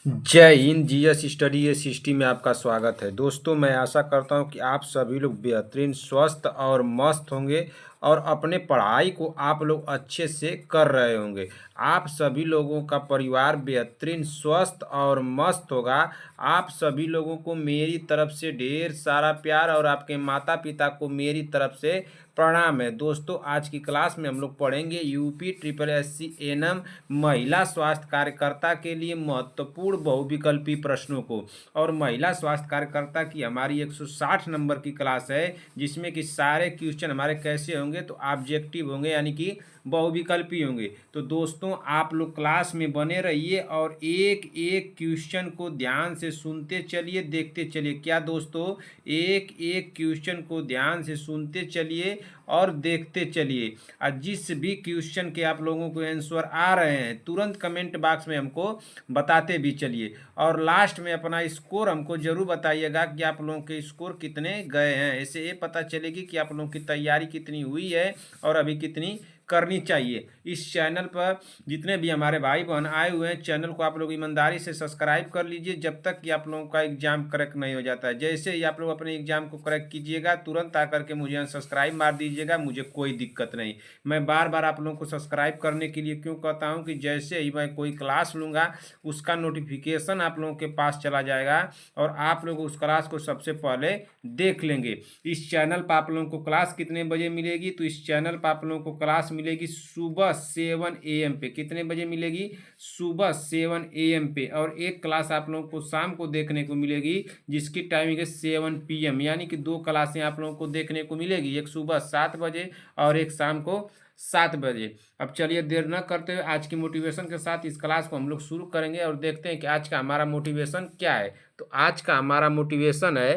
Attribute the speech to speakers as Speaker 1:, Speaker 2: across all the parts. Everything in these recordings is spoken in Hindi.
Speaker 1: जय हिंद। जीएस स्टडी ए सिस्टी में आपका स्वागत है। दोस्तों, मैं आशा करता हूं कि आप सभी लोग बेहतरीन, स्वस्थ और मस्त होंगे और अपने पढ़ाई को आप लोग अच्छे से कर रहे होंगे। आप सभी लोगों का परिवार बेहतरीन, स्वस्थ और मस्त होगा। आप सभी लोगों को मेरी तरफ से ढेर सारा प्यार और आपके माता पिता को मेरी तरफ से प्रणाम है। दोस्तों, आज की क्लास में हम लोग पढ़ेंगे यूपी ट्रिपल एससी एनएम महिला स्वास्थ्य कार्यकर्ता के लिए महत्वपूर्ण बहुविकल्पी प्रश्नों को। और महिला स्वास्थ्य कार्यकर्ता की हमारी 160 नंबर की क्लास है, जिसमें कि सारे क्वेश्चन हमारे कैसे होंगे, तो ऑब्जेक्टिव होंगे, यानी कि बहुविकल्पी होंगे। तो दोस्तों, आप लोग क्लास में बने रहिए और एक एक क्वेश्चन को ध्यान से सुनते चलिए, देखते चलिए। क्या दोस्तों, एक एक क्वेश्चन को ध्यान से सुनते चलिए और देखते चलिए। और जिस भी क्वेश्चन के आप लोगों को आंसर आ रहे हैं, तुरंत कमेंट बॉक्स में हमको बताते भी चलिए। और लास्ट में अपना स्कोर हमको जरूर बताइएगा कि आप लोगों के स्कोर कितने गए हैं। इससे ये पता चलेगी कि आप लोगों की तैयारी कितनी हुई है और अभी कितनी करनी चाहिए। इस चैनल पर जितने भी हमारे भाई बहन आए हुए हैं, चैनल को आप लोग ईमानदारी से सब्सक्राइब कर लीजिए, जब तक कि आप लोगों का एग्जाम करेक्ट नहीं हो जाता है। जैसे ही आप लोग अपने एग्जाम को करेक्ट कीजिएगा, तुरंत आकर के मुझे अनसब्सक्राइब मार दीजिएगा, मुझे कोई दिक्कत नहीं। मैं बार बार आप लोगों को सब्सक्राइब करने के लिए क्यों कहता हूँ कि जैसे ही मैं कोई क्लास लूँगा, उसका नोटिफिकेशन आप लोगों के पास चला जाएगा और आप लोग उस क्लास को सबसे पहले देख लेंगे। इस चैनल पर आप लोगों को क्लास कितने बजे मिलेगी, तो इस चैनल पर आप लोगों को क्लास मिलेगी सुबह 7 AM पे। कितने बजे मिलेगी? सुबह 7 AM पे। और एक क्लास आप लोगों को शाम को देखने को मिलेगी, जिसकी टाइमिंग है 7 PM, यानी कि दो क्लासें आप लोगों को देखने को मिलेगी, एक सुबह 7 बजे और एक शाम को 7 बजे। अब चलिए देर न करते हुए आज की मोटिवेशन के साथ इस क्लास को हम लोग शुरू करेंगे और देखते हैं कि आज का हमारा मोटिवेशन क्या है। तो आज का हमारा मोटिवेशन है,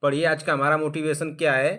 Speaker 1: पढ़िए, आज का हमारा मोटिवेशन क्या है।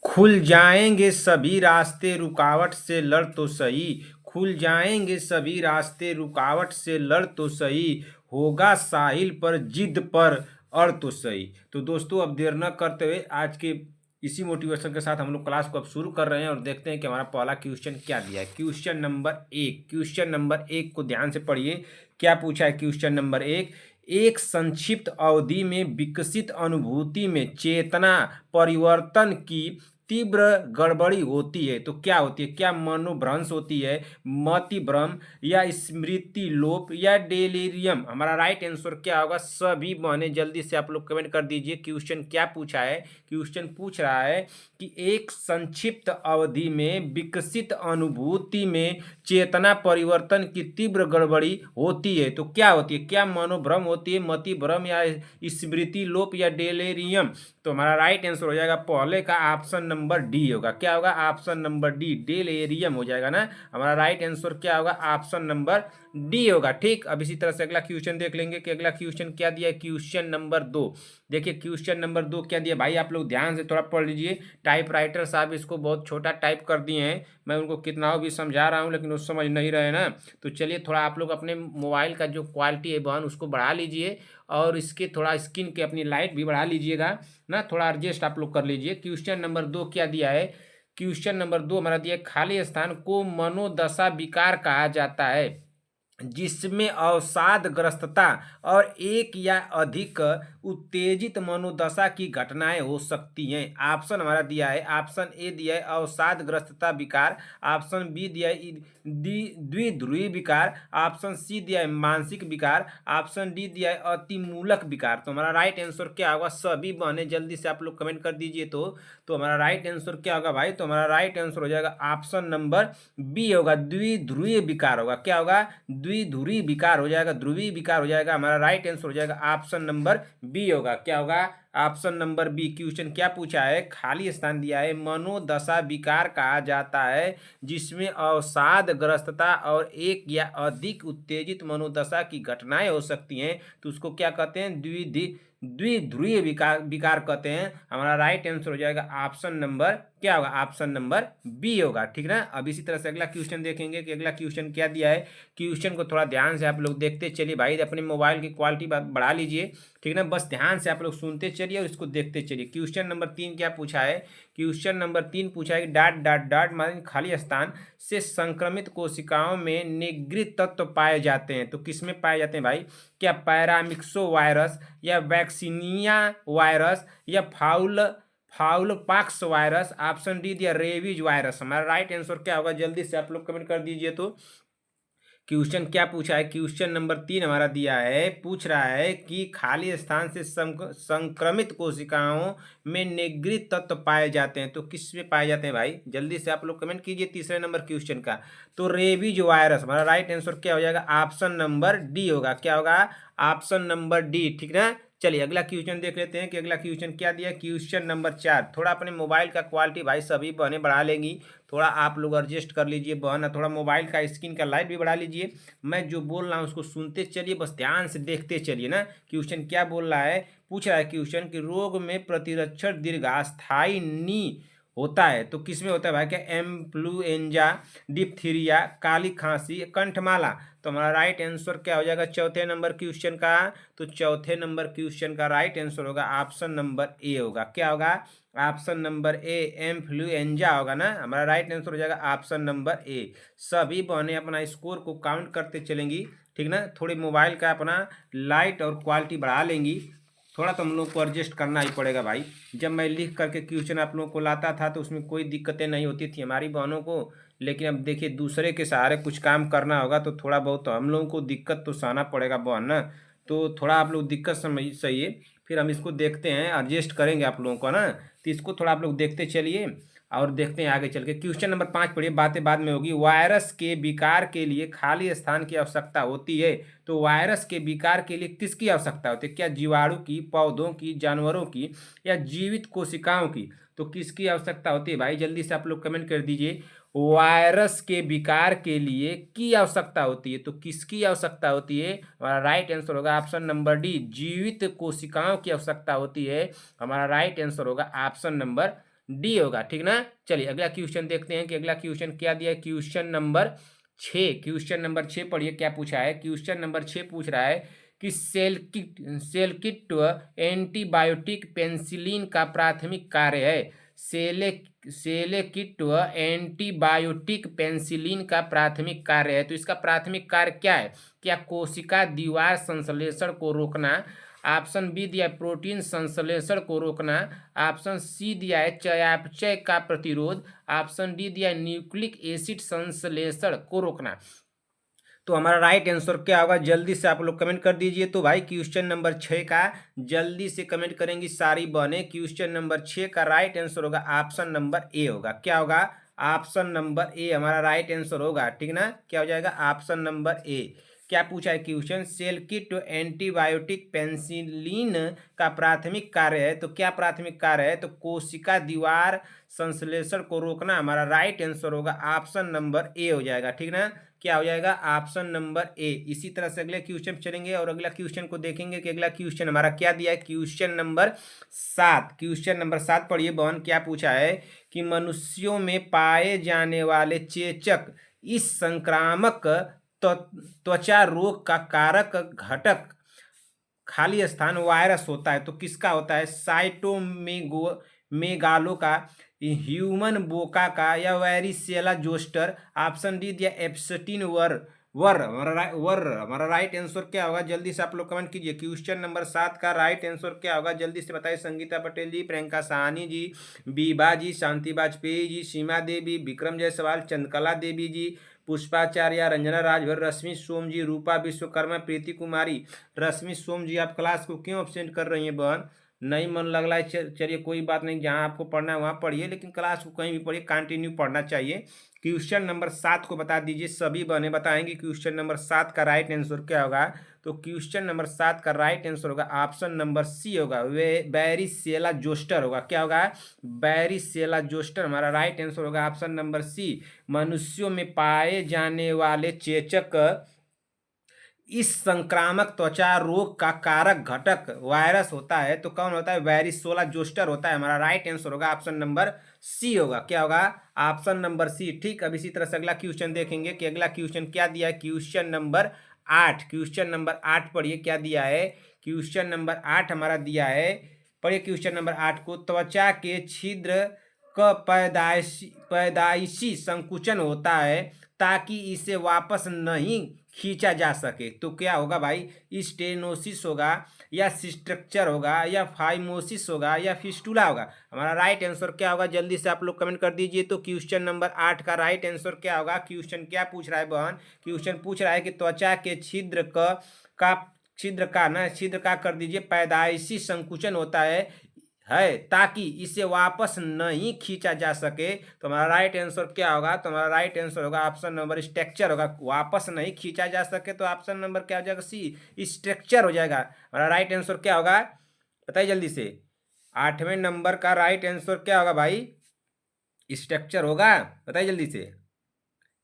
Speaker 1: खुल जाएंगे सभी रास्ते, रुकावट से लड़ तो सही। खुल जाएंगे सभी रास्ते, रुकावट से लड़ तो सही। होगा साहिल पर जिद पर अड़ तो सही। तो दोस्तों, अब देर न करते हुए आज के इसी मोटिवेशन के साथ हम लोग क्लास को अब शुरू कर रहे हैं और देखते हैं कि हमारा पहला क्वेश्चन क्या दिया है। क्वेश्चन नंबर 1 को ध्यान से पढ़िए। क्या पूछा है क्वेश्चन नंबर 1? एक संक्षिप्त अवधि में विकसित अनुभूति में चेतना परिवर्तन की तीव्र गड़बड़ी होती है तो क्या होती है? क्या मनोभ्रंश होती है, मति भ्रम, या स्मृति लोप, या डेलीरियम? हमारा राइट आंसर क्या होगा? सभी बहने जल्दी से आप लोग कमेंट कर दीजिए। क्वेश्चन क्या पूछा है? क्वेश्चन पूछ रहा है कि एक संक्षिप्त अवधि में विकसित अनुभूति में चेतना परिवर्तन की तीव्र गड़बड़ी होती है तो क्या होती है? क्या मनोभ्रम होती है, मति भ्रम, या स्मृति लोप, या डेलेरियम? तो हमारा राइट आंसर हो जाएगा पहले का ऑप्शन नंबर डी होगा। क्या होगा? ऑप्शन नंबर डी, डेलेरियम हो जाएगा ना। हमारा राइट आंसर क्या होगा? ऑप्शन नंबर डी होगा। ठीक, अब इसी तरह से अगला क्वेश्चन देख लेंगे कि अगला क्वेश्चन क्या दिया है। क्वेश्चन नंबर 2, देखिए क्वेश्चन नंबर 2 क्या दिया भाई, आप लोग ध्यान से थोड़ा पढ़ लीजिए। टाइप राइटर साहब इसको बहुत छोटा टाइप कर दिए हैं, मैं उनको कितना भी समझा रहा हूँ लेकिन वो समझ नहीं रहे ना। तो चलिए थोड़ा आप लोग अपने मोबाइल का जो क्वालिटी है बहन, उसको बढ़ा लीजिए और इसके थोड़ा स्क्रीन के अपनी लाइट भी बढ़ा लीजिएगा ना, थोड़ा एडजस्ट आप लोग कर लीजिए। क्वेश्चन नंबर 2 क्या दिया है? क्वेश्चन नंबर 2 हमारा दिया है, खाली स्थान को मनोदशा विकार कहा जाता है जिसमें अवसादग्रस्तता और एक या अधिक उत्तेजित मनोदशा की घटनाएं हो सकती हैं। ऑप्शन हमारा दिया है, ऑप्शन ए दिया है अवसादग्रस्तता विकार, ऑप्शन बी दिया है द्विध्रुवी विकार, ऑप्शन सी दिया है मानसिक विकार, ऑप्शन डी दिया है अतिमूलक विकार। तो हमारा राइट आंसर क्या होगा? सभी बहने जल्दी से आप लोग कमेंट कर दीजिए। तो हमारा राइट आंसर क्या होगा भाई? तो हमारा राइट आंसर हो जाएगा ऑप्शन नंबर बी होगा, द्विध्रुवीय विकार होगा। क्या होगा? द्विध्रुवी विकार हो जाएगा, ध्रुवीय विकार हो जाएगा। हमारा राइट आंसर हो जाएगा ऑप्शन नंबर बी होगा। क्या होगा? Option number B. क्वेश्चन क्या पूछा है? खाली स्थान दिया है, मनोदशा विकार कहा जाता है जिसमें अवसादग्रस्तता और एक या अधिक उत्तेजित मनोदशा की घटनाएं हो सकती हैं, तो उसको क्या कहते हैं? द्विध्रुवीय विकार कहते हैं। हमारा राइट आंसर हो जाएगा ऑप्शन नंबर क्या होगा? ऑप्शन नंबर बी होगा। ठीक ना। अब इसी तरह से अगला क्वेश्चन देखेंगे कि अगला क्वेश्चन क्या दिया है। क्वेश्चन को थोड़ा ध्यान से आप लोग देखते चलिए भाई, अपने मोबाइल की क्वालिटी बढ़ा लीजिए, ठीक ना। बस ध्यान से आप लोग सुनते चलिए और इसको देखते चलिए। क्वेश्चन नंबर 3 क्या पूछा है? क्वेश्चन नंबर 3 पूछा है कि डॉट डॉट डॉट माने खाली स्थान से संक्रमित कोशिकाओं में निगृत तत्व पाए जाते हैं। तो किस में पाए जाते हैं भाई? क्या पैरामिक्सो वायरस या वैक्सीनिया वायरस या foul pox virus? Option D दिया रेबीज वायरस। हमारा राइट आंसर क्या होगा? जल्दी से आप लोग कमेंट कर दीजिए। तो क्वेश्चन क्या पूछा है? क्वेश्चन नंबर 3 हमारा दिया है, पूछ रहा है कि खाली स्थान से संक्रमित कोशिकाओं में निगृत तत्व पाए जाते हैं। तो किस में पाए जाते हैं भाई? जल्दी से आप लोग कमेंट कीजिए तीसरे नंबर क्वेश्चन का। तो रेबीज वायरस। हमारा राइट आंसर क्या हो जाएगा? ऑप्शन नंबर डी होगा। क्या होगा? ऑप्शन नंबर डी, ठीक ना। चलिए अगला क्वेश्चन देख लेते हैं कि अगला क्वेश्चन क्या दिया। Question number 4। थोड़ा अपने मोबाइल का क्वालिटी भाई सभी बहनें बढ़ा लेंगी, थोड़ा आप लोग एडजस्ट कर लीजिए बहन, थोड़ा मोबाइल का स्क्रीन का लाइट भी बढ़ा लीजिए। मैं जो बोल रहा हूँ उसको सुनते चलिए, बस ध्यान से देखते चलिए ना। क्वेश्चन क्या बोल रहा है? पूछ रहा है क्वेश्चन कि रोग में प्रतिरक्षण दीर्घस्थायी नी होता है। तो किस में होता है भाई? क्या इन्फ्लुएंजा, डिप्थीरिया, काली खांसी, कंठमाला? तो हमारा राइट आंसर क्या हो जाएगा चौथे नंबर क्वेश्चन का? तो चौथे नंबर क्वेश्चन का राइट आंसर होगा ऑप्शन नंबर ए होगा। क्या होगा? ऑप्शन नंबर ए, इन्फ्लुएंजा होगा ना। हमारा राइट आंसर हो जाएगा ऑप्शन नंबर ए। सभी बहनें अपना स्कोर को काउंट करते चलेंगी, ठीक ना। थोड़ी मोबाइल का अपना लाइट और क्वालिटी बढ़ा लेंगी, थोड़ा तो हम लोग को एडजस्ट करना ही पड़ेगा भाई। जब मैं लिख करके क्वेश्चन आप लोगों को लाता था तो उसमें कोई दिक्कतें नहीं होती थी हमारी बहनों को, लेकिन अब देखिए दूसरे के सहारे कुछ काम करना होगा तो थोड़ा बहुत तो हम लोगों को दिक्कत तो सहना पड़ेगा बहन ना। तो थोड़ा आप लोग दिक्कत समझ सही, फिर हम इसको देखते हैं, एडजस्ट करेंगे आप लोगों को ना। तो इसको थोड़ा आप लोग देखते चलिए और देखते हैं आगे चल के। क्वेश्चन नंबर 5 पढ़िए, बातें बाद में होगी। वायरस के विकार के लिए खाली स्थान की आवश्यकता होती है। तो वायरस के विकार के लिए किसकी आवश्यकता होती है? क्या जीवाणु की, पौधों की, जानवरों की या जीवित कोशिकाओं की? तो किसकी आवश्यकता होती है भाई? जल्दी से आप लोग कमेंट कर दीजिए। वायरस के विकार के लिए की आवश्यकता होती है। तो किसकी आवश्यकता होती है? हमारा राइट आंसर होगा ऑप्शन नंबर डी, जीवित कोशिकाओं की आवश्यकता होती है। हमारा राइट आंसर होगा ऑप्शन नंबर डी होगा, ठीक ना। चलिए अगला क्वेश्चन देखते हैं कि अगला क्वेश्चन क्या दिया है। Question number 6। क्वेश्चन नंबर 6 पढ़िए क्या पूछा है। क्वेश्चन नंबर 6 पूछ रहा है कि सेलकिट एंटीबायोटिक पेनिसिलिन का प्राथमिक कार्य है। सेलेकिट एंटीबायोटिक पेनिसिलिन का प्राथमिक कार्य है। तो इसका प्राथमिक कार्य क्या है? क्या कोशिका दीवार संश्लेषण को रोकना? ऑप्शन बी दिया है प्रोटीन संश्लेषण को रोकना। ऑप्शन सी दिया है चयापचय का प्रतिरोध। ऑप्शन डी दिया है न्यूक्लिक एसिड संश्लेषण को रोकना। तो हमारा राइट आंसर क्या होगा? जल्दी से आप लोग कमेंट कर दीजिए। तो भाई क्वेश्चन नंबर 6 का जल्दी से कमेंट करेंगी सारी बहनें। क्वेश्चन नंबर 6 का राइट आंसर होगा ऑप्शन नंबर ए होगा। क्या होगा? ऑप्शन नंबर ए हमारा राइट आंसर होगा, ठीक ना। क्या हो जाएगा? Option number A. क्या पूछा है क्वेश्चन? सेलकिट एंटीबायोटिक पेनिसिलिन का प्राथमिक कार्य है। तो क्या प्राथमिक कार्य है? तो कोशिका दीवार संश्लेषण को रोकना। हमारा राइट आंसर होगा ऑप्शन नंबर ए हो जाएगा, ठीक ना। क्या हो जाएगा? Option number A. इसी तरह से अगले क्वेश्चन चलेंगे और अगला क्वेश्चन को देखेंगे कि अगला क्वेश्चन हमारा क्या दिया है। Question number 7। क्वेश्चन नंबर 7 पढ़िए बहन, क्या पूछा है कि मनुष्यों में पाए जाने वाले चेचक इस संक्रामक त्वचा रोग का कारक घटक खाली स्थान वायरस होता है। तो किसका होता है? मेगालो का, ह्यूमन बोका का या वेरिसेला जोस्टर? ऑप्शन डी दिया एप्स्टीन हमारा राइट आंसर क्या होगा? जल्दी से आप लोग कमेंट कीजिए। क्वेश्चन नंबर 7 का राइट आंसर क्या होगा? जल्दी से बताइए। संगीता पटेल जी, प्रियंका साहनी जी, बीबा जी, शांति वाजपेयी जी, सीमा देवी, विक्रम जायसवाल, चंद्रकला देवी जी, पुष्पाचार्य, रंजना राजभर, रश्मि सोम जी, रूपा विश्वकर्मा, प्रीति कुमारी। रश्मि सोम जी आप क्लास को क्यों अब्सेंट कर रही हैं बहन? नहीं मन लग रहा है, चलिए कोई बात नहीं, जहाँ आपको पढ़ना है वहाँ पढ़िए, लेकिन क्लास को कहीं भी पढ़िए, कंटिन्यू पढ़ना चाहिए। क्वेश्चन नंबर 7 को बता दीजिए, सभी बहनें बताएंगे क्वेश्चन नंबर 7 का राइट आंसर क्या होगा। तो क्वेश्चन नंबर 7 का राइट आंसर होगा ऑप्शन नंबर सी होगा, वे बैरिसेला जोस्टर होगा। क्या होगा? बैरिसेला जोस्टर हमारा राइट आंसर होगा ऑप्शन नंबर सी। मनुष्यों में पाए जाने वाले चेचक इस संक्रामक त्वचा रोग का कारक घटक वायरस होता है। तो कौन होता है? वेरिसोला जोस्टर होता है। हमारा राइट आंसर होगा ऑप्शन नंबर सी होगा। क्या होगा? Option number C. ठीक, अब इसी तरह से अगला क्वेश्चन देखेंगे कि अगला क्वेश्चन क्या दिया है। Question number 8। क्वेश्चन नंबर 8 पढ़िए क्या दिया है क्वेश्चन नंबर 8 हमारा दिया है, पढ़िए क्वेश्चन नंबर 8 को। त्वचा के छिद्र का पैदाइशी संकुचन होता है ताकि इसे वापस नहीं खींचा जा सके। तो क्या होगा भाई, स्टेनोसिस होगा या स्ट्रक्चर होगा या फाइमोसिस होगा या फिस्टुला होगा। हमारा राइट आंसर क्या होगा, जल्दी से आप लोग कमेंट कर दीजिए। तो क्वेश्चन नंबर 8 का राइट आंसर क्या होगा। क्वेश्चन क्या पूछ रहा है बहन, क्वेश्चन पूछ रहा है कि त्वचा के छिद्र का कर दीजिए पैदाइशी संकुचन होता है ताकि इसे वापस नहीं खींचा जा सके। तो हमारा राइट आंसर क्या होगा, तो हमारा राइट आंसर होगा ऑप्शन नंबर स्ट्रक्चर होगा। वापस नहीं खींचा जा सके तो ऑप्शन नंबर क्या हो जाएगा, सी, स्ट्रक्चर हो जाएगा। हमारा राइट आंसर क्या होगा बताइए जल्दी से। 8वें नंबर का राइट आंसर क्या होगा भाई, स्ट्रक्चर होगा। बताइए जल्दी से,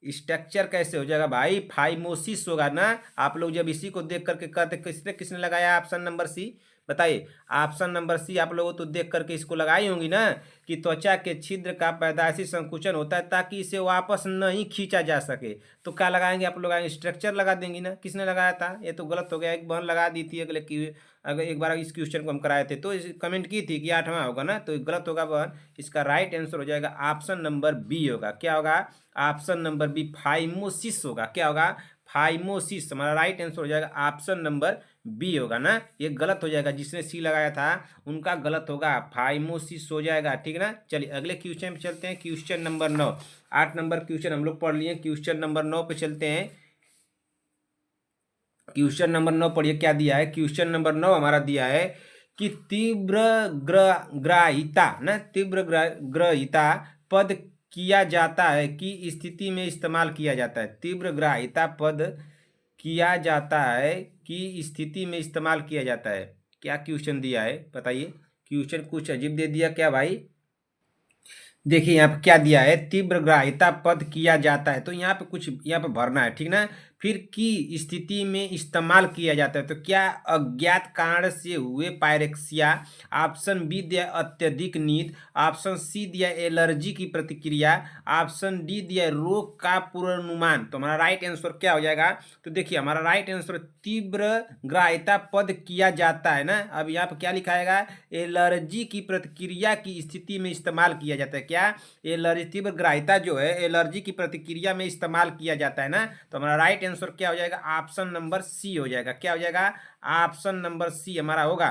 Speaker 1: स्ट्रक्चर कैसे हो जाएगा भाई, फाइमोसिस होगा ना। आप लोग जब इसी को देख करके कहते किसने किसने लगाया ऑप्शन नंबर सी, बताइए। ऑप्शन नंबर सी आप लोगों तो देख करके इसको लगाई होंगी ना, कि त्वचा के छिद्र का पैदाइशी संकुचन होता है ताकि इसे वापस नहीं खींचा जा सके। तो क्या लगाएंगे आप लोग, आएंगे स्ट्रक्चर लगा देंगी ना। किसने लगाया था, ये तो गलत हो गया। एक बहन लगा दी थी अगले की, अगर एक बार इस क्वेश्चन को हम कराए थे तो कमेंट की थी कि 8वां होगा ना, तो गलत होगा बहन। इसका राइट आंसर हो जाएगा ऑप्शन नंबर बी होगा। क्या होगा, ऑप्शन नंबर बी, फाइमोसिस होगा। क्या होगा, फाइमोसिस। हमारा राइट आंसर हो जाएगा ऑप्शन नंबर बी होगा ना। ये गलत हो जाएगा, जिसने सी लगाया था उनका गलत होगा, फाइमोसिस हो जाएगा, ठीक है ना। चलिए अगले क्वेश्चन पे चलते हैं, क्वेश्चन नंबर 9। 8 नंबर क्वेश्चन हम लोग पढ़ लिए, क्वेश्चन नंबर 9 पे चलते हैं। क्वेश्चन नंबर 9 पढ़िए क्या दिया है। क्वेश्चन नंबर 9 हमारा दिया है कि तीव्र ग्राहिता ना, तीव्र ग्राहिता पद किया जाता है कि स्थिति में इस्तेमाल किया जाता है। तीव्र ग्राहिता पद किया जाता है कि स्थिति में इस्तेमाल किया जाता है। क्या क्वेश्चन दिया है बताइए। क्वेश्चन कुछ अजीब दे दिया क्या भाई। देखिए यहाँ पे क्या दिया है, तीव्र ग्राहिता पद किया जाता है, तो यहाँ पे कुछ यहाँ पे भरना है, ठीक ना। फिर की स्थिति में इस्तेमाल किया जाता है, तो क्या अज्ञात कारण से हुए पायरेक्सिया, ऑप्शन बी दिया अत्यधिक नींद, ऑप्शन सी दिया एलर्जी की प्रतिक्रिया, ऑप्शन डी दिया रोग का पूर्वानुमान। तो हमारा राइट आंसर क्या हो जाएगा, तो देखिए हमारा राइट आंसर तीव्र ग्राहिता पद किया जाता है ना। अब यहाँ पे क्या लिखाएगा, एलर्जी की प्रतिक्रिया की स्थिति में इस्तेमाल किया जाता है। क्या, एलर्जी, तीव्र ग्राहिता जो है एलर्जी की प्रतिक्रिया में इस्तेमाल किया जाता है ना। तो हमारा राइट आंसर क्या हो जाएगा, ऑप्शन नंबर सी हो जाएगा। क्या हो जाएगा, ऑप्शन नंबर सी हमारा होगा।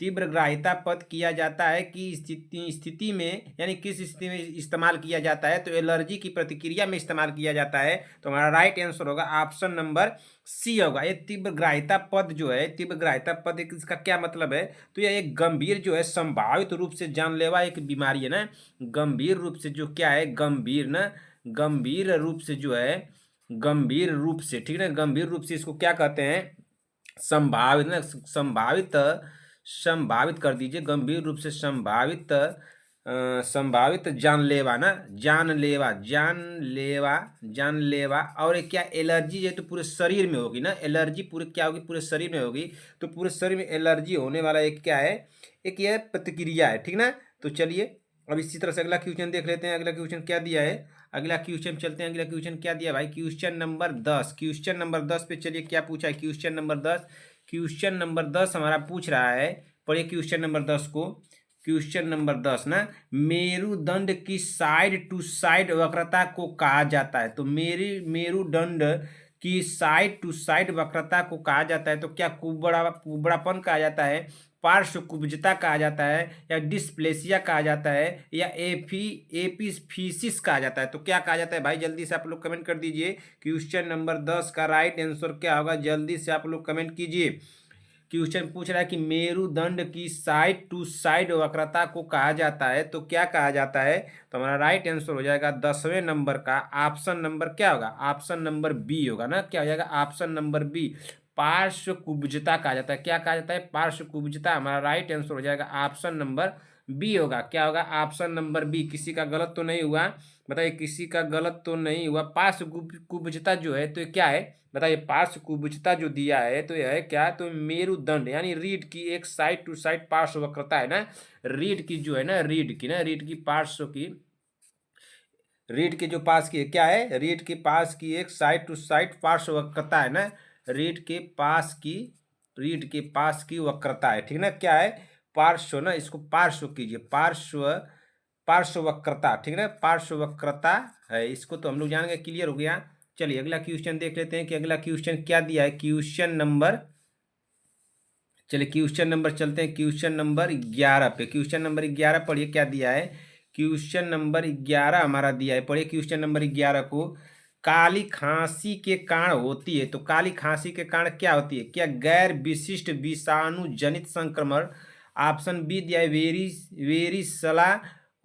Speaker 1: तीव्र ग्राहिता पद किया जाता है कि स्थिति में, यानी किस स्थिति में इस्तेमाल किया जाता है, तो एलर्जी की प्रतिक्रिया में इस्तेमाल किया जाता है। तो हमारा राइट आंसर होगा ऑप्शन नंबर सी होगा। ये तीव्र ग्राहिता पद जो है, तीव्र ग्राहिता पद इसका क्या मतलब है, तो यह एक गंभीर जो है संभावित रूप से जानलेवा एक बीमारी है ना। गंभीर रूप से जो क्या है, गंभीर ना, गंभीर रूप से जो है, गंभीर रूप से, ठीक है ना, गंभीर रूप से इसको क्या कहते हैं, संभावित ना, संभावित, संभावित कर दीजिए, गंभीर रूप से संभावित, संभावित जानलेवा ना, जानलेवा, जानलेवा, जानलेवा। और एक क्या, एलर्जी है तो पूरे शरीर में होगी ना, एलर्जी पूरे क्या होगी, पूरे शरीर में होगी। तो पूरे शरीर में एलर्जी होने वाला एक क्या है, एक यह प्रतिक्रिया है, ठीक ना। तो चलिए अब इसी तरह से अगला क्वेश्चन देख लेते हैं। अगला क्वेश्चन क्या दिया है, अगला क्वेश्चन चलते हैं। अगला क्वेश्चन क्या दिया भाई, क्वेश्चन नंबर 10। क्वेश्चन नंबर 10 पे चलिए क्या पूछा है, क्वेश्चन नंबर 10। क्वेश्चन नंबर 10 हमारा पूछ रहा है, पढ़िए क्वेश्चन नंबर 10 को। क्वेश्चन नंबर 10 ना, मेरुदंड की साइड टू साइड वक्रता को कहा जाता है। तो मेरुदंड की साइड टू साइड वक्रता को कहा जाता है, तो क्या कुबड़ापन कहा जाता है, पार्श्व कुब्जता कहा जाता है, या डिस्प्लेसिया कहा जाता है, या एपिफिसिस कहा जाता है। तो क्या कहा जाता है भाई, जल्दी से आप लोग कमेंट कर दीजिए। क्वेश्चन नंबर 10 का राइट आंसर क्या होगा, जल्दी से आप लोग कमेंट कीजिए। क्वेश्चन पूछ रहा है कि मेरुदंड की साइड टू साइड वक्रता को कहा जाता है, तो क्या कहा जाता है, तो हमारा राइट आंसर हो जाएगा 10वें नंबर का ऑप्शन नंबर क्या होगा, ऑप्शन नंबर बी होगा ना। क्या हो जाएगा, ऑप्शन नंबर बी, पार्श्व कुब्जता कहा जाता है। क्या कहा जाता है, पार्श्व कुब्जता। हमारा राइट आंसर हो जाएगा ऑप्शन नंबर बी होगा। क्या होगा, ऑप्शन नंबर बी। किसी का गलत तो नहीं हुआ, बताइए, किसी का गलत तो नहीं हुआ। पार्श्व कुब्जता जो है तो क्या है बताइए, पार्श्व कुब्जता जो दिया है तो यह है क्या, तो मेरुदंड यानी रीढ़ की एक साइड टू साइड पार्श्व वक्रता है ना, रीढ़ की जो है ना, रीढ़ की ना, रीढ़ की पार्श्व की, रीढ़ के जो पास की क्या है, रीढ़ के पास की एक साइड टू साइड पार्श्व वक्रता है ना, रीढ़ के पास की, रीढ़ के पास की वक्रता है, ठीक ना। क्या है? पार्श्व ना, इसको पार्श्व कीजिए, पार्श्व वक्रता, ठीक ना, पार्श्व वक्रता है। इसको तो हम लोग जान गए, क्लियर हो गया। चलिए अगला क्वेश्चन देख लेते हैं कि अगला क्वेश्चन क्या दिया है। चलिए क्वेश्चन नंबर चलते हैं क्वेश्चन नंबर 11 पे। क्वेश्चन नंबर 11 पढ़िए क्या दिया है। क्वेश्चन नंबर 11 हमारा दिया है, पढ़िए क्वेश्चन नंबर 11 को। काली खांसी के कारण होती है, तो काली खांसी के कारण क्या होती है? क्या गैर विशिष्ट विषाणु जनित संक्रमण। ऑप्शन बी दिया है वेरिसला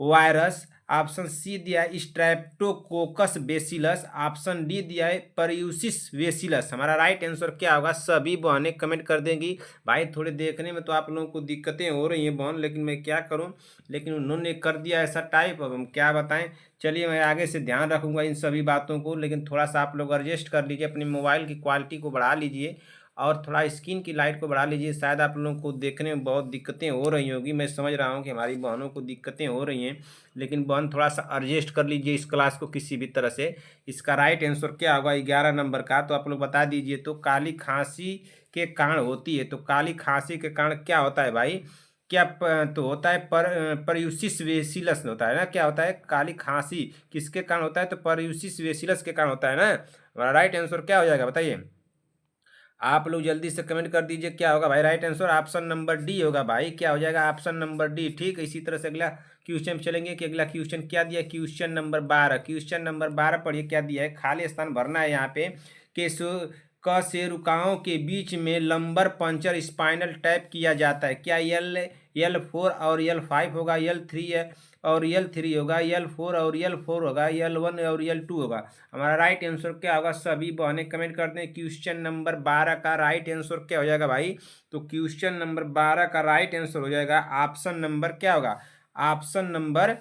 Speaker 1: वायरस। ऑप्शन सी दिया है स्ट्रेप्टोकोकस बेसिलस। ऑप्शन डी दिया है परयूसिस बेसिलस। हमारा राइट आंसर क्या होगा? सभी बहनें कमेंट कर देंगी। भाई थोड़े देखने में तो आप लोगों को दिक्कतें हो रही हैं बहन, लेकिन मैं क्या करूं, लेकिन उन्होंने कर दिया ऐसा टाइप, अब हम क्या बताएं। चलिए मैं आगे से ध्यान रखूंगा इन सभी बातों को, लेकिन थोड़ा सा आप लोग एडजस्ट कर लीजिए, अपने मोबाइल की क्वालिटी को बढ़ा लीजिए और थोड़ा स्क्रीन की लाइट को बढ़ा लीजिए। शायद आप लोगों को देखने में बहुत दिक्कतें हो रही होगी, मैं समझ रहा हूँ कि हमारी बहनों को दिक्कतें हो रही हैं, लेकिन बहन थोड़ा सा एडजस्ट कर लीजिए इस क्लास को किसी भी तरह से। इसका राइट आंसर क्या होगा 11 नंबर का, तो आप लोग बता दीजिए। तो काली खांसी के कारण होती है, तो काली खांसी के कारण क्या होता है भाई? तो होता है परयूसिस वेसिलस होता है ना। क्या होता है? काली खांसी किसके कारण होता है? तो परयूसिस वेसिलस के कारण होता है ना। हमारा राइट आंसर क्या हो जाएगा बताइए? आप लोग जल्दी से कमेंट कर दीजिए क्या होगा भाई। Right answer option number D होगा भाई। क्या हो जाएगा? Option number D. ठीक है, इसी तरह से अगला क्वेश्चन चलेंगे कि अगला क्वेश्चन क्या दिया है। Question number 12। क्वेश्चन नंबर 12 पढ़िए क्या दिया है। खाली स्थान भरना है यहाँ पे। कि कशेरुकाओं के बीच में लंबर पंचर स्पाइनल टैप किया जाता है। क्या L4 और L5 होगा, L3 है और L3 होगा, L4 और L4 होगा, L1 और L2 होगा। हमारा राइट आंसर क्या होगा? सभी बहनें कमेंट कर दें। क्वेश्चन नंबर 12 का राइट आंसर क्या हो जाएगा भाई? तो क्वेश्चन नंबर 12 का राइट आंसर हो जाएगा ऑप्शन नंबर क्या होगा? ऑप्शन नंबर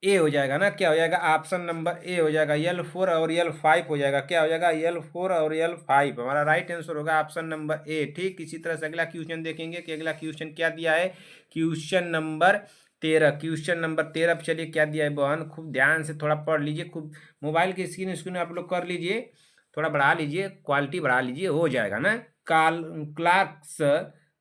Speaker 1: ए हो जाएगा ना। क्या हो जाएगा? ऑप्शन नंबर ए हो जाएगा। L4 और L5 हो जाएगा। क्या हो जाएगा? L4 और L5। हमारा राइट आंसर होगा ऑप्शन नंबर ए। ठीक, इसी तरह से अगला क्वेश्चन देखेंगे कि अगला क्वेश्चन क्या दिया है। Question number 13। क्वेश्चन नंबर 13 पे चलिए क्या दिया है बहन, खूब ध्यान से थोड़ा पढ़ लीजिए। खूब मोबाइल की स्क्रीन आप लोग कर लीजिए, थोड़ा बढ़ा लीजिए, क्वालिटी बढ़ा लीजिए, हो जाएगा ना। काल क्लार्क्स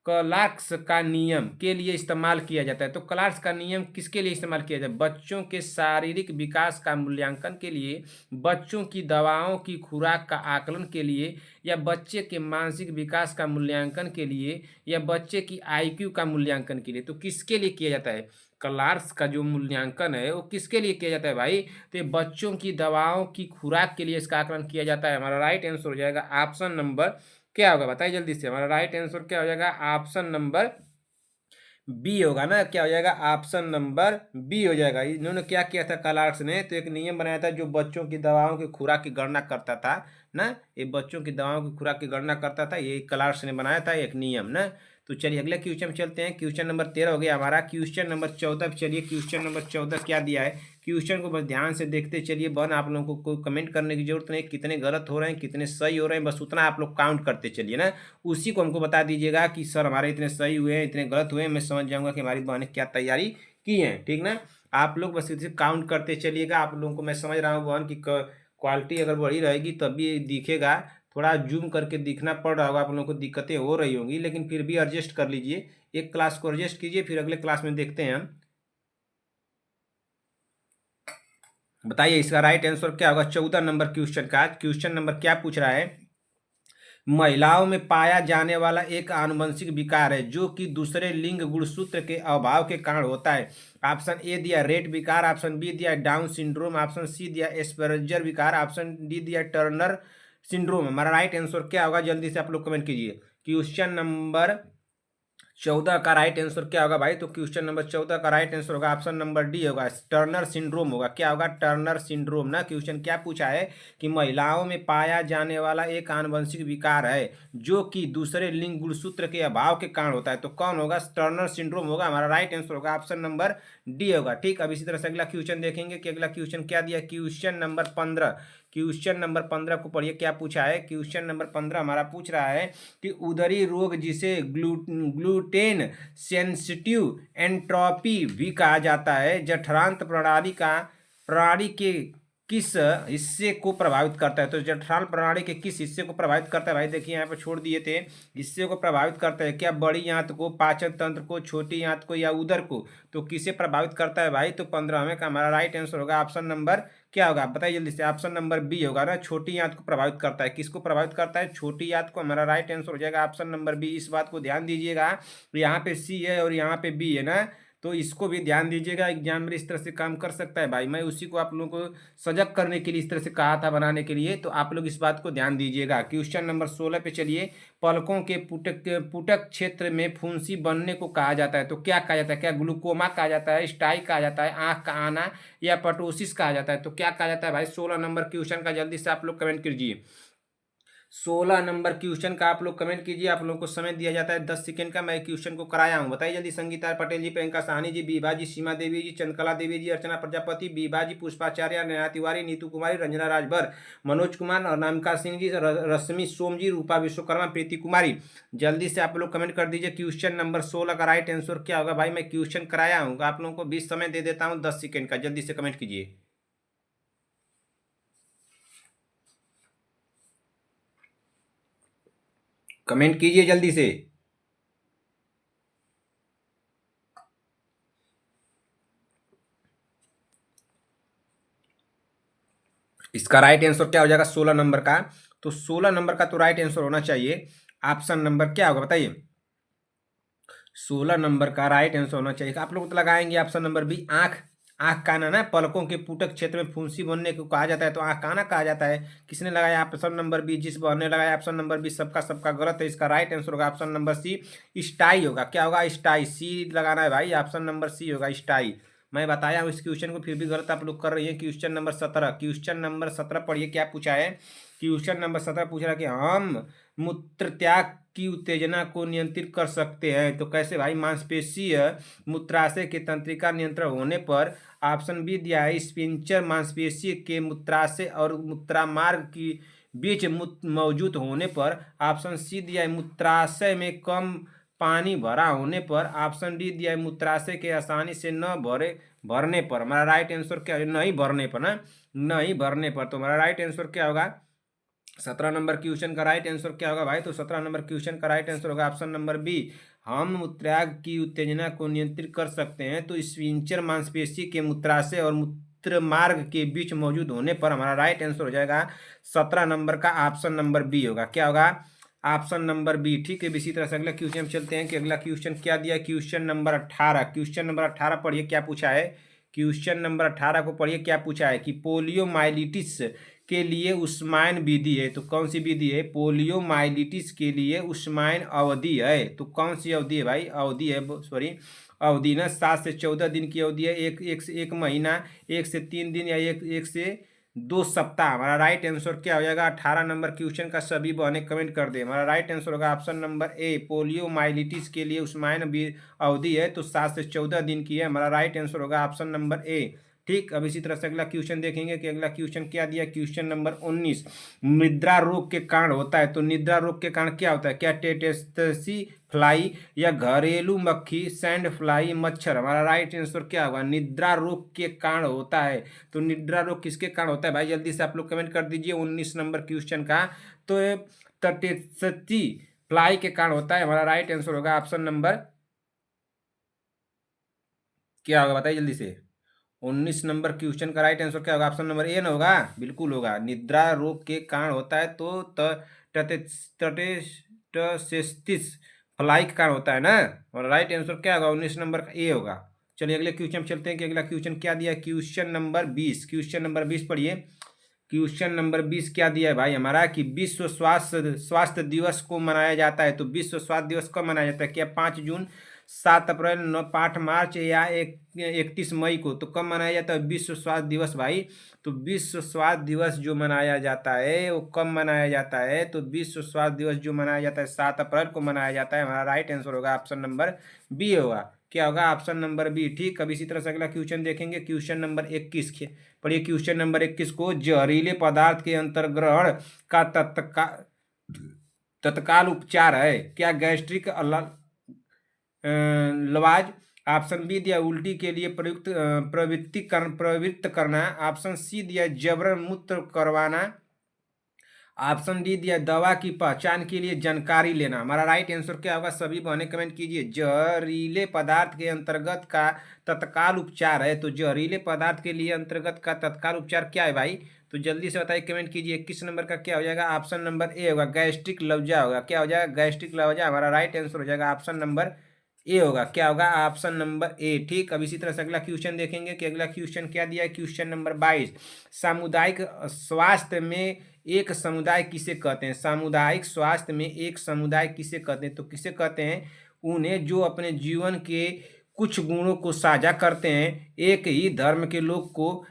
Speaker 1: क्लार्क्स का नियम के लिए इस्तेमाल किया जाता है। तो क्लार्क्स का नियम किसके लिए इस्तेमाल किया जाता है? बच्चों के शारीरिक विकास का मूल्यांकन के लिए, बच्चों की दवाओं की खुराक का आकलन के लिए, या बच्चे के मानसिक विकास का मूल्यांकन के लिए, या बच्चे की आईक्यू का मूल्यांकन के लिए। तो किसके लिए किया जाता है? क्लार्क्स का जो मूल्यांकन है वो किसके लिए किया जाता है भाई? तो ये बच्चों की दवाओं की खुराक के लिए इसका आकलन किया जाता है। हमारा राइट आंसर हो जाएगा ऑप्शन नंबर क्या होगा बताइए जल्दी से। हमारा राइट आंसर क्या हो जाएगा? ऑप्शन नंबर बी होगा ना। क्या हो जाएगा? ऑप्शन नंबर बी हो जाएगा। इन्होंने क्या किया था क्लार्क्स ने? तो एक नियम बनाया था जो बच्चों की दवाओं की खुराक की गणना करता था ना। ये बच्चों की दवाओं की खुराक की गणना करता था, ये क्लार्क्स ने बनाया था एक नियम ना। तो चलिए अगले क्वेश्चन चलते हैं। क्वेश्चन नंबर 13 हो गया हमारा। क्वेश्चन नंबर 14 पे चलिए। क्वेश्चन नंबर 14 क्या दिया है? क्वेश्चन को बस ध्यान से देखते चलिए बहन। आप लोगों को कोई कमेंट करने की जरूरत नहीं, कितने गलत हो रहे हैं कितने सही हो रहे हैं, बस उतना आप लोग काउंट करते चलिए ना। उसी को हमको बता दीजिएगा कि सर हमारे इतने सही हुए हैं इतने गलत हुए हैं, मैं समझ जाऊंगा कि हमारी बहनें क्या तैयारी की हैं, ठीक ना। आप लोग बस इसे काउंट करते चलिएगा। आप लोगों को मैं समझ रहा हूँ बहन की क्वालिटी अगर बढ़ी रहेगी तभी दिखेगा। थोड़ा जूम करके दिखना पड़ रहा होगा, आप लोगों को दिक्कतें हो रही होंगी, लेकिन फिर भी एडजस्ट कर लीजिए। एक क्लास को एडजस्ट कीजिए, फिर अगले क्लास में देखते हैं हम। बताइए इसका राइट आंसर क्या होगा 14 नंबर क्वेश्चन का। क्वेश्चन नंबर क्या पूछ रहा है? महिलाओं में पाया जाने वाला एक आनुवंशिक विकार है जो कि दूसरे लिंग गुणसूत्र के अभाव के कारण होता है। ऑप्शन ए दिया रेट विकार, ऑप्शन बी दिया डाउन सिंड्रोम, ऑप्शन सी दिया एस्परजर विकार, ऑप्शन डी दिया टर्नर सिंड्रोम। हमारा राइट आंसर क्या होगा जल्दी से आप लोग कमेंट कीजिए। क्वेश्चन नंबर 14 का राइट आंसर क्या होगा भाई? तो क्वेश्चन नंबर 14 का राइट आंसर होगा ऑप्शन नंबर डी होगा, टर्नर सिंड्रोम होगा। क्या होगा? टर्नर सिंड्रोम ना। क्वेश्चन क्या पूछा है कि महिलाओं में पाया जाने वाला एक आनुवंशिक विकार है जो कि दूसरे लिंग गुणसूत्र के अभाव के कारण होता है। तो कौन होगा? टर्नर सिंड्रोम होगा। हमारा राइट आंसर होगा ऑप्शन नंबर डी होगा। ठीक, अब इसी तरह से अगला क्वेश्चन देखेंगे कि अगला क्वेश्चन क्या दिया। Question number 15। क्वेश्चन नंबर 15 को पढ़िए क्या पूछा है। क्वेश्चन नंबर 15 हमारा पूछ रहा है कि उदरी रोग जिसे ग्लूटेन सेंसिटिव एंट्रोपी भी कहा जाता है, जठरांत प्रणाली के किस हिस्से को प्रभावित करता है? तो जठरांत्र प्रणाली के किस हिस्से को प्रभावित करता है भाई? देखिए यहाँ पर छोड़ दिए थे, हिस्से को प्रभावित करता है क्या? बड़ी आंत को, पाचन तंत्र को, छोटी आंत को या उदर को? तो किसे प्रभावित करता है भाई? तो 15वें का हमारा राइट आंसर होगा ऑप्शन नंबर क्या होगा? बताइए जल्दी से। ऑप्शन नंबर बी होगा ना, छोटी आंत को प्रभावित करता है। किसको प्रभावित करता है? छोटी आंत को। हमारा राइट आंसर हो जाएगा ऑप्शन नंबर बी। इस बात को ध्यान दीजिएगा, यहाँ पे सी है और यहाँ पे बी है ना, तो इसको भी ध्यान दीजिएगा। एग्जाम में इस तरह से काम कर सकता है भाई, मैं उसी को आप लोगों को सजग करने के लिए इस तरह से कहा था बनाने के लिए, तो आप लोग इस बात को ध्यान दीजिएगा। क्वेश्चन नंबर 16 पे चलिए। पलकों के पुटक पुटक क्षेत्र में फुंसी बनने को कहा जाता है, तो क्या कहा जाता है? क्या ग्लूकोमा कहा जाता है, स्टाई कहा जाता है, आंख का आना, या पटोसिस कहा जाता है? तो क्या कहा जाता है भाई 16 नंबर क्वेश्चन का? जल्दी से आप लोग कमेंट कीजिए। 16 नंबर क्वेश्चन का आप लोग कमेंट कीजिए। आप लोगों को समय दिया जाता है 10 सेकंड का। मैं क्वेश्चन को कराया हूं, बताइए जल्दी। संगीता पटेल जी, प्रियंका साहनी जी, बीबा जी, सीमा देवी जी, चंद्रकला देवी जी, अर्चना प्रजापति, बीबा जी, पुष्पाचार्य, नया तिवारी, नीतू कुमारी, रंजना राजभर, मनोज कुमार, अनामिका सिंह जी, रश्मि सोम जी, रूपा विश्वकर्मा, प्रीति कुमारी। जल्दी से आप लोग कमेंट कर दीजिए। क्वेश्चन नंबर 16 का राइट आंसर क्या होगा भाई? मैं क्वेश्चन कराया हूँ, आप लोगों को 20 समय दे देता हूँ 10 सेकंड का, जल्दी से कमेंट कीजिए। कमेंट कीजिए जल्दी से। इसका राइट आंसर क्या हो जाएगा 16 नंबर का? तो 16 नंबर का तो राइट आंसर होना चाहिए ऑप्शन नंबर क्या होगा बताइए? 16 नंबर का राइट आंसर होना चाहिए, आप लोग तो लगाएंगे ऑप्शन नंबर बी, आंख। आंख का आना ना, पलकों के पुटक क्षेत्र में फुंसी बनने को कहा जाता है, तो आंख का आना कहा जाता है। किसने लगाया ऑप्शन नंबर बी? जिस बहन ने लगाया ऑप्शन नंबर बी, सबका सबका गलत है। इसका राइट आंसर होगा ऑप्शन नंबर सी, स्टाई होगा। क्या होगा? स्टाई। सी लगाना है भाई, ऑप्शन नंबर सी होगा स्टाई। मैं बताया हूँ इस क्वेश्चन को, फिर भी गलत आप लोग कर रही है। क्वेश्चन नंबर 17, क्वेश्चन नंबर 17 पढ़िए क्या पूछा है। क्वेश्चन नंबर 17 पूछ रहा है कि हम मूत्र त्याग की उत्तेजना को नियंत्रित कर सकते हैं, तो कैसे भाई? मांसपेशीय मूत्राशय के तंत्रिका नियंत्रण होने पर। ऑप्शन बी दिया है, स्पिंचर मांसपेशी के मूत्राशय और मूत्रामार्ग की बीच मौजूद होने पर। ऑप्शन सी दिया है, मूत्राशय में कम पानी भरा होने पर। ऑप्शन डी दिया है, मूत्राशय के आसानी से न भरने पर। हमारा राइट आंसर क्या है? नहीं भरने पर ना, नहीं भरने पर। तो हमारा राइट आंसर क्या होगा 17 नंबर क्वेश्चन का? राइट आंसर क्या होगा भाई? तो 17 नंबर क्वेश्चन का राइट आंसर होगा ऑप्शन नंबर बी, हम मूत्राग की उत्तेजना को नियंत्रित कर सकते हैं, तो स्फिंक्टर मांसपेशी के मूत्राशय और मूत्र मार्ग के बीच मौजूद होने पर। हमारा राइट आंसर हो जाएगा 17 नंबर का ऑप्शन नंबर बी होगा। क्या होगा? Option number B. ठीक है, इसी तरह से अगला क्वेश्चन चलते हैं कि अगला क्वेश्चन क्या दिया। क्वेश्चन नंबर 18, क्वेश्चन नंबर 18 पढ़िए क्या पूछा है। क्वेश्चन नंबर 18 को पढ़िए क्या पूछा है कि पोलियोमाइलिटिस के लिए उस्माइन विधि है, तो कौन सी विधि है? पोलियोमाइलिटिस के लिए उस्माइन अवधि है, तो कौन सी अवधि है भाई? अवधि है, सॉरी अवधि ना, 7 से 14 दिन की अवधि है, एक महीना, 1 से 3 दिन, या एक से 2 सप्ताह। हमारा राइट आंसर क्या हो जाएगा 18 नंबर क्वेश्चन का? सभी बहने कमेंट कर दे। हमारा राइट आंसर होगा ऑप्शन नंबर ए, पोलियोमाइलिटिस के लिए उस्माइन अवधि है, तो 7 से 14 दिन की है। हमारा राइट आंसर होगा ऑप्शन नंबर ए। ठीक, अब इसी तरह से अगला क्वेश्चन देखेंगे कि अगला क्वेश्चन क्या दिया। क्वेश्चन नंबर 19, निद्रा रोग के कारण होता है, तो निद्रा रोग के कारण क्या होता है? क्या टेटेस्सी फ्लाई, या घरेलू मक्खी, सैंड फ्लाई, मच्छर? हमारा राइट आंसर क्या होगा? निद्रा रोग के कारण होता है। तो निद्रा रोग किसके कारण होता है भाई? जल्दी से आप लोग कमेंट कर दीजिए 19 नंबर क्वेश्चन का। तो टेटेस्सी फ्लाई के कारण होता है। हमारा राइट आंसर होगा ऑप्शन नंबर क्या होगा बताइए जल्दी से। 19 नंबर क्वेश्चन का राइट आंसर क्या होगा? ऑप्शन नंबर ए ना होगा? बिल्कुल होगा, निद्रा रोग के कारण होता है, तो टेस्टिस फ्लाई के कारण होता है ना। और राइट आंसर क्या होगा 19 नंबर का? ए होगा। चलिए अगले क्वेश्चन चलते हैं कि अगला क्वेश्चन क्या दिया। क्वेश्चन नंबर 20, क्वेश्चन नंबर 20 पढ़िए। क्वेश्चन नंबर 20 क्या दिया है भाई हमारा कि विश्व स्वास्थ्य दिवस को मनाया जाता है, तो विश्व स्वास्थ्य दिवस कब मनाया जाता है? क्या 5 जून, 7 अप्रैल, 8 मार्च, या 31 मई को? तो कब मनाया जाता है विश्व स्वास्थ्य दिवस भाई? तो विश्व स्वास्थ्य दिवस जो मनाया जाता है वो कब मनाया जाता है? तो विश्व स्वास्थ्य दिवस जो मनाया जाता है 7 अप्रैल को मनाया जाता है। हमारा राइट आंसर होगा ऑप्शन नंबर बी होगा। क्या होगा? Option number B. ठीक, अब इसी तरह से अगला क्वेश्चन देखेंगे। क्वेश्चन नंबर 21 पढ़िए। क्वेश्चन नंबर 21 को, जहरीले पदार्थ के अंतर्ग्रहण का तत्काल उपचार है, क्या गैस्ट्रिक लवाज, ऑप्शन बी दिया उल्टी के लिए प्रवृत्त करना। ऑप्शन सी दिया जबरन मूत्र करवाना। ऑप्शन डी दिया दवा की पहचान के लिए जानकारी लेना। हमारा राइट आंसर क्या होगा सभी बहने कमेंट कीजिए। जहरीले पदार्थ के अंतर्गत का तत्काल उपचार है, तो जहरीले पदार्थ के लिए अंतर्गत का तत्काल उपचार क्या है भाई? तो जल्दी से बताइए, कमेंट कीजिए। 21 नंबर का क्या हो जाएगा? ऑप्शन नंबर ए होगा, गैस्ट्रिक लौजा होगा। क्या हो जाएगा? गैस्ट्रिक लौजा। हमारा राइट आंसर हो जाएगा ऑप्शन नंबर ए होगा। क्या होगा? Option number A. ठीक, अब इसी तरह से अगला क्वेश्चन देखेंगे कि अगला क्वेश्चन क्या दिया है। क्वेश्चन नंबर 22, सामुदायिक स्वास्थ्य में एक समुदाय किसे कहते हैं? सामुदायिक स्वास्थ्य में एक समुदाय किसे कहते हैं? तो किसे कहते हैं? उन्हें जो अपने जीवन के कुछ गुणों को साझा करते हैं, एक ही धर्म के लोग को,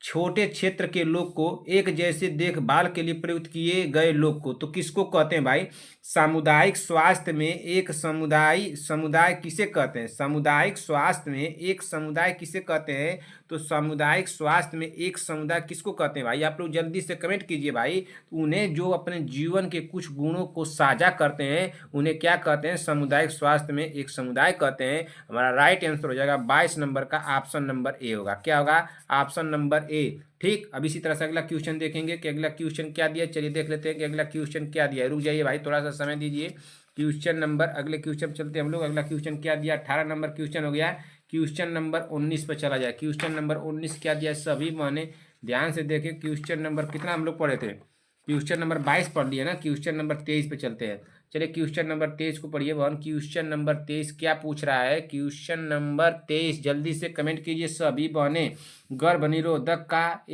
Speaker 1: छोटे क्षेत्र के लोग को, एक जैसे देखभाल के लिए प्रयुक्त किए गए लोग को, तो किसको कहते हैं भाई? सामुदायिक स्वास्थ्य में एक समुदाय किसे कहते हैं? सामुदायिक स्वास्थ्य में एक समुदाय किसे कहते हैं? तो सामुदायिक स्वास्थ्य में एक समुदाय किसको कहते हैं भाई? आप लोग जल्दी से कमेंट कीजिए भाई। उन्हें जो अपने जीवन के कुछ गुणों को साझा करते हैं उन्हें क्या कहते हैं? सामुदायिक स्वास्थ्य में एक समुदाय कहते हैं। हमारा राइट आंसर हो जाएगा 22 नंबर का ऑप्शन नंबर ए होगा। क्या होगा? Option number A. ठीक, अब इसी तरह से अगला क्वेश्चन देखेंगे कि अगला क्वेश्चन क्या दिया। चलिए देख लेते हैं कि अगला क्वेश्चन क्या दिया है। रुक जाइए भाई, थोड़ा सा समय दीजिए। क्वेश्चन नंबर, अगले क्वेश्चन चलते हैं हम लोग। अगला क्वेश्चन क्या दिया? 18 नंबर क्वेश्चन हो गया। क्वेश्चन नंबर 19 पर चला जाए। क्वेश्चन नंबर 19 क्या दिया? सभी माने ध्यान से देखें। क्वेश्चन नंबर कितना हम लोग पढ़े थे? क्वेश्चन नंबर 22 पढ़ लिए ना। क्वेश्चन नंबर 23 पे चलते हैं। चलिए क्वेश्चन नंबर 23 को पढ़िए बहन। क्वेश्चन नंबर 23 क्या पूछ रहा है? क्वेश्चन नंबर 23 जल्दी से कमेंट कीजिए सभी बहने। गर्भ निरोधक का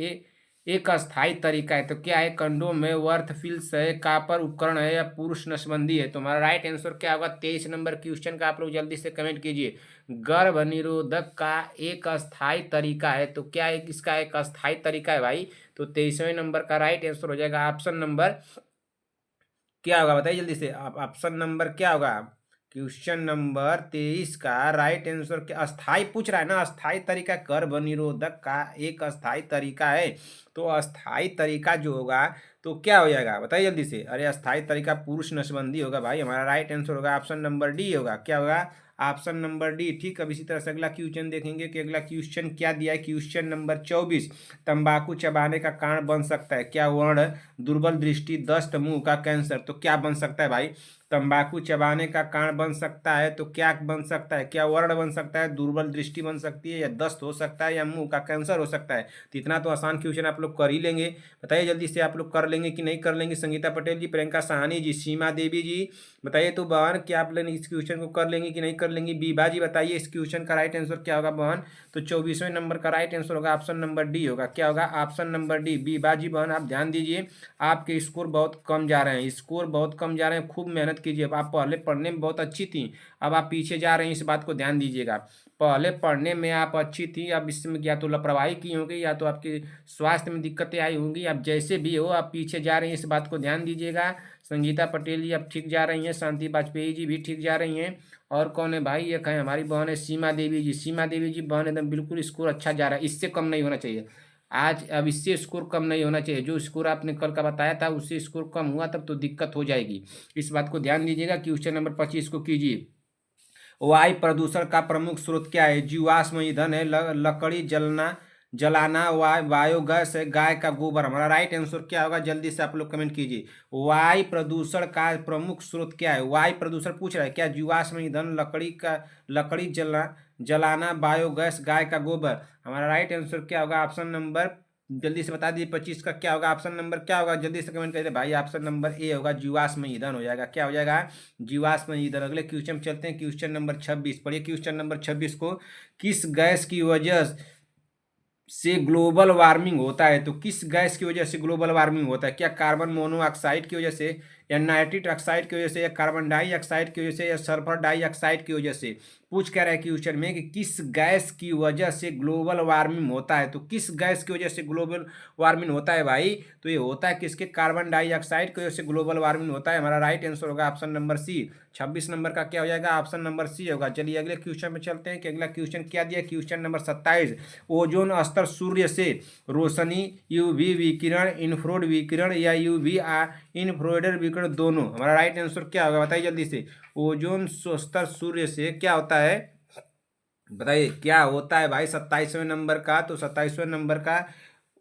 Speaker 1: एक अस्थायी तरीका है, तो क्या है? कंडोम है, वर्थ फिल्स है, कापर उपकरण है, या पुरुष नसबंदी है? तो हमारा राइट आंसर क्या होगा? 23 नंबर क्वेश्चन का आप लोग जल्दी से कमेंट कीजिए। गर्भ निरोधक का एक अस्थायी तरीका है, तो क्या है? इसका एक अस्थायी तरीका है भाई। तो 23वें नंबर का राइट आंसर हो जाएगा ऑप्शन नंबर क्या होगा? बताइए जल्दी से। आप ऑप्शन नंबर क्या होगा? क्वेश्चन नंबर 23 का राइट आंसर क्या? अस्थाई पूछ रहा है ना। अस्थाई तरीका गर्भ निरोधक का एक अस्थाई तरीका है, तो अस्थाई तरीका जो होगा तो क्या हो जाएगा? बताइए जल्दी से। अरे अस्थाई तरीका पुरुष नसबंदी होगा भाई। हमारा राइट आंसर होगा ऑप्शन नंबर डी होगा। क्या होगा? Option number D. ठीक, अब इसी तरह से अगला क्वेश्चन देखेंगे कि अगला क्वेश्चन क्या दिया है। क्वेश्चन नंबर 24, तंबाकू चबाने का कारण बन सकता है क्या? वर्ण, दुर्बल दृष्टि, दस्त, मुंह का कैंसर। तो क्या बन सकता है भाई? तंबाकू चबाने का कारण बन सकता है, तो क्या बन सकता है? क्या वर्ण बन सकता है, दुर्बल दृष्टि बन सकती है, या दस्त हो सकता है, या मुंह का कैंसर हो सकता है? तो इतना तो आसान क्वेश्चन आप लोग कर ही लेंगे। बताइए जल्दी से, आप लोग कर लेंगे कि नहीं कर लेंगे? संगीता पटेल जी, प्रियंका साहनी जी, सीमा देवी जी, बताइए तो बहन, क्या आप लोग इस क्वेश्चन को कर लेंगे कि नहीं कर लेंगे? बीबा जी बताइए इस क्वेश्चन का राइट आंसर क्या होगा बहन? तो 24वें नंबर का राइट आंसर होगा ऑप्शन नंबर डी होगा। क्या होगा? Option number D. बीबा जी बहन आप ध्यान दीजिए, आपके स्कोर बहुत कम जा रहे हैं, स्कोर बहुत कम जा रहे हैं। खूब मेहनत कीजिए। आप पहले पढ़ने में बहुत अच्छी थी, अब आप पीछे जा रहे हैं, इस बात को ध्यान दीजिएगा। पहले पढ़ने में आप अच्छी थी, अब इसमें या तो लापरवाही की होगी, या तो आपके स्वास्थ्य में दिक्कतें आई होंगी। आप जैसे भी हो, आप पीछे जा रही हैं, इस बात को ध्यान दीजिएगा। संगीता पटेल जी आप ठीक जा रही हैं, शांति वाजपेयी जी भी ठीक जा रही हैं। और कौन है भाई? एक है हमारी बहन है सीमा देवी जी। सीमा देवी जी बहन एकदम बिल्कुल स्कोर अच्छा जा रहा है, इससे कम नहीं होना चाहिए आज। अब इससे स्कोर कम नहीं होना चाहिए। जो स्कोर आपने कल का बताया था उससे स्कोर कम हुआ तब तो दिक्कत हो जाएगी। इस बात को ध्यान दीजिएगा। क्वेश्चन नंबर 25 को कीजिए। वायु प्रदूषण का प्रमुख स्रोत क्या है? जीवाश्म ईंधन है, लकड़ी जलाना, बायोगैस है, गाय का गोबर। हमारा राइट आंसर क्या होगा? जल्दी से आप लोग कमेंट कीजिए। वायु प्रदूषण का प्रमुख स्रोत क्या है? वायु प्रदूषण पूछ रहा है क्या? जीवाश्म ईंधन, लकड़ी जलाना, बायोगैस, गाय का गोबर। हमारा राइट आंसर क्या होगा? ऑप्शन नंबर जल्दी से बता दीजिए। 25 का क्या होगा? ऑप्शन नंबर क्या होगा? जल्दी से कमेंट करिए भाई। ऑप्शन नंबर ए होगा, जीवाश्म ईंधन हो जाएगा। क्या हो जाएगा? जीवाश्म ईंधन। अगले क्वेश्चन चलते हैं। क्वेश्चन नंबर 26 पढ़िए। क्वेश्चन नंबर 26 को, किस गैस की वजह से ग्लोबल वार्मिंग होता है? तो किस गैस की वजह से ग्लोबल वार्मिंग होता है? क्या कार्बन मोनोऑक्साइड की वजह से, या नाइट्रिक ऑक्साइड की वजह से, या कार्बन डाइऑक्साइड की वजह से, या सल्फर डाइऑक्साइड की वजह से? पूछ क्या रहा है क्वेश्चन में कि किस गैस की वजह से ग्लोबल वार्मिंग होता है? तो किस गैस की वजह से ग्लोबल वार्मिंग होता है भाई? तो ये होता है किसके? कार्बन डाइऑक्साइड की वजह से ग्लोबल वार्मिंग होता है। हमारा राइट आंसर होगा ऑप्शन नंबर सी। 26 नंबर का क्या हो जाएगा? ऑप्शन नंबर सी होगा। चलिए अगले क्वेश्चन में चलते हैं कि अगला क्वेश्चन क्या दिया। क्वेश्चन नंबर 27, ओजोन स्तर सूर्य से रोशनी, यूवी विकिरण, इंफ्रारेड विकिरण, या यूवी इंफ्रारेड विकिरण दोनों। हमारा राइट आंसर क्या होगा? बताइए जल्दी से। ओजोन स्तर सूर्य से क्या होता है? बताइए क्या होता है भाई 27वें नंबर का। तो 27वें नंबर का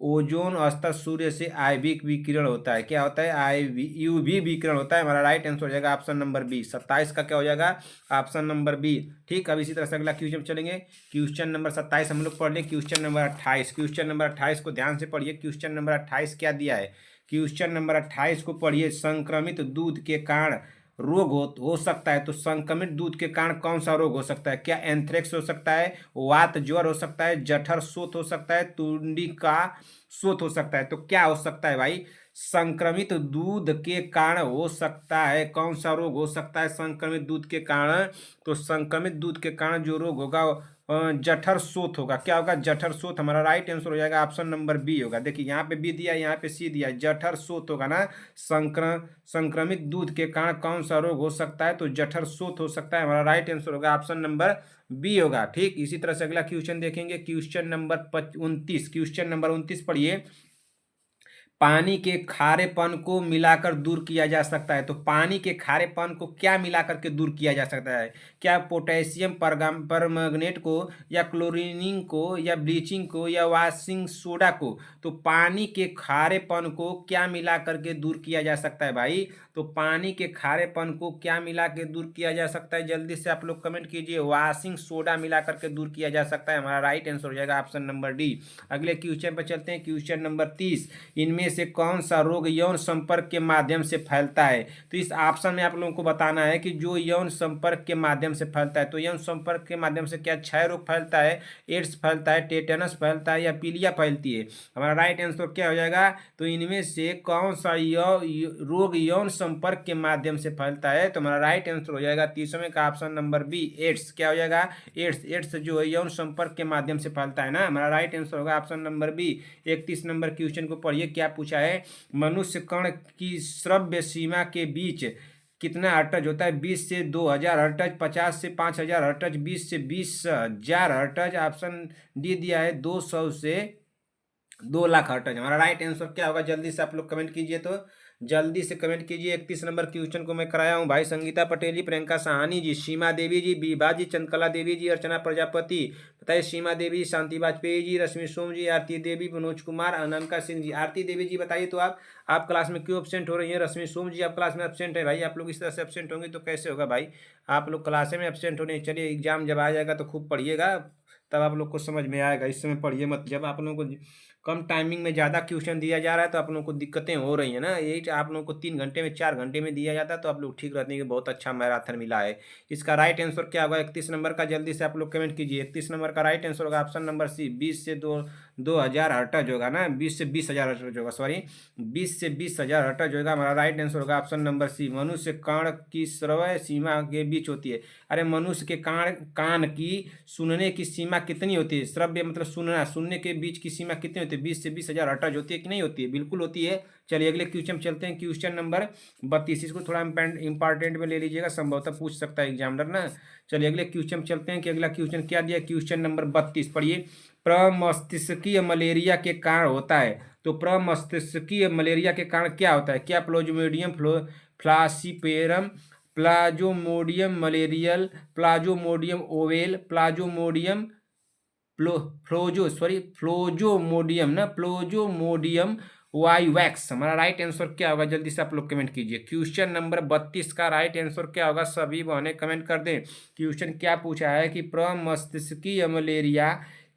Speaker 1: ओजोन स्तर सूर्य से आईवी विकिरण होता है। क्या होता है? आईवी यूवी विकिरण होता है। हमारा राइट आंसर हो जाएगा ऑप्शन नंबर बी। 27 का क्या हो जाएगा? Option number B. ठीक, अब इसी तरह से अगला क्वेश्चन चलेंगे। क्वेश्चन नंबर 27 हम लोग पढ़ लें। क्वेश्चन नंबर 28, क्वेश्चन नंबर 28 को ध्यान से पढ़िए। क्वेश्चन नंबर 28 क्या दिया है? क्वेश्चन नंबर 28 को पढ़िए। संक्रमित दूध के कारण रोग हो सकता है। तो संक्रमित दूध के कारण कौन सा रोग हो सकता है? क्या एंथ्रेक्स हो सकता है, वात ज्वर हो सकता है, जठर शोथ हो सकता है, तुंडी का शोथ हो सकता है? तो क्या हो सकता है भाई? संक्रमित दूध के कारण हो सकता है। कौन सा रोग हो सकता है संक्रमित दूध के कारण? तो संक्रमित दूध के कारण जो रोग होगा जठर शोथ होगा। क्या होगा? जठर शोथ। हमारा राइट आंसर हो जाएगा ऑप्शन नंबर बी होगा। देखिए यहाँ पे बी दिया, यहाँ पे सी दिया, जठर शोथ होगा ना। संक्रमित दूध के कारण कौन सा रोग हो सकता है? तो जठर शोथ हो सकता है। हमारा राइट आंसर होगा ऑप्शन नंबर बी होगा। ठीक, इसी तरह से अगला क्वेश्चन देखेंगे। क्वेश्चन नंबर 29, क्वेश्चन नंबर 29 पढ़िए। पानी के खारेपन को मिलाकर दूर किया जा सकता है। तो पानी के खारेपन को क्या मिलाकर के दूर किया जा सकता है? क्या पोटेशियम परमैंगनेट को, या क्लोरीनिंग को, या ब्लीचिंग को, या वाशिंग सोडा को? तो पानी के खारेपन को क्या मिला करके दूर किया जा सकता है भाई? तो पानी के खारेपन को क्या मिला के दूर किया जा सकता है? जल्दी से आप लोग कमेंट कीजिए। वाशिंग सोडा मिला करके दूर किया जा सकता है। हमारा राइट आंसर हो जाएगा ऑप्शन नंबर डी। अगले क्वेश्चन पर चलते हैं। क्वेश्चन नंबर 30, इनमें से कौन सा रोग यौन संपर्क के माध्यम से फैलता है? तो इस ऑप्शन में आप लोगों को बताना है कि जो यौन संपर्क के माध्यम से फैलता है। तो यौन संपर्क के माध्यम से क्या क्षय रोग फैलता है, एड्स फैलता है, टेटनस फैलता है, या पीलिया फैलती है? हमारा राइट आंसर क्या हो जाएगा? तो इनमें से कौन सा रोग यौन संपर्क के माध्यम से फैलता है? तो हमारा राइट आंसर हो जाएगा 30वें का ऑप्शन नंबर बी, एड्स। क्या हो जाएगा? एड्स। एड्स जो है यौन संपर्क के माध्यम से फैलता है ना। हमारा राइट आंसर होगा option number B. 31 number question को पढ़िए। क्या पूछा है? मनुष्य कण की श्रव्य सीमा के बीच कितना हर्ट्ज होता है? 20 से 2000 हर्ट्ज, 50 से 5000 हर्ट्ज, 20 से 20000 हर्ट्ज। ऑप्शन डी दिया है 200 से 2 लाख हर्ट्ज। हमारा राइट आंसर क्या होगा? जल्दी से आप लोग कमेंट कीजिए। तो जल्दी से कमेंट कीजिए। 31 नंबर क्वेश्चन को मैं कराया हूँ भाई। संगीता पटेल जी, प्रियंका साहनी जी, सीमा देवी जी, बीबा जी, चंद्रकला देवी जी, अर्चना प्रजापति। बताइए। सीमा देवी, शांति वाजपेयी जी, रश्मि सोम जी, आरती देवी, मनोज कुमार, अनंका सिंह जी। आरती देवी जी बताइए तो आप क्लास में क्यों एब्सेंट हो रही हैं? रश्मि सोम जी आप क्लास में एब्सेंट है भाई। आप लोग इस तरह से एब्सेंट होंगे तो कैसे होगा भाई? आप लोग क्लास में एब्सेंट हो रहे हैं। चलिए, एग्जाम जब आ जाएगा तो खूब पढ़िएगा, तब आप लोग को समझ में आएगा। इस समय पढ़िए मत। जब आप लोगों को कम टाइमिंग में ज़्यादा क्वेश्चन दिया जा रहा है तो आप लोगों को दिक्कतें हो रही हैं ना। यही आप लोगों को 3 घंटे में 4 घंटे में दिया जाता है तो आप लोग ठीक रहते हैं कि बहुत अच्छा मैराथन मिला है। इसका राइट आंसर क्या होगा 31 नंबर का? जल्दी से आप लोग कमेंट कीजिए। 31 नंबर का राइट आंसर होगा ऑप्शन नंबर सी, 20 से 2000 हर्ट्ज होगा ना। 20 से 20000 हर्ट्ज होगा, सॉरी 20 से 20000 हर्ट्ज होगा। हमारा राइट आंसर होगा ऑप्शन नंबर सी। मनुष्य कान की श्रव्य सीमा के बीच होती है। अरे मनुष्य के कान की सुनने की सीमा कितनी होती है? श्रव्य मतलब सुनना, सुनने के बीच की सीमा कितनी होती है? 20 से 20000 हर्ट्ज होती है कि नहीं होती है? बिल्कुल होती है। चलिए अगले क्वेश्चन चलते हैं। क्वेश्चन नंबर 32, इसको थोड़ा इंपॉर्टेंट में ले लीजिएगा, संभवतः पूछ सकता है एग्जामिनर ना। चलिए अगले क्वेश्चन चलते हैं कि अगला क्वेश्चन क्या दिया। क्वेश्चन नंबर 32 पढ़िए। प्रमस्तिष्कीय मलेरिया के कारण होता है। तो प्रमस्तिष्कीय मलेरिया के कारण क्या होता है? क्या plasmodium falciparum, plasmodium malariae, plasmodium ovale, plasmodium plasmodium vivax. हमारा राइट आंसर क्या होगा? जल्दी से आप लोग कमेंट कीजिए। क्वेश्चन नंबर 32 का राइट आंसर क्या होगा? सभी बहने कमेंट कर दें। क्वेश्चन क्या पूछा है कि प्रमस्तिष्कीय मलेरिया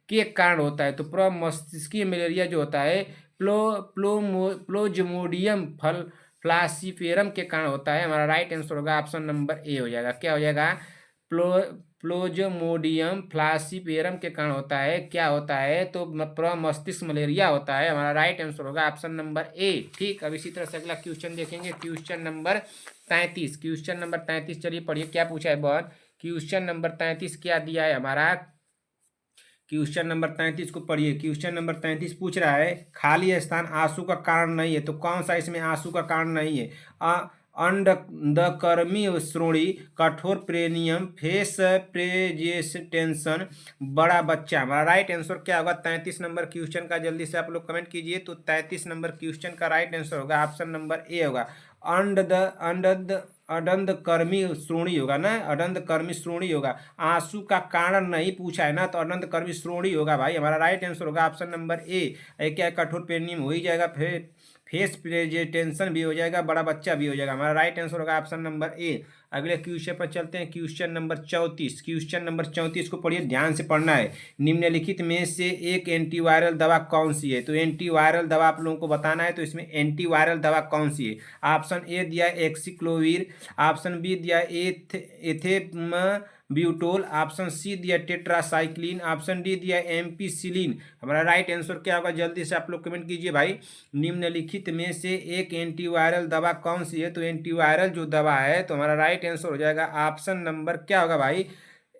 Speaker 1: के कारण होता है। तो प्रमस्तिष्कीय मलेरिया जो होता है प्लोज्मोडियम फ्लासिफेरम के कारण होता है। हमारा राइट आंसर होगा ऑप्शन नंबर ए हो जाएगा। क्या हो जाएगा? प्लोज्मोडियम फ्लासिपेरम के कारण होता है। क्या होता है? तो प्रमस्तिष्क मलेरिया होता है। हमारा राइट आंसर होगा ऑप्शन नंबर ए। ठीक, अब इसी तरह से अगला क्वेश्चन देखेंगे। क्वेश्चन नंबर 33, क्वेश्चन नंबर 33 चलिए पढ़िए। क्या पूछा है बहन? क्वेश्चन नंबर 33 क्या दिया है हमारा? क्वेश्चन नंबर 33 को पढ़िए। क्वेश्चन नंबर 33 पूछ रहा है खाली स्थान आंसू का कारण नहीं है। तो कौन सा इसमें आंसू का कारण नहीं है? अंडकर्मी श्रोणी, कठोर प्रेनियम, फेस प्रेजेंटेशन, बड़ा बच्चा। हमारा राइट आंसर क्या होगा 33 नंबर क्वेश्चन का? जल्दी से आप लोग कमेंट कीजिए। तो 33 नंबर क्वेश्चन का राइट आंसर होगा ऑप्शन नंबर ए होगा। अडंदकर्मी श्रोणी होगा ना, अडंदकर्मी श्रोणी होगा। आंसू का कारण नहीं पूछा है ना, तो अडंदकर्मी श्रोणी होगा भाई। हमारा राइट आंसर होगा ऑप्शन नंबर ए। क्या कठोर पेनियम हो ही जाएगा, फिर फेस प्रेजेंटेशन भी हो जाएगा, बड़ा बच्चा भी हो जाएगा। हमारा राइट आंसर होगा ऑप्शन नंबर ए। अगले क्वेश्चन पर चलते हैं, क्वेश्चन नंबर 34। क्वेश्चन नंबर 34 को पढ़िए, ध्यान से पढ़ना है। निम्नलिखित में से एक एंटीवायरल दवा कौन सी है? तो एंटीवायरल दवा आप लोगों को बताना है, तो इसमें एंटीवायरल दवा कौन सी है? ऑप्शन ए दिया एक्सिक्लोविर, ऑप्शन बी दिया एथेब्यूटोल, ऑप्शन सी दिया टेट्रासाइक्लिन, ऑप्शन डी दिया एम्पिसिलिन। हमारा राइट आंसर क्या होगा? जल्दी से आप लोग कमेंट कीजिए भाई। निम्नलिखित में से एक एंटीवायरल दवा कौन सी है? तो एंटीवायरल जो दवा है, तो हमारा राइट आंसर हो जाएगा ऑप्शन नंबर क्या होगा भाई?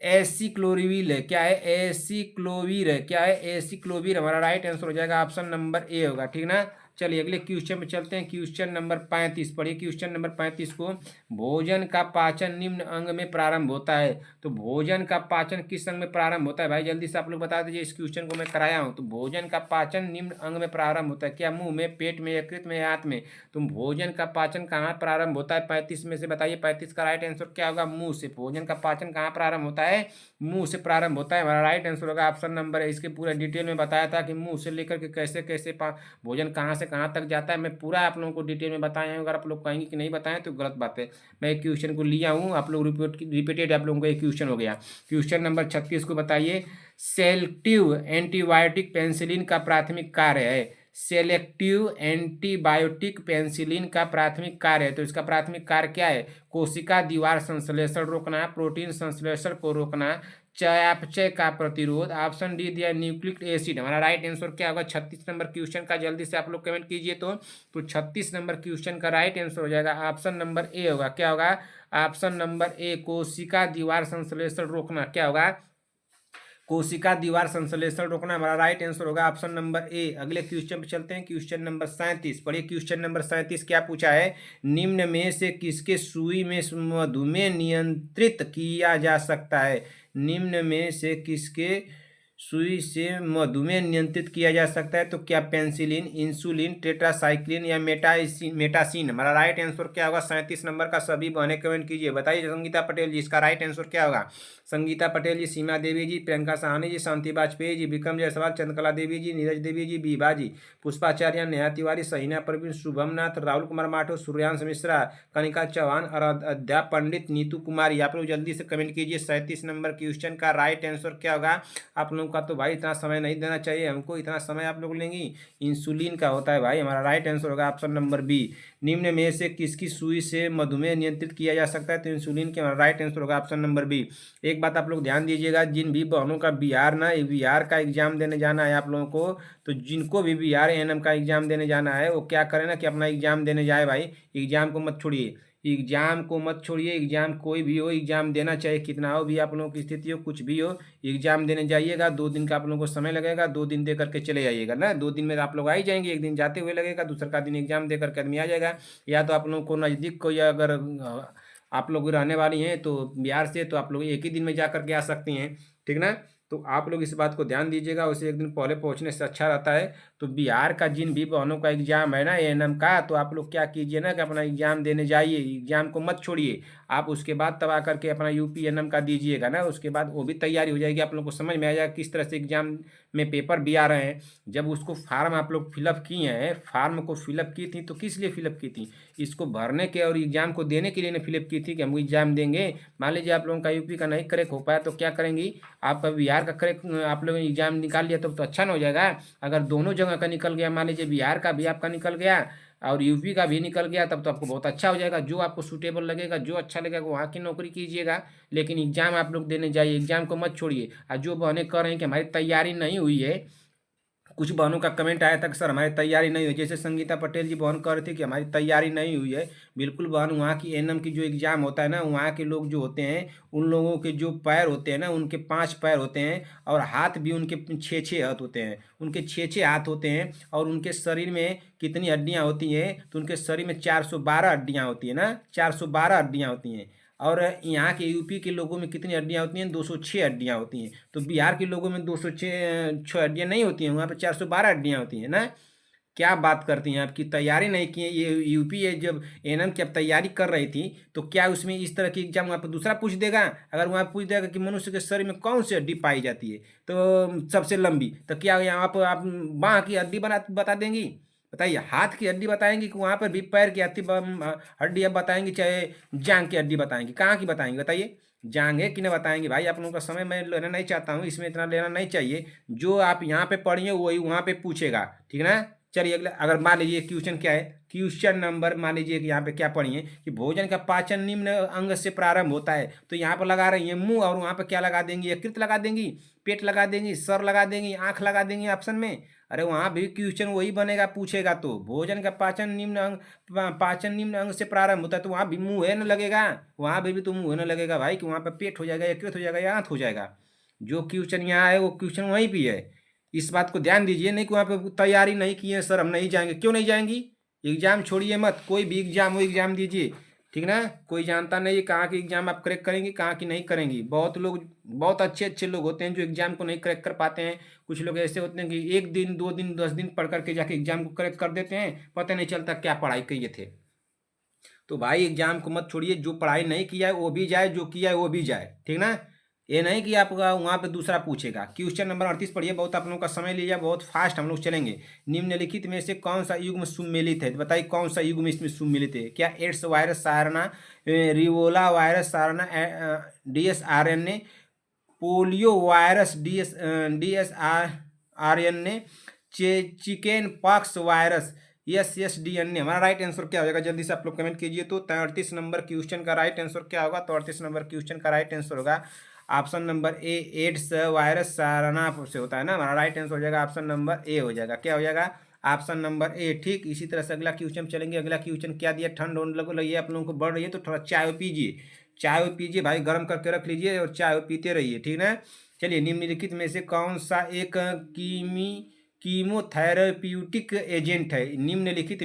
Speaker 1: एसिक्लोविर है। क्या है? एसिक्लोविर है। क्या है? एसिक्लोविर। हमारा राइट आंसर हो जाएगा ऑप्शन नंबर ए होगा, ठीक ना। चलिए अगले क्वेश्चन में चलते हैं, क्वेश्चन नंबर 35 पढ़िए। क्वेश्चन नंबर 35 को, भोजन का पाचन निम्न अंग में प्रारंभ होता है। तो भोजन का पाचन किस अंग में प्रारंभ होता है भाई? जल्दी से आप लोग बता दीजिए, इस क्वेश्चन को मैं कराया हूँ। तो भोजन का पाचन निम्न अंग में प्रारंभ होता है, क्या मुंह में, पेट में, यकृत में, हाथ में? तो भोजन का पाचन कहाँ प्रारंभ होता है? 35 में से बताइए, 35 का राइट आंसर क्या होगा? मुंह से। भोजन का पाचन कहाँ प्रारंभ होता है? मुंह से प्रारंभ होता है। हमारा राइट आंसर होगा ऑप्शन नंबर है। इसके पूरा डिटेल में बताया था कि मुंह से लेकर के कैसे कैसे भोजन कहाँ से कहाँ तक जाता है। मैं पूरा आप लोगों को डिटेल में बताया हूँ। अगर आप लोग कहेंगे कि नहीं बताएं तो गलत बात है। मैं एक क्वेश्चन को लिया हूँ, आप लोग रिपीटेड आप लोगों का एक क्वेश्चन हो गया। क्वेश्चन नंबर 36 को बताइए, सेलेक्टिव एंटीबायोटिक पेनिसिलिन का प्राथमिक कार्य है। सेलेक्टिव एंटीबायोटिक पेनिसिलिन का प्राथमिक कार्य है, तो इसका प्राथमिक कार्य क्या है? कोशिका दीवार संश्लेषण रोकना, प्रोटीन संश्लेषण को रोकना, चयापचय का प्रतिरोध। ऑप्शन डी दिया न्यूक्लिक एसिड। हमारा राइट आंसर क्या होगा 36 नंबर क्वेश्चन का? जल्दी से आप लोग कमेंट कीजिए। तो 36 नंबर क्वेश्चन का राइट आंसर हो जाएगा ऑप्शन नंबर ए होगा। क्या होगा? ऑप्शन नंबर ए, कोशिका दीवार संश्लेषण रोकना। क्या होगा? कोशिका दीवार संश्लेषण रोकना। हमारा राइट आंसर होगा ऑप्शन नंबर ए। अगले क्वेश्चन पे चलते हैं, क्वेश्चन नंबर 37 पढ़िए। क्वेश्चन नंबर 37 क्या पूछा है? निम्न में से किसके सुई में मधुमेह नियंत्रित किया जा सकता है? निम्न में से किसके सुई से मधुमेह नियंत्रित किया जा सकता है? तो क्या पेंसिलिन, इंसुलिन, टेट्रासाइक्लिन या मेटासिन? हमारा राइट आंसर क्या होगा? 37 नंबर का सभी बहने कमेंट कीजिए। बताइए संगीता पटेल जी, इसका राइट आंसर क्या होगा? संगीता पटेल जी, सीमा देवी जी, प्रियंका साहनी जी, शांति वाजपेयी जी, विक्रम जायसवाल, चंद्रकला देवी जी, नीरज देवी जी, बीबा जी, पुष्पाचार्य, नेहा तिवारी, सहीना परवीन, शुभम नाथ, राहुल कुमार माठो, सूर्यांश मिश्रा, कनिका चौहान और अद्या पंडित, नीतू कुमारी। आप लोग जल्दी से कमेंट कीजिए। 37 नंबर क्वेश्चन का राइट आंसर क्या होगा? आप लोगों का तो भाई इतना समय नहीं देना चाहिए हमको, इतना समय आप लोग लेंगी। इंसुलिन का होता है भाई। हमारा राइट आंसर होगा ऑप्शन नंबर बी। निम्न में से किसकी सुई से मधुमेह नियंत्रित किया जा सकता है? तो इंसुलिन के। हमारा राइट आंसर होगा ऑप्शन नंबर बी। एक बात आप लोग ध्यान दीजिएगा, जिन भी बहनों का बिहार बिहार का एग्जाम देने जाना है आप लोगों को, तो जिनको भी बिहार एएनएम का एग्जाम देने जाना है, वो क्या करें ना कि अपना एग्जाम देने जाए भाई। एग्जाम को मत छोड़िए, एग्जाम को मत छोड़िए। एग्जाम कोई भी हो, एग्जाम देना चाहिए, कितना हो भी आप लोगों की स्थिति हो, कुछ भी हो, एग्जाम देने जाइएगा। 2 दिन का आप लोगों को समय लगेगा, 2 दिन दे करके चले जाइएगा ना। 2 दिन में आप लोग आ ही जाएंगे, एक दिन जाते हुए लगेगा, दूसरा का दिन एग्जाम दे करके आदमी आ जाएगा। या तो आप लोगों को नज़दीक को, या अगर आप लोग रहने वाली हैं तो बिहार से, तो आप लोग एक ही दिन में जा करके आ सकती हैं, ठीक ना। तो आप लोग इस बात को ध्यान दीजिएगा, उसे एक दिन पहले पहुंचने से अच्छा रहता है। तो बिहार का जिन भी बहनों का एग्जाम है ना एएनएम का, तो आप लोग क्या कीजिए ना कि अपना एग्जाम देने जाइए, एग्जाम को मत छोड़िए। आप उसके बाद तब आकर के अपना यूपी एएनएम का दीजिएगा ना, उसके बाद वो भी तैयारी हो जाएगी, आप लोग को समझ में आ जाएगा किस तरह से एग्जाम में पेपर भी आ रहे हैं। जब उसको फार्म आप लोग फिलअप किए हैं, फार्म को फिलअप की थी तो किस लिए फिलअप की थी? इसको भरने के और एग्जाम को देने के लिए ना फिलअप की थी कि हम एग्जाम देंगे। मान लीजिए आप लोगों का यूपी का नहीं करेक्ट हो पाया, तो क्या करेंगी? आपका बिहार का करेक्ट आप लोगों ने एग्जाम निकाल लिया तो अच्छा ना हो जाएगा। अगर दोनों जगह का निकल गया, मान लीजिए बिहार का भी आपका निकल गया और यूपी का भी निकल गया, तब तो आपको बहुत अच्छा हो जाएगा। जो आपको सूटेबल लगेगा, जो अच्छा लगेगा, वहाँ की नौकरी कीजिएगा। लेकिन एग्जाम आप लोग देने जाइए, एग्जाम को मत छोड़िए। और जो बहनें कह रहे हैं कि हमारी तैयारी नहीं हुई है, कुछ बहनों का कमेंट आया था कि सर हमारी तैयारी नहीं हुई, जैसे संगीता पटेल जी बहन कह रहे थे कि हमारी तैयारी नहीं हुई है। बिल्कुल बहन, वहाँ की एएनएम की जो एग्ज़ाम होता है ना, वहाँ के लोग जो होते हैं, उन लोगों के जो पैर होते हैं ना, उनके 5 पैर होते हैं और हाथ भी उनके 6-6 हाथ होते हैं, उनके 6-6 हाथ होते हैं। और उनके शरीर में कितनी हड्डियाँ होती हैं? तो उनके शरीर में 412 हड्डियाँ होती हैं ना, 412 हड्डियाँ होती हैं। और यहाँ के यूपी के लोगों में कितनी हड्डियाँ होती हैं? 206 हड्डियाँ होती हैं। तो बिहार के लोगों में 206 हड्डियाँ नहीं होती हैं, वहाँ पे 412 हड्डियाँ होती हैं ना। क्या बात करती हैं, आपकी तैयारी नहीं की है? ये यूपी है जब एएनएम की आप तैयारी कर रही थी, तो क्या उसमें इस तरह की एग्जाम वहाँ पर दूसरा पूछ देगा? अगर वहाँ पूछ देगा कि मनुष्य के शरीर में कौन सी हड्डी पाई जाती है तो सबसे लंबी, तो क्या यहाँ पर आप बाँह की हड्डी बता देंगी? बताइए, हाथ की हड्डी बताएंगी कि वहाँ पर भी पैर की हड्डी आप बताएंगी, चाहे जांग की हड्डी बताएंगी? कहाँ की बताएंगी बताइए? जांघें की न बताएंगी? भाई आप लोगों का समय मैं लेना नहीं चाहता हूँ, इसमें इतना लेना नहीं चाहिए। जो आप यहाँ पे पढ़िए वही वहाँ पे पूछेगा, ठीक है ना? चलिए अगला, अगर मान लीजिए क्वेश्चन क्या है, क्वेश्चन नंबर मान लीजिए कि यहाँ पे क्या पढ़िए कि भोजन का पाचन निम्न अंग से प्रारंभ होता है, तो यहाँ पर लगा रही है मुंह, और वहाँ पर क्या लगा देंगी? यकृत लगा देंगी, पेट लगा देंगी, सर लगा देंगी, आंख लगा देंगी ऑप्शन में। अरे वहाँ भी क्वेश्चन वही बनेगा, पूछेगा तो भोजन का पाचन निम्न अंग से प्रारंभ होता है, तो वहाँ भी मुंह है न लगेगा? वहाँ भी तो मुंह है न लगेगा भाई, कि वहाँ पर पेट हो जाएगा, यकृत हो जाएगा या आंत हो जाएगा? जो क्वेश्चन यहाँ है वो क्वेश्चन वहीं भी है। इस बात को ध्यान दीजिए, नहीं कि वहाँ पे तैयारी नहीं की है सर हम नहीं जाएंगे। क्यों नहीं जाएंगी? एग्जाम छोड़िए मत, कोई भी एग्जाम हो एग्जाम दीजिए, ठीक ना? कोई जानता नहीं है कहाँ की एग्जाम आप क्रैक करेंगे, कहाँ की नहीं करेंगी। बहुत लोग, बहुत अच्छे अच्छे लोग होते हैं जो एग्जाम को नहीं क्रैक कर पाते हैं। कुछ लोग ऐसे होते हैं कि 1 दिन 2 दिन 10 दिन पढ़ करके जाके एग्जाम को क्रैक कर देते हैं, पता नहीं चलता क्या पढ़ाई किए थे। तो भाई एग्जाम को मत छोड़िए, जो पढ़ाई नहीं किया है वो भी जाए, जो किया है वो भी जाए, ठीक ना? ये नहीं कि आपका वहाँ पे दूसरा पूछेगा। क्वेश्चन नंबर 38 पढ़िए, बहुत आप लोगों का समय लिया, बहुत फास्ट हम लोग चलेंगे। निम्नलिखित में से कौन सा युग्म सुमेलित है? तो बताइए कौन सा युग्म इसमें सुमेलित है? क्या एड्स वायरस सारना, रिवोला वायरस सारना, DSRNA, polio virus DSRNA, chicken pox virus SSDNA? हमारा राइट आंसर क्या हो जाएगा? जल्दी से आप लोग कमेंट कीजिए। तो 38 नंबर क्वेश्चन का राइट आंसर क्या होगा? तो 38 नंबर क्वेश्चन का राइट आंसर होगा option number A, AIDS virus सारना से होता है ना। हमारा राइट आंसर हो जाएगा ऑप्शन नंबर ए हो जाएगा। क्या हो जाएगा? Option number A. ठीक इसी तरह से अगला क्वेश्चन चलेंगे। अगला क्वेश्चन क्या दिया? ठंड होने लगी आप लोगों को, बढ़ रही है तो थोड़ा चाय पीजिए, चाय पीजिए भाई, गर्म करके रख लीजिए और चाय पीते रहिए, ठीक ना? चलिए, निम्नलिखित में से कौन सा एक कीमोथेरेप्यूटिक एजेंट है? निम्नलिखित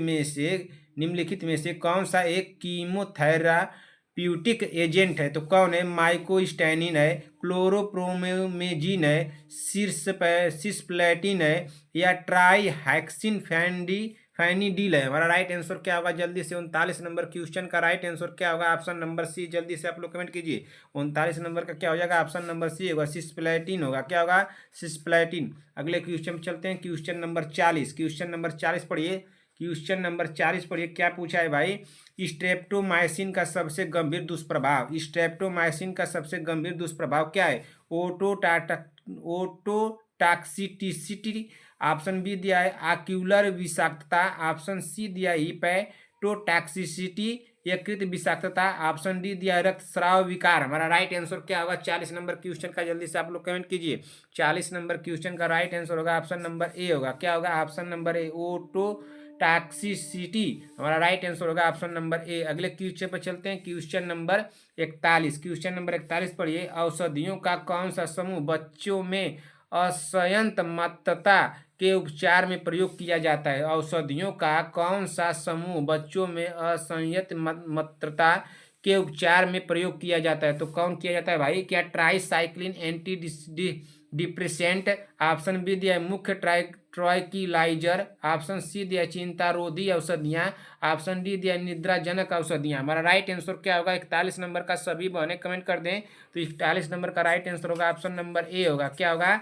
Speaker 1: में से कौन सा एक कीमोथेराप्यूटिक एजेंट है? तो कौन है? माइकोस्टैनिन है, क्लोरोप्रोमेजिन है, सिस्प्लेटिन है, या ट्राईहेक्सिन फैनिडील है? हमारा राइट आंसर क्या होगा? जल्दी से 39 नंबर क्वेश्चन का राइट आंसर क्या होगा? Option number C. जल्दी से आप लोग कमेंट कीजिए। 39 नंबर का क्या हो जाएगा? ऑप्शन नंबर सी होगा, सिस्प्लेटिन होगा। क्या होगा? सिस्प्लेटिन। अगले क्वेश्चन में चलते हैं, क्वेश्चन नंबर 40। क्वेश्चन नंबर 40 पढ़िए। क्वेश्चन नंबर 40 पढ़िए, क्या पूछा है भाई? स्ट्रेप्टोमाइसिन का सबसे गंभीर दुष्प्रभाव, स्ट्रेप्टोमाइसिन का सबसे गंभीर दुष्प्रभाव क्या है? ओटोटाक्सिटिसिटी, ऑप्शन बी दिया है आक्यूलर विषाक्तता, ऑप्शन सी दिया है हिपैटोटॉक्सिसिटी, यकृत विषाक्तता, ऑप्शन डी दिया है रक्तस्राव विकार। हमारा राइट आंसर क्या होगा 40 नंबर क्वेश्चन का? जल्दी से आप लोग कमेंट कीजिए। 40 नंबर क्वेश्चन का राइट आंसर होगा ऑप्शन नंबर ए होगा। क्या होगा? Option number A, ototoxicity. हमारा राइट आंसर होगा ऑप्शन नंबर ए। अगले क्वेश्चन पर चलते हैं, क्वेश्चन नंबर 41। क्वेश्चन नंबर 41 पढ़िए। औषधियों का कौन सा समूह बच्चों में असंयतमत्तता के उपचार में प्रयोग किया जाता है? औषधियों का कौन सा समूह बच्चों में असंयतमत्तता के उपचार में प्रयोग किया जाता है? तो कौन किया जाता है भाई? क्या ट्राईसाइक्लिन एंटी डिप्रेसेंट, ऑप्शन बी दिया है मुख्य ट्रॉयकिलाइजर, ऑप्शन सी दिया चिंता रोधी औषधियाँ, ऑप्शन डी दिया निद्राजनक औषधियाँ। हमारा राइट आंसर क्या होगा? 41 नंबर का सभी बहने कमेंट कर दें। तो 41 नंबर का राइट आंसर होगा ऑप्शन नंबर ए होगा। क्या होगा?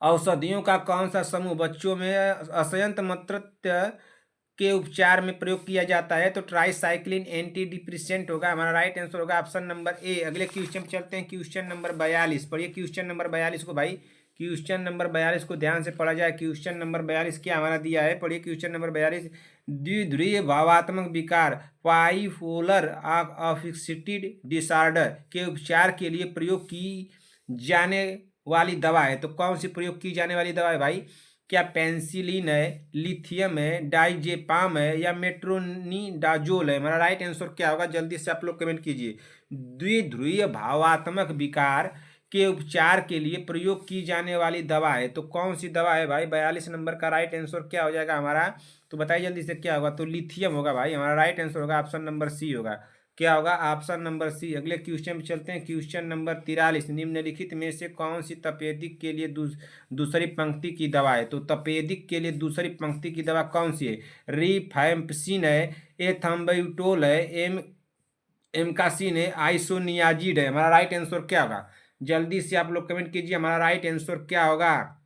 Speaker 1: औषधियों का कौन सा समूह बच्चों में असंयतमत्तता के उपचार में प्रयोग किया जाता है? तो ट्राईसाइक्लिन एंटी डिप्रेसेंट होगा। हमारा राइट आंसर होगा ऑप्शन नंबर ए। अगले क्वेश्चन चलते हैं, क्वेश्चन नंबर 42 पढ़िए। क्वेश्चन नंबर 42 को भाई, क्वेश्चन नंबर 42 को ध्यान से पढ़ा जाए। क्वेश्चन नंबर 42 क्या हमारा दिया है? पढ़िए क्वेश्चन नंबर 42। द्विध्रुवीय भावात्मक विकार बाइपोलर अफिक्सिटी डिसऑर्डर के उपचार के लिए प्रयोग की जाने वाली दवा है। तो कौन सी प्रयोग की जाने वाली दवा है भाई? क्या पेंसिलिन है, लिथियम है, डाइजेपाम है, या मेट्रोनिडाजोल है? हमारा राइट आंसर क्या होगा? जल्दी से आप लोग कमेंट कीजिए। द्विध्रुवीय भावात्मक विकार के उपचार के लिए प्रयोग की जाने वाली दवा है, तो कौन सी दवा है भाई? 42 नंबर का राइट आंसर क्या हो जाएगा हमारा? तो बताइए जल्दी से क्या होगा? तो लिथियम होगा भाई। हमारा राइट आंसर होगा ऑप्शन नंबर सी होगा। क्या होगा ऑप्शन नंबर सी। अगले क्वेश्चन पे चलते हैं। क्वेश्चन नंबर 43, निम्नलिखित में से कौन सी तपेदिक के लिए दूसरी पंक्ति की दवा है? तो तपेदिक के लिए दूसरी पंक्ति की दवा कौन सी है? रिफैम्पसिन है, एथम्ब्यूटोल है, एमकासिन है, आइसोनियाजिड है। हमारा राइट आंसर क्या होगा? जल्दी से आप लोग कमेंट कीजिए, हमारा राइट आंसर क्या होगा?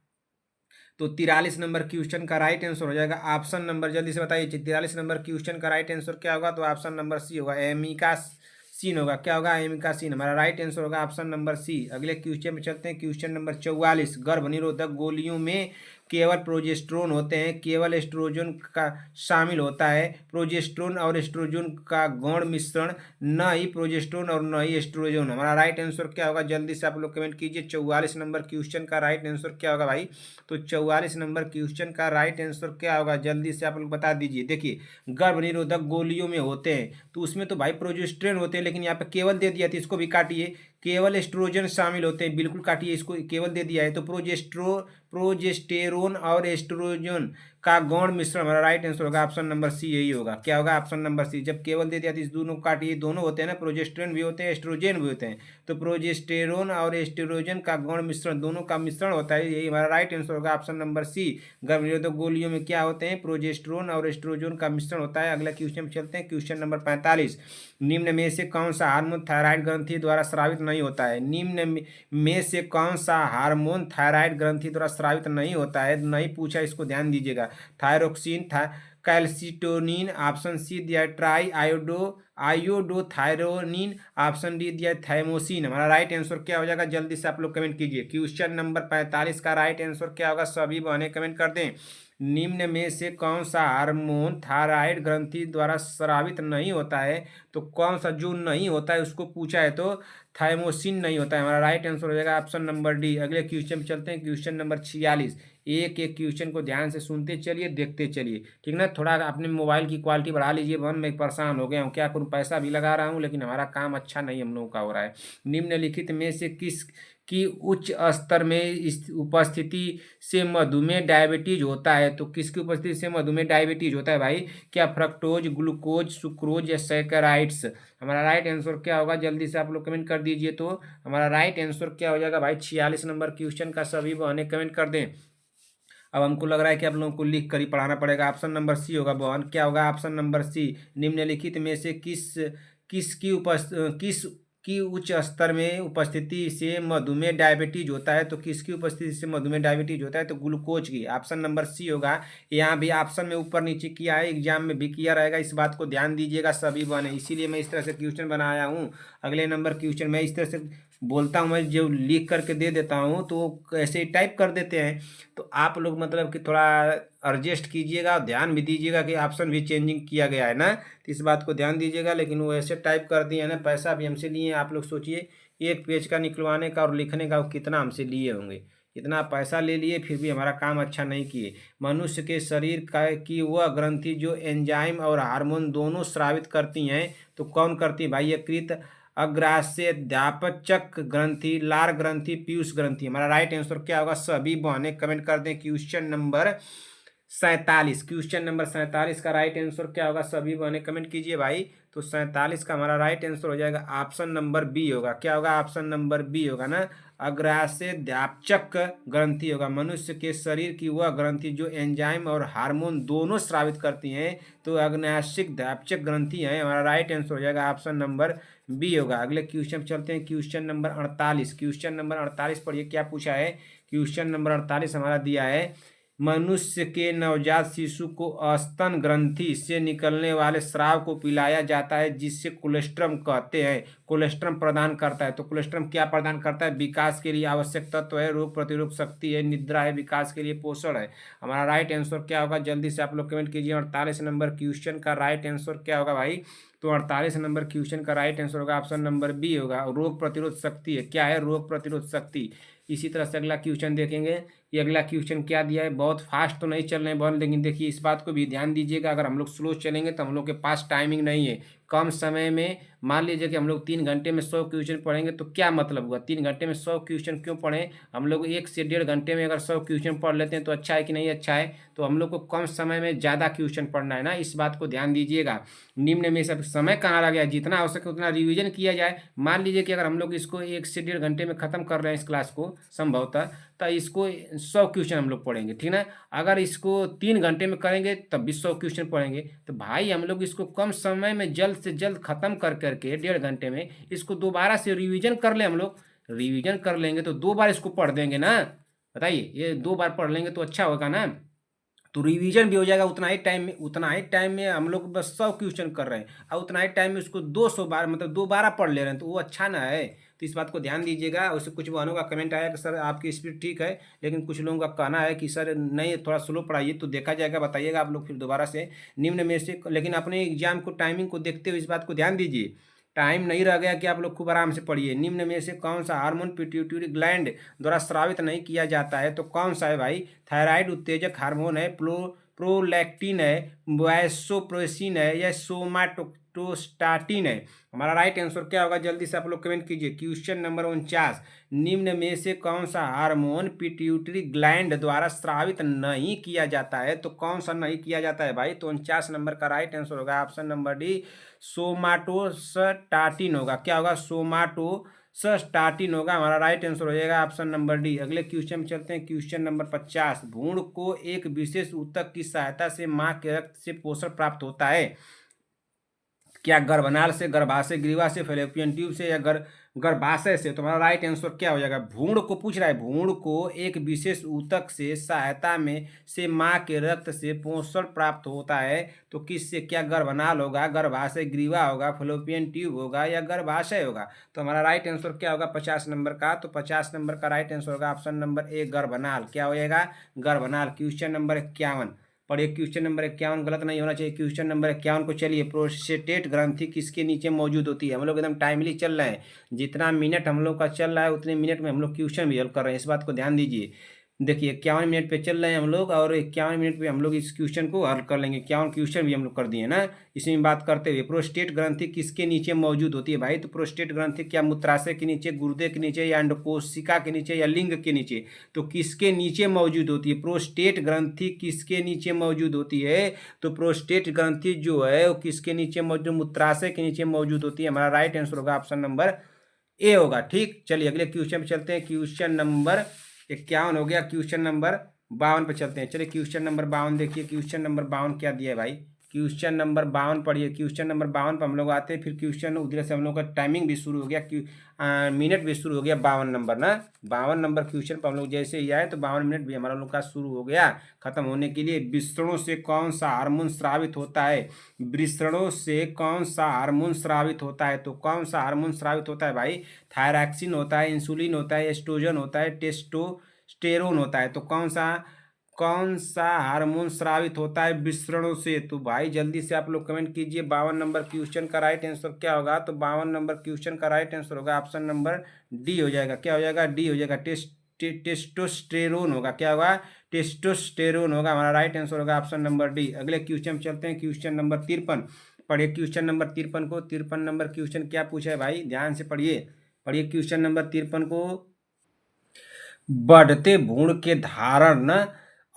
Speaker 1: तो 43 नंबर क्वेश्चन का राइट आंसर हो जाएगा ऑप्शन नंबर, जल्दी से बताइए 43 नंबर क्वेश्चन का राइट आंसर क्या होगा? तो ऑप्शन नंबर सी होगा, एमिका सीन होगा। क्या होगा? एमिका सीन। हमारा राइट आंसर होगा ऑप्शन नंबर सी। अगले क्वेश्चन में चलते हैं। क्वेश्चन नंबर 44, गर्भ निरोधक गोलियों में केवल प्रोजेस्टेरोन होते हैं, केवल एस्ट्रोजन का शामिल होता है। प्रोजेस्टेरोन और एस्ट्रोजन का गौण मिश्रण, न ही प्रोजेस्टेरोन और न ही एस्ट्रोजन। हमारा राइट आंसर क्या होगा? जल्दी से आप लोग कमेंट कीजिए। 44 नंबर क्वेश्चन का राइट आंसर क्या होगा भाई? तो 44 नंबर क्वेश्चन का राइट आंसर क्या होगा? जल्दी से आप लोग बता दीजिए। देखिए, गर्भ निरोधक गोलियों में होते हैं तो उसमें तो भाई प्रोजेस्टेरोन होते हैं, लेकिन यहाँ पे केवल दे दिया, तो इसको भी काटिए। केवल एस्ट्रोजन शामिल होते हैं, बिल्कुल काटिए, इसको केवल दे दिया है। तो प्रोजेस्टेरोन और एस्ट्रोजन का गौण मिश्रण, हमारा राइट आंसर होगा ऑप्शन नंबर सी, यही होगा। क्या होगा? Option number C. जब केवल दे दिया तो इस दोनों को काटिए, दोनों होते हैं ना, प्रोजेस्टेरोन भी होते हैं, एस्ट्रोजन भी होते हैं। तो प्रोजेस्टेरोन और एस्ट्रोजन का गौण मिश्रण, दोनों का मिश्रण होता है, यही हमारा राइट आंसर होगा ऑप्शन नंबर सी। गर्भ निरोधक गोलियों में क्या होते हैं? प्रोजेस्टेरोन और एस्ट्रोजन का मिश्रण होता है। अगला क्वेश्चन में चलते हैं। क्वेश्चन नंबर 45, निम्न में से कौन सा हार्मोन थायराइड ग्रंथि द्वारा स्रावित नहीं होता है? निम्न में से कौन सा हार्मोन थायराइड ग्रंथि द्वारा स्रावित नहीं होता है? नहीं पूछा, इसको ध्यान दीजिएगा। थायरोक्सिन, कैल्सिटोनिन, ऑप्शन सी दिया ट्राई आयोडोथायरोनिन, ऑप्शन डी दिया थाइमोसिन। हमारा राइट आंसर क्या हो जाएगा? जल्दी से आप लोग कमेंट कीजिए। क्वेश्चन नंबर 45 का राइट आंसर क्या होगा? सभी बहनें कमेंट कर दें। निम्न में से कौन सा हार्मोन थायराइड ग्रंथि द्वारा स्रावित नहीं होता है? तो कौन सा जो नहीं होता है उसको पूछा है, तो थाइमोसिन नहीं होता है। हमारा राइट आंसर हो जाएगा ऑप्शन नंबर डी। अगले क्वेश्चन में चलते हैं। क्वेश्चन नंबर 46, एक एक क्वेश्चन को ध्यान से सुनते चलिए, देखते चलिए, ठीक ना। थोड़ा अपने मोबाइल की क्वालिटी बढ़ा लीजिए। मैं परेशान हो गया हूँ, क्या करूँ, पैसा भी लगा रहा हूँ लेकिन हमारा काम अच्छा नहीं हम लोगों का हो रहा है। निम्नलिखित में से किस की उच्च स्तर में उपस्थिति से मधुमेह डायबिटीज होता है? तो किसकी उपस्थिति से मधुमेह डायबिटीज होता है भाई? क्या फ्रक्टोज, ग्लूकोज, सुक्रोज या सैकराइड्स? हमारा राइट आंसर क्या होगा? जल्दी से आप लोग कमेंट कर दीजिए। तो हमारा राइट आंसर क्या हो जाएगा भाई? 46 नंबर क्वेश्चन का सभी बहनें कमेंट कर दें। अब हमको लग रहा है कि आप लोगों को लिख कर ही पढ़ाना पड़ेगा। ऑप्शन नंबर सी होगा बहन। क्या होगा? Option number C. निम्नलिखित में से किस की उच्च स्तर में उपस्थिति से मधुमेह डायबिटीज होता है? तो किसकी उपस्थिति से मधुमेह डायबिटीज होता है? तो ग्लूकोज की। ऑप्शन नंबर सी होगा। यहाँ भी ऑप्शन में ऊपर नीचे किया है, एग्जाम में भी किया रहेगा, इस बात को ध्यान दीजिएगा सभी बने, इसीलिए मैं इस तरह से क्वेश्चन बनाया हूँ। अगले नंबर क्वेश्चन मैं इस तरह से बोलता हूँ, मैं जो लिख करके दे देता हूँ तो ऐसे ही टाइप कर देते हैं। तो आप लोग मतलब कि थोड़ा एडजस्ट कीजिएगा और ध्यान भी दीजिएगा कि ऑप्शन भी चेंजिंग किया गया है ना, तो इस बात को ध्यान दीजिएगा। लेकिन वो ऐसे टाइप कर दिए ना, पैसा भी हमसे लिए। आप लोग सोचिए, एक पेज का निकलवाने का और लिखने का कितना हमसे लिए होंगे, इतना पैसा ले लिए, फिर भी हमारा काम अच्छा नहीं किए। मनुष्य के शरीर का की वह ग्रंथि जो एंजाइम और हार्मोन दोनों स्रावित करती हैं, तो कौन करती है भाई? यकृत, अग्राशय, अध्यापचक ग्रंथि, लार ग्रंथि, पीयूष ग्रंथि। हमारा राइट आंसर क्या होगा? सभी बहनें कमेंट कर दें। क्वेश्चन नंबर 47, क्वेश्चन नंबर 47 का राइट आंसर क्या होगा? सभी बहनें कमेंट कीजिए भाई। तो 47 का हमारा राइट आंसर हो जाएगा ऑप्शन नंबर बी होगा। क्या होगा? ऑप्शन नंबर बी होगा ना, अग्राशय अध्यापचक ग्रंथि होगा। मनुष्य के शरीर की वह ग्रंथि जो एंजाइम और हार्मोन दोनों स्रावित करती हैं, तो अग्नाशिक अध्यापचक ग्रंथि है। हमारा राइट आंसर हो जाएगा ऑप्शन नंबर बी होगा। अगले क्वेश्चन चलते हैं। क्वेश्चन नंबर 48, क्वेश्चन नंबर 48 पढ़िए क्या पूछा है। क्वेश्चन नंबर 48 हमारा दिया है, मनुष्य के नवजात शिशु को स्तन ग्रंथि से निकलने वाले स्राव को पिलाया जाता है, जिससे कोलेस्ट्रम कहते हैं। कोलेस्ट्रम प्रदान करता है। तो कोलेस्ट्रम क्या प्रदान करता है? विकास के लिए आवश्यक तत्व है, रोग प्रतिरोधक शक्ति है, निद्रा है, विकास के लिए पोषण है। हमारा राइट आंसर क्या होगा? जल्दी से आप लोग कमेंट कीजिए। 48 नंबर क्वेश्चन का राइट आंसर क्या होगा भाई? तो 48 नंबर क्वेश्चन का राइट आंसर होगा ऑप्शन नंबर बी होगा, रोग प्रतिरोध शक्ति है। क्या है? रोग प्रतिरोध शक्ति। इसी तरह से अगला क्वेश्चन देखेंगे। ये अगला क्वेश्चन क्या दिया है? बहुत फास्ट तो नहीं चल रहे हैं बॉल, लेकिन देखिए इस बात को भी ध्यान दीजिएगा, अगर हम लोग स्लो चलेंगे तो हम लोग के पास टाइमिंग नहीं है। कम समय में मान लीजिए कि हम लोग 3 घंटे में 100 क्वेश्चन पढ़ेंगे तो क्या मतलब हुआ, 3 घंटे में 100 क्वेश्चन क्यों पढ़ें, हम लोग 1 से 1.5 घंटे में अगर 100 क्वेश्चन पढ़ लेते हैं तो अच्छा है कि नहीं अच्छा है। तो हम लोग को कम समय में ज़्यादा क्वेश्चन पढ़ना है ना, इस बात को ध्यान दीजिएगा। निम्न में सब समय कहाँ रह गया, जितना हो सके उतना रिवीजन किया जाए। मान लीजिए कि अगर हम लोग इसको 1 से 1.5 घंटे में ख़त्म कर रहे हैं इस क्लास को संभवतः, तो इसको 100 क्वेश्चन हम लोग पढ़ेंगे, ठीक ना। अगर इसको 3 घंटे में करेंगे तब भी 100 क्वेश्चन पढ़ेंगे। तो भाई हम लोग इसको कम समय में जल्द से जल्द ख़त्म कर करके 1.5 घंटे में इसको दोबारा से रिवीजन कर ले, हम लोग रिवीजन कर लेंगे तो 2 बार इसको पढ़ देंगे ना। बताइए, ये 2 बार पढ़ लेंगे तो अच्छा होगा ना, तो रिवीजन भी हो जाएगा उतना ही टाइम में हम लोग बस 100 क्वेश्चन कर रहे हैं और उतना ही टाइम में उसको 200 बार मतलब 2 बार पढ़ ले रहे हैं, तो वो अच्छा ना है। तो इस बात को ध्यान दीजिएगा। उससे कुछ बहनों का कमेंट आया कि सर आपकी स्पीड ठीक है, लेकिन कुछ लोगों का कहना है कि सर नहीं थोड़ा स्लो पढ़ाइए, तो देखा जाएगा, बताइएगा आप लोग फिर दोबारा से। निम्न में से लेकिन अपने एग्जाम को टाइमिंग को देखते हुए इस बात को ध्यान दीजिए, टाइम नहीं रह गया कि आप लोग खूब आराम से पढ़िए। निम्न में से कौन सा हार्मोन पिट्यूटरी ग्लैंड द्वारा स्रावित नहीं किया जाता है, तो कौन सा है भाई, थायराइड उत्तेजक हार्मोन है, प्रोलैक्टिन है, वैसोप्रेसिन है, या सोमाटोस्टैटिन है। हमारा राइट आंसर क्या होगा, जल्दी से आप लोग कमेंट कीजिए। क्वेश्चन नंबर 49, निम्न में से कौन सा हार्मोन पिट्यूटरी ग्लैंड द्वारा स्रावित नहीं किया जाता है, तो कौन सा नहीं किया जाता है भाई, तो 49 नंबर का राइट आंसर होगा ऑप्शन नंबर डी, सोमाटोस्टैटिन होगा। क्या होगा, सोमाटोस्टैटिन होगा, हमारा राइट आंसर हो जाएगा ऑप्शन नंबर डी। अगले क्वेश्चन में चलते हैं, क्वेश्चन नंबर 50, भ्रूण को एक विशेष ऊतक की सहायता से मां के रक्त से पोषण प्राप्त होता है, क्या गर्भनाल से, गर्भाशय ग्रीवा से, फैलोपियन ट्यूब से, या गर्भाशय से। तो हमारा राइट आंसर क्या हो जाएगा, भ्रूण को पूछ रहा है, भ्रूण को एक विशेष ऊतक से सहायता में से मां के रक्त से पोषण प्राप्त होता है, तो किससे, क्या गर्भनाल होगा, गर्भाशय ग्रीवा होगा, फैलोपियन ट्यूब होगा, या गर्भाशय होगा। तो हमारा राइट आंसर क्या होगा 50 नंबर का, तो 50 नंबर का राइट आंसर होगा ऑप्शन नंबर ए, गर्भनाल। क्या हो जाएगा, गर्भनाल। क्वेश्चन नंबर 51 पढ़िए, क्वेश्चन नंबर 51 गलत नहीं होना चाहिए। क्वेश्चन नंबर 51 को चलिए, प्रोस्टेट ग्रंथि किसके नीचे मौजूद होती है। हम लोग एकदम टाइमली चल रहे हैं, जितना मिनट हम लोग का चल रहा है उतने मिनट में हम लोग क्वेश्चन भी हल कर रहे हैं, इस बात को ध्यान दीजिए। देखिए 51 मिनट पे चल रहे हैं हम लोग, और 51 मिनट पे हम लोग इस क्वेश्चन को हल कर लेंगे। 51 क्वेश्चन भी हम लोग कर दिए ना। इसी में बात करते हुए, प्रोस्टेट ग्रंथि किसके नीचे मौजूद होती है भाई, तो प्रोस्टेट ग्रंथि क्या मूत्राशय के नीचे, गुर्दे के नीचे, या अंडकोशिका के नीचे, या लिंग के नीचे, तो किसके नीचे मौजूद होती है, प्रोस्टेट ग्रंथि किसके नीचे मौजूद होती है, तो प्रोस्टेट ग्रंथि जो है वो किसके नीचे मौजूद, मूत्राशय के नीचे मौजूद होती है। हमारा राइट आंसर होगा ऑप्शन नंबर ए होगा। ठीक, चलिए अगले क्वेश्चन पे चलते हैं। क्वेश्चन नंबर 51 हो गया, क्वेश्चन नंबर 52 पे चलते हैं। चलिए क्वेश्चन नंबर 52 देखिए, क्वेश्चन नंबर 52 क्या दिया है भाई, क्वेश्चन नंबर 52 पढ़िए। क्वेश्चन नंबर 52 पर हम लोग आते हैं, फिर क्वेश्चन उधर से हम लोग का टाइमिंग भी शुरू हो गया, मिनट भी शुरू हो गया। 52 नंबर ना, 52 नंबर क्वेश्चन पर हम लोग जैसे ही आए तो 52 मिनट भी हमारा लोग का शुरू हो गया खत्म होने के लिए। विषणों से कौन सा हार्मोन स्रावित होता है, विषणों से कौन सा हार्मोन स्रावित होता है, तो कौन सा हार्मोन स्रावित होता है भाई, थायरॉक्सिन होता है, इंसुलिन होता है, एस्ट्रोजन होता है, टेस्टोस्टेरोन होता है। तो कौन सा हार्मोन स्रावित होता है विषणों से, तो भाई जल्दी से आप लोग कमेंट कीजिए। 52 नंबर क्वेश्चन का राइट आंसर क्या होगा, तो 52 नंबर क्वेश्चन का राइट आंसर होगा ऑप्शन नंबर डी हो जाएगा। क्या हो जाएगा, डी हो जाएगा, टेस्टोस्टेरोन होगा। क्या होगा, टेस्टोस्टेरोन होगा, हमारा राइट आंसर होगा ऑप्शन नंबर डी। अगले क्वेश्चन में चलते हैं, क्वेश्चन नंबर 53 पढ़िए। क्वेश्चन नंबर 53 को, 53 नंबर क्वेश्चन क्या पूछा है भाई, ध्यान से पढ़िए। पढ़िए क्वेश्चन नंबर 53 को, बढ़ते भ्रूण के धारण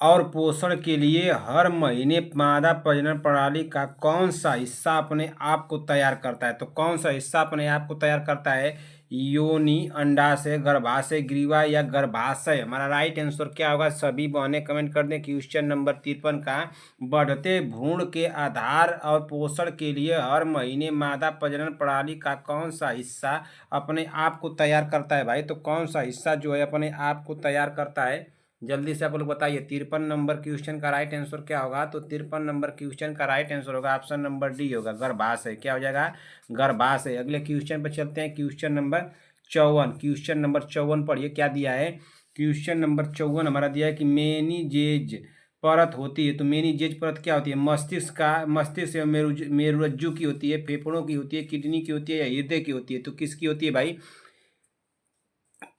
Speaker 1: और पोषण के लिए हर महीने मादा प्रजनन प्रणाली का कौन सा हिस्सा अपने आप को तैयार करता है, तो कौन सा हिस्सा अपने आप को तैयार करता है, योनि, अंडाशय, गर्भाशय ग्रीवा, या गर्भाशय। हमारा राइट आंसर क्या होगा, सभी बहनें कमेंट कर दें। क्वेश्चन नंबर 53 का, बढ़ते भ्रूण के आधार और पोषण के लिए हर महीने मादा प्रजनन प्रणाली का कौन सा हिस्सा अपने आप को तैयार करता है भाई, तो कौन सा हिस्सा जो है अपने आप को तैयार करता है, जल्दी से आप लोग बताइए। 53 नंबर क्वेश्चन का राइट आंसर क्या होगा, तो 53 नंबर क्वेश्चन का राइट आंसर होगा ऑप्शन नंबर डी होगा, गर्भाशय। क्या हो जाएगा, गर्भाशय। अगले क्वेश्चन पर चलते हैं, क्वेश्चन नंबर 54। क्वेश्चन नंबर 54 पढ़िए, क्या दिया है, क्वेश्चन नंबर 54 हमारा दिया है कि मेनिजेज परत होती है, तो मेनिजेज परत क्या होती है, मस्तिष्क या मेरुरज्जु की होती है, फेफड़ों की होती है, किडनी की होती है, या हृदय की होती है, तो किसकी होती है भाई,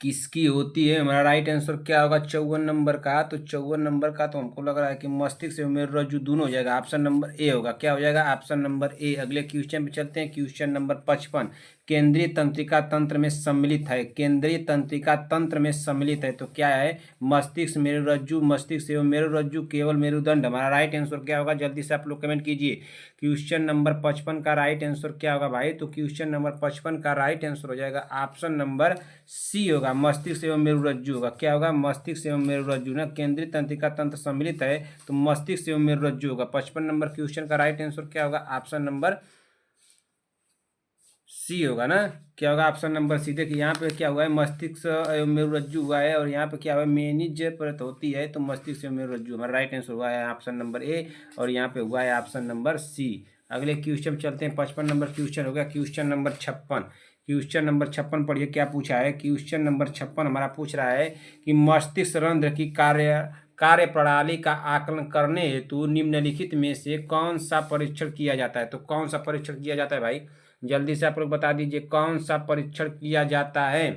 Speaker 1: किसकी होती है? हमारा राइट आंसर क्या होगा 54 नंबर का। तो 54 नंबर का तो हमको लग रहा है कि मस्तिष्क एवं मेरुरज्जु दोनों हो जाएगा। ऑप्शन नंबर ए होगा। क्या हो जाएगा? Option number A. अगले क्वेश्चन पे चलते हैं। क्वेश्चन नंबर 55, केंद्रीय तंत्रिका तंत्र में सम्मिलित है। केंद्रीय तंत्रिका तंत्र में सम्मिलित है तो क्या है? मस्तिष्क, मेरुरज्जु, मस्तिष्क एवं मेरुरज्जु, केवल मेरुदंड। हमारा राइट आंसर क्या होगा? जल्दी से आप लोग कमेंट कीजिए। क्वेश्चन नंबर 55 का राइट आंसर क्या होगा भाई? तो क्वेश्चन नंबर 55 का राइट आंसर हो जाएगा ऑप्शन नंबर सी होगा, मस्तिष्क एवं मेरुरज्जु होगा। क्या होगा? मस्तिष्क एवं मेरुरज्जु ना। केंद्रीय तंत्रिका तंत्र सम्मिलित है तो मस्तिष्क एवं मेरुरज्जु होगा। 55 नंबर क्वेश्चन का राइट आंसर क्या होगा? ऑप्शन नंबर सी होगा ना। क्या होगा? Option number C. देखिए यहाँ पे क्या हुआ है? मस्तिष्क एवं मेरुरज्जु हुआ है और यहाँ पे क्या हुआ है? मेनिज परत होती है तो मस्तिष्क एवं मेरुरज्जु। हमारा राइट आंसर हुआ है ऑप्शन नंबर ए और यहाँ पे हुआ है ऑप्शन नंबर सी। अगले क्वेश्चन चलते हैं। 55 नंबर क्वेश्चन हो गया। Question number 56। क्वेश्चन नंबर 56 पढ़िए क्या पूछा है। क्वेश्चन नंबर 56 हमारा पूछ रहा है कि मस्तिष्क रंध्र की कार्य प्रणाली का आकलन करने हेतु निम्नलिखित में से कौन सा परीक्षण किया जाता है? तो कौन सा परीक्षण किया जाता है भाई? जल्दी से आप लोग बता दीजिए कौन सा परीक्षण किया जाता है।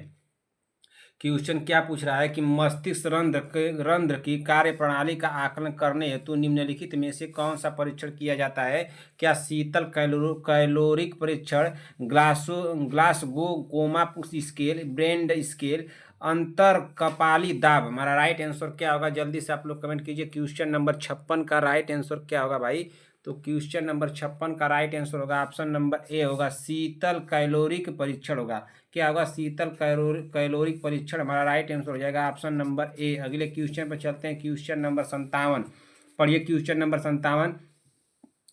Speaker 1: क्वेश्चन क्या पूछ रहा है कि मस्तिष्क रंध्र की कार्य प्रणाली का आकलन करने हेतु निम्नलिखित में से कौन सा परीक्षण किया जाता है? क्या शीतल कैलोरिक परीक्षण, ग्लासगो कोमा स्केल, ब्रेंड स्केल, अंतर कपाली दाब? हमारा राइट आंसर क्या होगा? जल्दी से आप लोग कमेंट कीजिए। क्वेश्चन नंबर 56 का राइट आंसर क्या होगा भाई? तो क्वेश्चन नंबर 56 का राइट आंसर होगा ऑप्शन नंबर ए होगा, शीतल कैलोरिक परीक्षण होगा। क्या होगा? शीतल कैलोरिक परीक्षण। हमारा राइट आंसर हो जाएगा ऑप्शन नंबर ए। अगले क्वेश्चन पर चलते हैं। क्वेश्चन नंबर 57 पढ़िए। क्वेश्चन नंबर 57,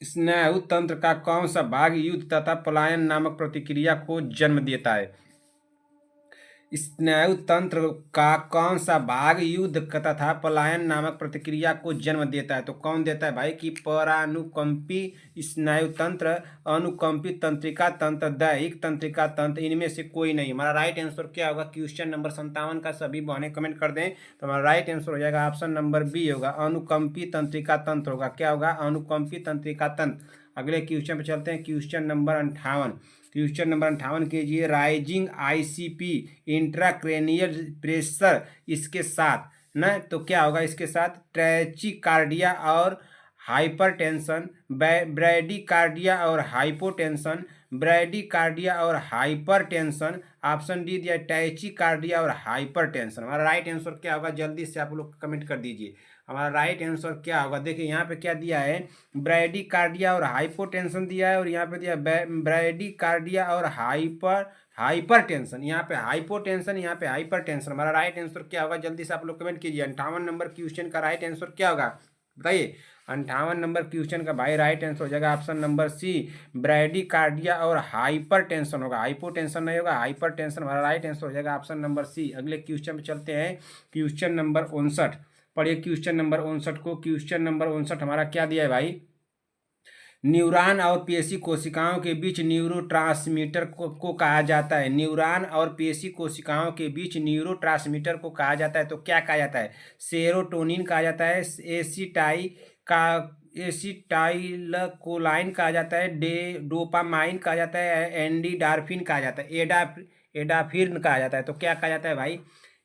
Speaker 1: स्नायु तंत्र का कौन सा भाग युद्ध तथा पलायन नामक प्रतिक्रिया को जन्म देता है? स्नायु तंत्र का कौन सा भाग युद्ध तथा पलायन नामक प्रतिक्रिया को जन्म देता है? तो कौन देता है भाई? कि परानुकंपी स्नायु तंत्र, अनुकंपी तंत्रिका तंत्र, दैहिक तंत्रिका तंत्र, इनमें से कोई नहीं। हमारा राइट आंसर क्या होगा? क्वेश्चन नंबर 57 का सभी बहने कमेंट कर दें तो हमारा राइट आंसर हो जाएगा ऑप्शन नंबर बी होगा, अनुकंपी तंत्रिका तंत्र होगा। क्या होगा? अनुकंपी तंत्रिका तंत्र। अगले क्वेश्चन पे चलते हैं। Question number 58। क्वेश्चन नंबर 58 कीजिए। राइजिंग आईसीपी इंट्राक्रेनियल प्रेशर इसके साथ ना, तो क्या होगा इसके साथ? ट्रैचिकार्डिया और हाइपरटेंशन, ब्रैडिकार्डिया और हाइपोटेंशन, ब्रैडिकार्डिया और हाइपरटेंशन। ऑप्शन डी दिया टैचिकार्डिया और हाइपरटेंशन। हमारा राइट आंसर क्या होगा? जल्दी से आप लोग कमेंट कर दीजिए। हमारा राइट आंसर क्या होगा? देखिए यहाँ पे क्या दिया है? ब्रैडिकार्डिया और हाइपोटेंशन दिया है और यहाँ पे दिया ब्रैडिकार्डिया और हाइपरटेंशन। यहाँ पे हाइपोटेंशन, यहाँ पे हाइपरटेंशन। हमारा राइट आंसर क्या होगा? जल्दी से आप लोग कमेंट कीजिए। 58 नंबर क्वेश्चन का राइट आंसर क्या होगा बताइए। 58 नंबर क्वेश्चन का भाई राइट आंसर हो जाएगा ऑप्शन नंबर सी, ब्रैडिकार्डिया और हाइपरटेंशन होगा। हाइपोटेंशन नहीं होगा, हाइपरटेंशन। हमारा राइट आंसर हो जाएगा ऑप्शन नंबर सी। अगले क्वेश्चन पे चलते हैं। क्वेश्चन नंबर 59 पढ़िए। क्वेश्चन नंबर 59 को। क्वेश्चन नंबर 59 हमारा क्या दिया है भाई? न्यूरॉन और पेशी कोशिकाओं के बीच न्यूरोट्रांसमीटर को कहा जाता है। न्यूरॉन और पेशी कोशिकाओं के बीच न्यूरोट्रांसमीटर को कहा जाता है तो क्या कहा जाता है? सेरोटोनिन कहा जाता है, एसिटाइलकोलाइन कहा जाता है, डोपामाइन कहा जाता है, एंडोर्फिन कहा जाता है, एडाफिन कहा जाता है। तो क्या कहा जाता है भाई?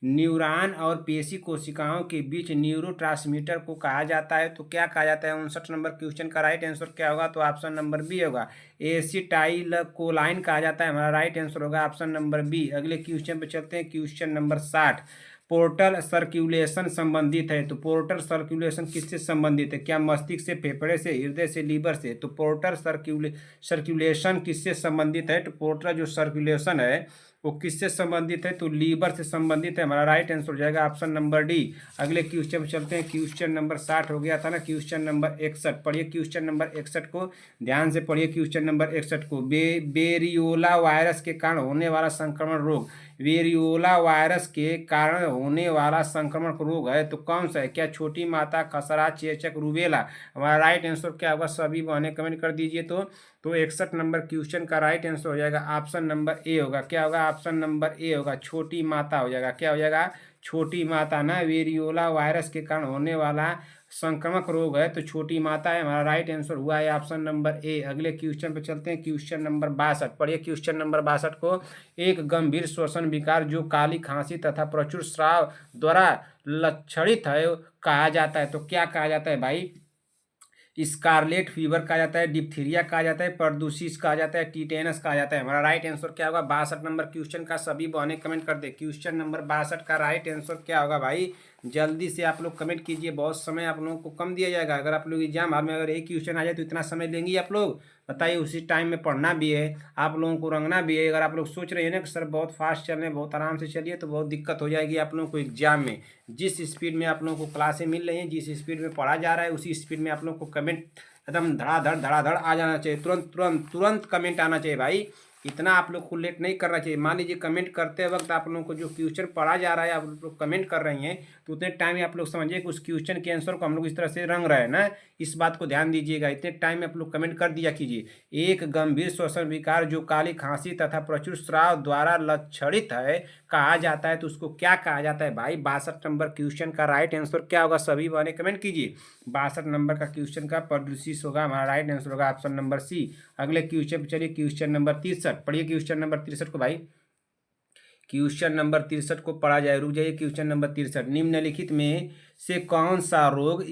Speaker 1: न्यूरॉन और पेशी कोशिकाओं के बीच न्यूरोट्रांसमीटर को कहा जाता है तो क्या कहा जाता है? 59 नंबर क्वेश्चन का राइट आंसर क्या होगा? तो ऑप्शन नंबर बी होगा, एसिटाइलकोलाइन कहा जाता है। हमारा राइट आंसर होगा ऑप्शन नंबर बी। अगले क्वेश्चन पे चलते हैं। क्वेश्चन नंबर 60, पोर्टल सर्कुलेशन संबंधित है। तो पोर्टल सर्कुलेशन किससे संबंधित है? क्या मस्तिष्क से, फेफड़े से, हृदय से, लीवर से? तो पोर्टल सर्कुलेशन किससे संबंधित है? तो पोर्टल जो सर्कुलेशन है वो किससे संबंधित है? तो लीवर से संबंधित है। हमारा राइट आंसर हो जाएगा ऑप्शन नंबर डी। अगले क्वेश्चन पे चलते हैं। क्वेश्चन नंबर 60 हो गया था ना। क्वेश्चन नंबर 61 पढ़िए। क्वेश्चन नंबर 61 को ध्यान से पढ़िए। क्वेश्चन नंबर 61 को, वेरियोला वायरस के कारण होने वाला संक्रमण रोग, वेरियोला वायरस के कारण होने वाला संक्रमण रोग है तो कौन सा है? क्या छोटी माता, खसरा, चेचक, रूबेला? हमारा राइट आंसर क्या होगा? सभी बहने कमेंट कर दीजिए। तो 61 नंबर क्वेश्चन का राइट आंसर हो जाएगा ऑप्शन नंबर ए होगा। क्या होगा? ऑप्शन नंबर ए होगा, छोटी माता हो जाएगा। क्या हो जाएगा? छोटी माता ना। वेरियोला वायरस के कारण होने वाला संक्रामक रोग है तो छोटी माता है। हमारा राइट आंसर हुआ है ऑप्शन नंबर ए। अगले क्वेश्चन पे चलते हैं, क्वेश्चन नंबर 62 पढ़िए। क्वेश्चन नंबर 62 को, एक गंभीर श्वसन विकार जो काली खांसी तथा प्रचुर स्राव द्वारा लक्षणित है कहा जाता है। तो क्या कहा जाता है भाई? स्कारलेट फीवर कहा जाता है, डिप्थीरिया कहा जाता है, परदूसिस कहा जाता है, टीटेनस कहा जाता है। हमारा राइट आंसर क्या होगा? 62 नंबर क्वेश्चन का सभी बहनें कमेंट कर दे। क्वेश्चन नंबर 62 का राइट आंसर क्या होगा भाई? जल्दी से आप लोग कमेंट कीजिए, बहुत समय आप लोगों को कम दिया जाएगा। अगर आप लोग एग्जाम हॉल में अगर एक क्वेश्चन आ जाए तो इतना समय लेंगे आप लोग? बताइए। उसी टाइम में पढ़ना भी है, आप लोगों को रंगना भी है। अगर आप लोग सोच रहे हैं ना कि सर बहुत फास्ट चल रहे हैं, बहुत आराम से चलिए, तो बहुत दिक्कत हो जाएगी आप लोगों को एग्जाम में। जिस स्पीड में आप लोगों को क्लासें मिल रही हैं, जिस स्पीड में पढ़ा जा रहा है, उसी स्पीड में आप लोगों को कमेंट एकदम धड़ाधड़ आ जाना चाहिए। तुरंत तुरंत तुरंत कमेंट आना चाहिए भाई। इतना आप लोग को लेट नहीं करना चाहिए। मान लीजिए कमेंट करते वक्त आप लोगों को जो क्वेश्चन पढ़ा जा रहा है, आप लोग कमेंट कर रही हैं, तो उतने टाइम में आप लोग समझिए कि उस क्वेश्चन के आंसर को हम लोग इस तरह से रंग रहे हैं ना। इस बात को ध्यान दीजिएगा। इतने टाइम में आप लोग कमेंट कर दिया कीजिए। एक गंभीर श्वसन विकार जो काली खांसी तथा प्रचुर स्राव द्वारा लक्षणित है कहा जाता है, तो उसको क्या कहा जाता है भाई? 62 नंबर क्वेश्चन का राइट आंसर क्या होगा? सभी बने कमेंट कीजिए। 62 नंबर का क्वेश्चन का परडूसिस होगा। हमारा राइट आंसर होगा ऑप्शन नंबर सी। अगले क्वेश्चन पे चलिए, क्वेश्चन नंबर 63 पढ़िए। क्वेश्चन नंबर 63 को भाई, क्वेश्चन नंबर 63 को पढ़ा जाए। रुक जाइए। क्वेश्चन नंबर 63, निम्नलिखित में से कौन सा रोग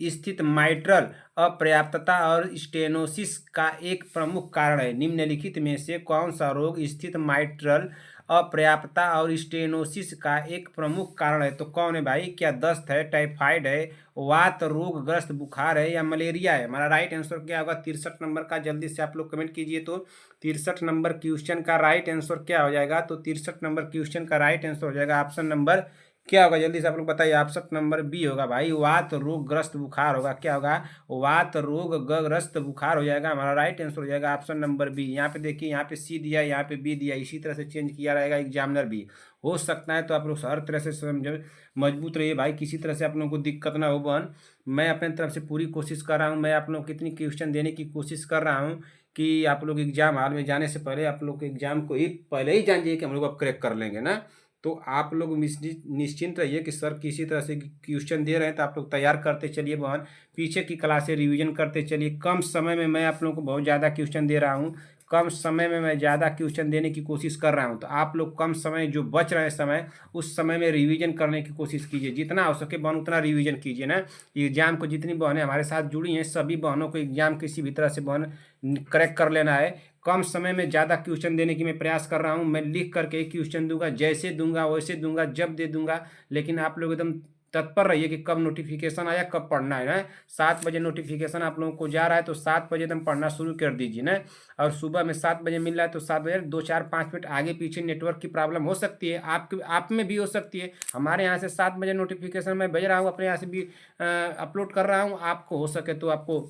Speaker 1: स्थित माइट्रल अपर्याप्तता और स्टेनोसिस का एक प्रमुख कारण है? निम्नलिखित में से कौन सा रोग स्थित माइट्रल अपर्याप्तता और स्टेनोसिस का एक प्रमुख कारण है? तो कौन है भाई? क्या दस्त है, टाइफाइड है, वात रोगग्रस्त बुखार है, या मलेरिया है? हमारा राइट आंसर क्या होगा? 63 नंबर का जल्दी से आप लोग कमेंट कीजिए। तो 63 नंबर क्वेश्चन का राइट आंसर क्या हो जाएगा? तो 63 नंबर क्वेश्चन का राइट आंसर हो जाएगा ऑप्शन नंबर क्या होगा? जल्दी से आप लोग बताइए। ऑप्शन नंबर बी होगा भाई, वात रोगग्रस्त बुखार होगा। क्या होगा? वात रोगग्रस्त बुखार हो जाएगा। हमारा राइट आंसर हो जाएगा ऑप्शन नंबर बी। यहाँ पे देखिए, यहाँ पे सी दिया है, यहाँ पे बी दिया, इसी तरह से चेंज किया रहेगा एग्जामिनर भी। हो सकता है तो आप लोग हर तरह से समझ मजबूत रहिए भाई, किसी तरह से आप लोगों को दिक्कत ना हो बहन। मैं अपने तरफ से पूरी कोशिश कर रहा हूँ। मैं आप लोगों को कितनी क्वेश्चन देने की कोशिश कर रहा हूँ कि आप लोग एग्जाम हॉल में जाने से पहले आप लोग एग्जाम को ही पहले ही जान जाइए कि हम लोग अब क्रैक कर लेंगे ना। तो आप लोग निश्चिंत रहिए कि सर किसी तरह से क्वेश्चन दे रहे हैं तो आप लोग तैयार करते चलिए बहन। पीछे की क्लासें रिवीजन करते चलिए। कम समय में मैं आप लोगों को बहुत ज़्यादा क्वेश्चन दे रहा हूँ। कम समय में मैं ज़्यादा क्वेश्चन देने की कोशिश कर रहा हूँ। तो आप लोग कम समय जो बच रहे हैं समय, उस समय में रिवीजन करने की कोशिश कीजिए। जितना हो सके बहन उतना रिवीजन कीजिए ना। एग्जाम को जितनी बहनें हमारे साथ जुड़ी हैं, सभी बहनों को एग्जाम किसी भी तरह से बहन करेक्ट कर लेना है। कम समय में ज़्यादा क्वेश्चन देने की मैं प्रयास कर रहा हूँ। मैं लिख करके एक क्वेश्चन दूंगा, जैसे दूंगा वैसे दूंगा, जब दे दूंगा। लेकिन आप लोग एकदम तत्पर रहिए कि कब नोटिफिकेशन आया, कब पढ़ना है ना। 7 बजे नोटिफिकेशन आप लोगों को जा रहा है तो 7 बजे एकदम पढ़ना शुरू कर दीजिए ना। और सुबह में 7 बजे मिल रहा है तो 7 बजे 2 4 5 मिनट आगे पीछे नेटवर्क की प्रॉब्लम हो सकती है, आप में भी हो सकती है। हमारे यहाँ से 7 बजे नोटिफिकेशन मैं भेज रहा हूँ, अपने यहाँ से भी अपलोड कर रहा हूँ। आपको हो सके तो आपको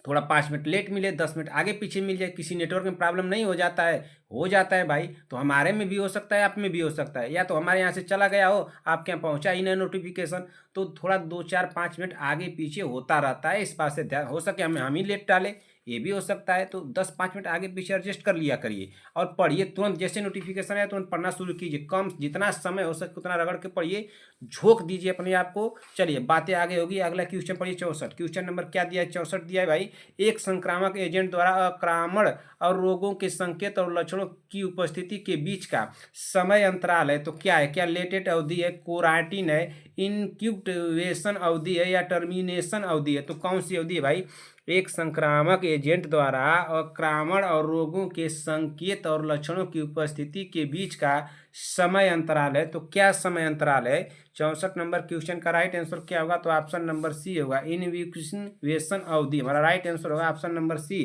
Speaker 1: थोड़ा 5 मिनट लेट मिले, 10 मिनट आगे पीछे मिल जाए, किसी नेटवर्क में प्रॉब्लम नहीं हो जाता है। हो जाता है भाई, तो हमारे में भी हो सकता है, आप में भी हो सकता है। या तो हमारे यहाँ से चला गया हो, आपके यहाँ पहुँचा ही नहीं नोटिफिकेशन, तो थोड़ा 2 4 5 मिनट आगे पीछे होता रहता है। इस बात से ध्यान, हो सके हम ही लेट डालें, ये भी हो सकता है। तो 10-5 मिनट आगे पीछे एडजस्ट कर लिया करिए और पढ़िए। तुरंत जैसे नोटिफिकेशन आया तुरंत पढ़ना शुरू कीजिए। कम जितना समय हो सके उतना रगड़ के पढ़िए, झोंक दीजिए अपने आप को। चलिए बातें आगे होगी। अगला क्वेश्चन पढ़िए 64। क्वेश्चन नंबर क्या दिया है? 64 दिया है भाई, एक संक्रामक एजेंट द्वारा आक्रमण और रोगों के संकेत और लक्षणों की उपस्थिति के बीच का समय अंतराल है। तो क्या है? क्या लेटेंट अवधि है, क्वारंटीन है, इनक्यूबेशन अवधि है, या टर्मिनेशन अवधि है? तो कौन सी अवधि है भाई? एक संक्रामक एजेंट द्वारा आक्रमण और रोगों के संकेत और लक्षणों की उपस्थिति के बीच का समय अंतराल है। तो क्या समय अंतराल है? 64 नंबर क्वेश्चन का राइट आंसर क्या होगा? तो ऑप्शन नंबर सी होगा, इनक्यूबेशन अवधि। हमारा राइट आंसर होगा ऑप्शन नंबर सी।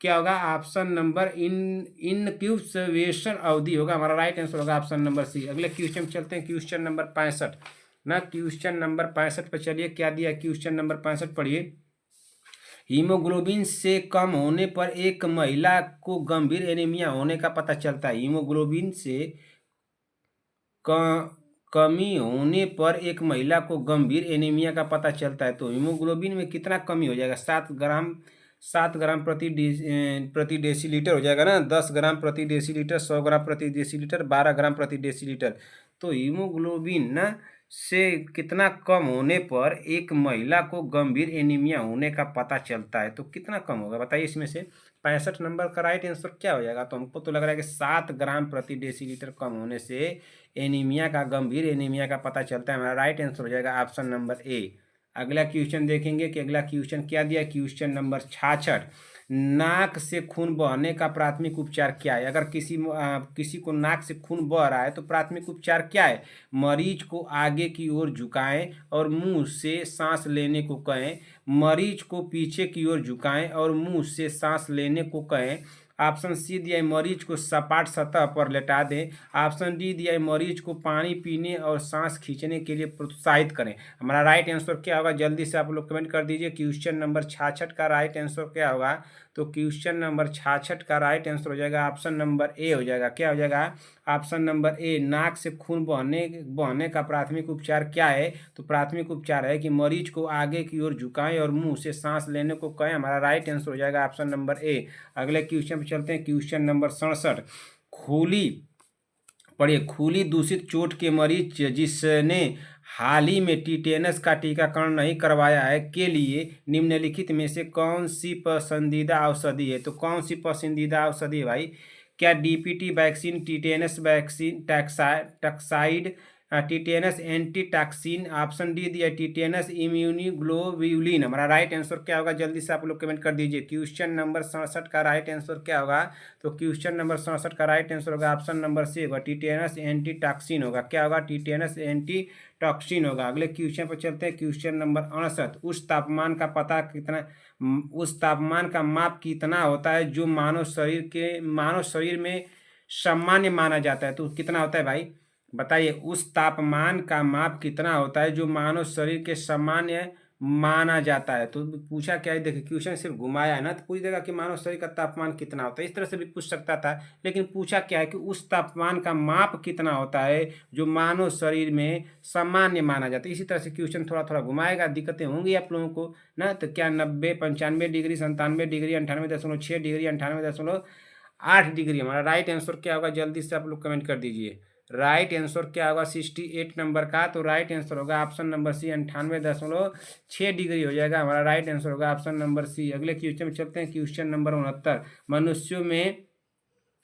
Speaker 1: क्या होगा? ऑप्शन नंबर इनक्यूबेशन अवधि होगा। हमारा राइट आंसर होगा ऑप्शन नंबर सी। अगले क्वेश्चन चलते हैं, क्वेश्चन नंबर 65 ना। क्वेश्चन नंबर 65 पर चलिए, क्या दिया? क्वेश्चन नंबर 65 पढ़िए। हीमोग्लोबिन से कम होने पर एक महिला को गंभीर एनीमिया होने का पता चलता है। हीमोग्लोबिन से कमी होने पर एक महिला को गंभीर एनीमिया का पता चलता है। तो हीमोग्लोबिन में कितना कमी हो जाएगा? 7 ग्राम प्रति डेसीलीटर हो जाएगा ना। 10 ग्राम प्रति डेसीलीटर, 100 ग्राम प्रति डेसीलीटर, 12 ग्राम प्रति डेसीलीटर। तो हीमोग्लोबिन ना से कितना कम होने पर एक महिला को गंभीर एनीमिया होने का पता चलता है? तो कितना कम होगा बताइए इसमें से? 65 नंबर का राइट आंसर क्या हो जाएगा? तो हमको तो लग रहा है कि 7 ग्राम प्रति डेसीलीटर कम होने से एनीमिया का, गंभीर एनीमिया का पता चलता है। हमारा राइट आंसर हो जाएगा ऑप्शन नंबर ए। अगला क्वेश्चन देखेंगे कि अगला क्वेश्चन क्या दिया है। क्वेश्चन नंबर 66, नाक से खून बहने का प्राथमिक उपचार क्या है? अगर किसी को नाक से खून बह रहा है तो प्राथमिक उपचार क्या है? मरीज को आगे की ओर झुकाएं और मुंह से सांस लेने को कहें। मरीज को पीछे की ओर झुकाएं और मुंह से सांस लेने को कहें। ऑप्शन सी दिया है मरीज को सपाट सतह पर लेटा दें। ऑप्शन डी दिया है मरीज को पानी पीने और सांस खींचने के लिए प्रोत्साहित करें। हमारा राइट आंसर क्या होगा? जल्दी से आप लोग कमेंट कर दीजिए। क्वेश्चन नंबर 66 का राइट आंसर क्या होगा? तो क्वेश्चन नंबर 66 का राइट आंसर हो जाएगा ऑप्शन नंबर ए हो जाएगा। क्या हो जाएगा? Option number A. नाक से खून बहने का प्राथमिक उपचार क्या है? तो प्राथमिक उपचार है कि मरीज को आगे की ओर झुकाएं और मुंह से सांस लेने को कहें। हमारा राइट आंसर हो जाएगा ऑप्शन नंबर ए। अगले क्वेश्चन पे चलते हैं। क्वेश्चन नंबर 67, खूली पढ़िए, खूली दूषित चोट के मरीज जिसने हाल ही में टिटेनस का टीकाकरण नहीं करवाया है के लिए निम्नलिखित में से कौन सी पसंदीदा औषधि है? तो कौन सी पसंदीदा औषधि है भाई? क्या DPT vaccine, tetanus vaccine, toxoid, tetanus antitoxin? Option D दिया टिटेनस इम्यूनोग्लोब्यूलिन। हमारा राइट आंसर क्या होगा? जल्दी से आप लोग कमेंट कर दीजिए। क्वेश्चन नंबर 67 का राइट आंसर क्या होगा? तो क्वेश्चन नंबर 67 का राइट आंसर होगा ऑप्शन नंबर सी होगा, टिटेनस एंटीटॉक्सिन होगा। क्या होगा? टिटेनस एंटीटॉक्सिन होगा। अगले क्वेश्चन पर चलते हैं। क्वेश्चन नंबर 68, उस तापमान का माप कितना होता है जो मानव शरीर में सामान्य माना जाता है? तो कितना होता है भाई? बताइए, उस तापमान का माप कितना होता है जो मानव शरीर के सामान्य माना जाता है? तो पूछा क्या है, देखिए क्वेश्चन सिर्फ घुमाया है ना, तो पूछ देगा कि मानव शरीर का तापमान कितना होता है। इस तरह से भी पूछ सकता था, लेकिन पूछा क्या है कि उस तापमान का माप कितना होता है जो मानव शरीर में सामान्य माना जाता है। इसी तरह से क्वेश्चन थोड़ा थोड़ा घुमाएगा, दिक्कतें होंगी आप लोगों को ना। तो क्या 90, 95 डिग्री, 97 डिग्री, 98.6 डिग्री, 98.8 डिग्री? हमारा राइट आंसर क्या होगा? जल्दी से आप लोग कमेंट कर दीजिए। राइट आंसर क्या होगा 68 नंबर का? तो राइट आंसर होगा ऑप्शन नंबर सी, 98.6 डिग्री हो जाएगा। हमारा राइट आंसर होगा ऑप्शन नंबर सी। अगले क्वेश्चन में चलते हैं। क्वेश्चन नंबर 69, मनुष्यों में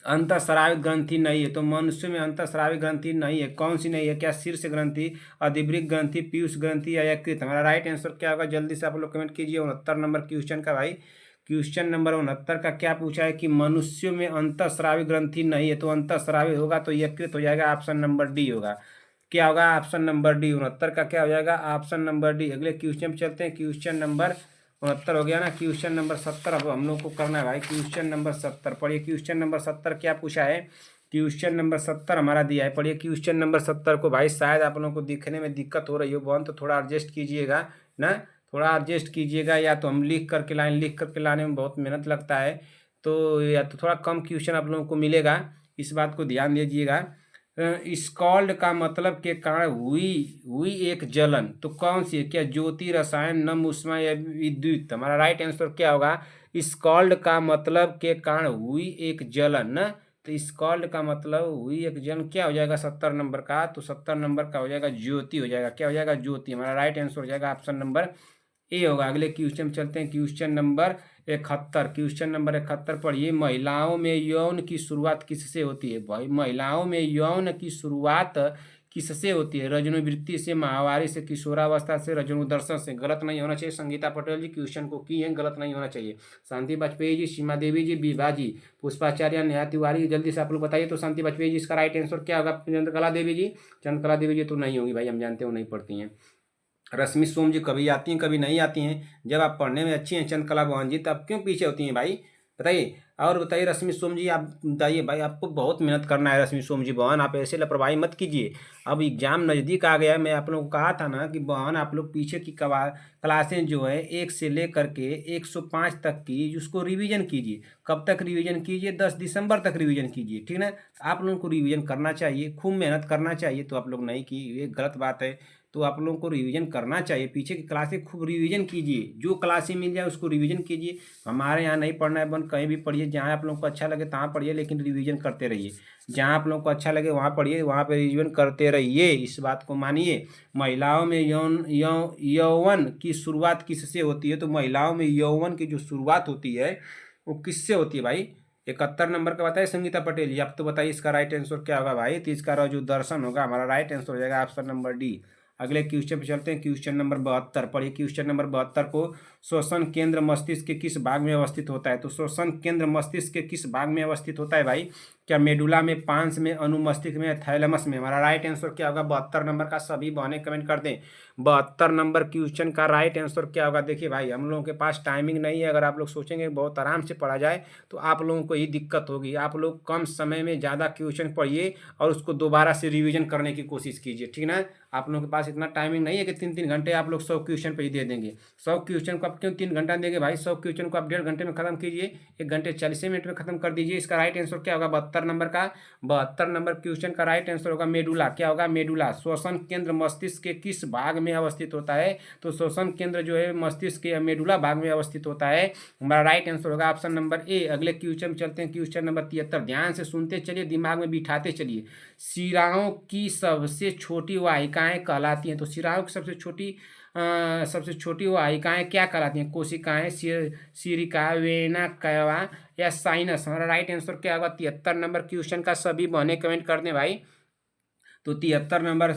Speaker 1: अंतःस्रावी ग्रंथि नहीं है। तो मनुष्य में अंतःस्रावी ग्रंथि नहीं है, कौन सी नहीं है? क्या शीर्ष ग्रंथि, अधिवृक्क ग्रंथि, पीयूष ग्रंथि या यकृत? हमारा राइट आंसर क्या होगा? जल्दी से आप लोग कमेंट कीजिए। 69 नंबर क्वेश्चन का भाई, क्वेश्चन नंबर 69 का क्या पूछा है कि मनुष्यों में अंतःस्रावी ग्रंथि नहीं है, तो अंतःस्रावी होगा तो यकृत हो जाएगा। ऑप्शन नंबर डी होगा। क्या होगा? Option number D. 69 का क्या हो जाएगा? Option number D. अगले क्वेश्चन पे चलते हैं। क्वेश्चन नंबर 69 हो गया ना। क्वेश्चन नंबर 70 अब हम लोग को करना है भाई। क्वेश्चन नंबर 70 पढ़िए। क्वेश्चन नंबर 70 क्या पूछा है? क्वेश्चन नंबर 70 हमारा दिया है, पढ़िए क्वेश्चन नंबर 70 को। भाई शायद आप लोगों को दिखने में दिक्कत हो रही हो बहुत, तो थोड़ा एडजस्ट कीजिएगा ना, थोड़ा एडजस्ट कीजिएगा। या तो हम लिख करके लाने में बहुत मेहनत लगता है, तो या तो थोड़ा कम क्वेश्चन आप लोगों को मिलेगा, इस बात को ध्यान दीजिएगा। स्कॉल्ड का मतलब के कारण हुई हुई एक जलन, तो कौन सी है? क्या ज्योति, रसायन, नम ऊष्मा या विद्युत? हमारा राइट आंसर क्या होगा? स्कॉल्ड का मतलब के कारण हुई एक जलन ना, तो स्कॉल्ड का मतलब हुई एक जलन क्या हो जाएगा 70 नंबर का? तो 70 नंबर का हो जाएगा ज्योति हो जाएगा। क्या हो जाएगा? ज्योति। हमारा राइट आंसर हो जाएगा ऑप्शन नंबर ए होगा। अगले क्वेश्चन में चलते हैं। क्वेश्चन नंबर 71, क्वेश्चन नंबर 71 पढ़िए। महिलाओं में यौन की शुरुआत किससे होती है? भाई महिलाओं में यौन की शुरुआत किससे होती है? रजनोवृत्ति से, माहवारी से, किशोरावस्था से, रजनोदर्शन से? गलत नहीं होना चाहिए। संगीता पटेल जी क्वेश्चन को की है, गलत नहीं होना चाहिए। शांति वाजपेयी जी, सीमा देवी जी, विभा जी, पुष्पाचार्य, नेहा तिवारी, जल्दी से आप लोग बताइए। तो शांति वाजपेयी जी इसका राइट आंसर क्या होगा? चंद्रकला देवी जी, चंद्रकला देवी जी तो नहीं होगी भाई, हम जानते हो नहीं पढ़ती हैं। रश्मि सोम जी कभी आती हैं कभी नहीं आती हैं। जब आप पढ़ने में अच्छी हैं चंद्रकला बहन जी, तब क्यों पीछे होती हैं भाई? बताइए। और बताइए रश्मि सोम जी, आप बताइए भाई, आपको बहुत मेहनत करना है रश्मि सोम जी बहन, आप ऐसे लापरवाही मत कीजिए। अब एग्जाम नज़दीक आ गया है, मैं आप लोगों को कहा था ना कि बहन आप लोग पीछे की क्लासें जो है 1 से लेकर के 105 तक की उसको रिवीजन कीजिए। कब तक रिवीजन कीजिए? 10 दिसंबर तक रिवीजन कीजिए, ठीक ना। आप लोगों को रिवीजन करना चाहिए, खूब मेहनत करना चाहिए, तो आप लोग नहीं की, ये गलत बात है। तो आप लोगों को रिवीजन करना चाहिए। पीछे की क्लासें खूब रिवीजन कीजिए, जो क्लासें मिल जाए उसको रिवीजन कीजिए। हमारे यहाँ नहीं पढ़ना है बंद, कहीं भी पढ़िए, जहाँ आप लोगों को अच्छा लगे तहाँ पढ़िए, लेकिन रिवीजन करते रहिए। जहाँ आप लोगों को अच्छा लगे वहाँ पढ़िए, वहाँ पर रिवीजन करते रहिए, इस बात को मानिए। महिलाओं में यौवन की शुरुआत किससे होती है? तो महिलाओं में यौवन की जो शुरुआत होती है वो किससे होती है भाई? 71 नंबर का बताइए संगीता पटेल जी। आप तो बताइए इसका राइट आंसर क्या होगा भाई? तो इसका जो दर्शन होगा हमारा राइट आंसर हो जाएगा ऑप्शन नंबर डी। अगले क्वेश्चन पे चलते हैं, क्वेश्चन नंबर 72 पढ़िए। क्वेश्चन नंबर 72 को, श्वसन केंद्र मस्तिष्क के किस भाग में अवस्थित होता है? तो श्वसन केंद्र मस्तिष्क के किस भाग में अवस्थित होता है भाई? क्या मेडुला में, पांस में, अनुमस्तिष्क में, थैलेमस में? हमारा राइट आंसर क्या होगा 72 नंबर का? सभी बहने कमेंट कर दें। 72 नंबर क्वेश्चन का राइट आंसर क्या होगा? देखिए भाई, हम लोगों के पास टाइमिंग नहीं है। अगर आप लोग सोचेंगे बहुत आराम से पढ़ा जाए तो आप लोगों को ही दिक्कत होगी। आप लोग कम समय में ज़्यादा क्वेश्चन पढ़िए और उसको दोबारा से रिवीजन करने की कोशिश कीजिए, ठीक ना। आप लोगों के पास इतना टाइमिंग नहीं है कि 3-3 घंटे आप लोग 100 क्वेश्चन पे ही दे देंगे। 100 क्वेश्चन को आप क्यों 3 घंटा देंगे भाई? 100 क्वेश्चन को आप 1.5 घंटे में खत्म कीजिए, 1 घंटे 40 मिनट में खत्म कर दीजिए। इसका राइट आंसर क्या होगा 72 नंबर का? 72 नंबर क्वेश्चन का राइट आंसर होगा मेडुला। क्या होगा? मेडुला। श्वसन केंद्र मस्तिष्क के किस भाग में अवस्थित होता है? तो श्वसन केंद्र जो है मस्तिष्क के मेडुला भाग में अवस्थित होता है। हमारा राइट आंसर होगा ऑप्शन नंबर ए। अगले क्वेश्चन में चलते हैं, क्वेश्चन नंबर 73। ध्यान से सुनते चलिए, दिमाग में बिठाते चलिए। शिराओं की सबसे छोटी वाहिकाएं कहलाती हैं। तो शिराओं की सबसे छोटी वाहिकाएं क्या कहलाती हैं? कोशिकाएं, सिरिका, वेना कैवा या साइनस? हमारा राइट आंसर क्या होगा 73 नंबर क्वेश्चन का? सभी बहने कमेंट कर दें भाई। तो 73 नंबर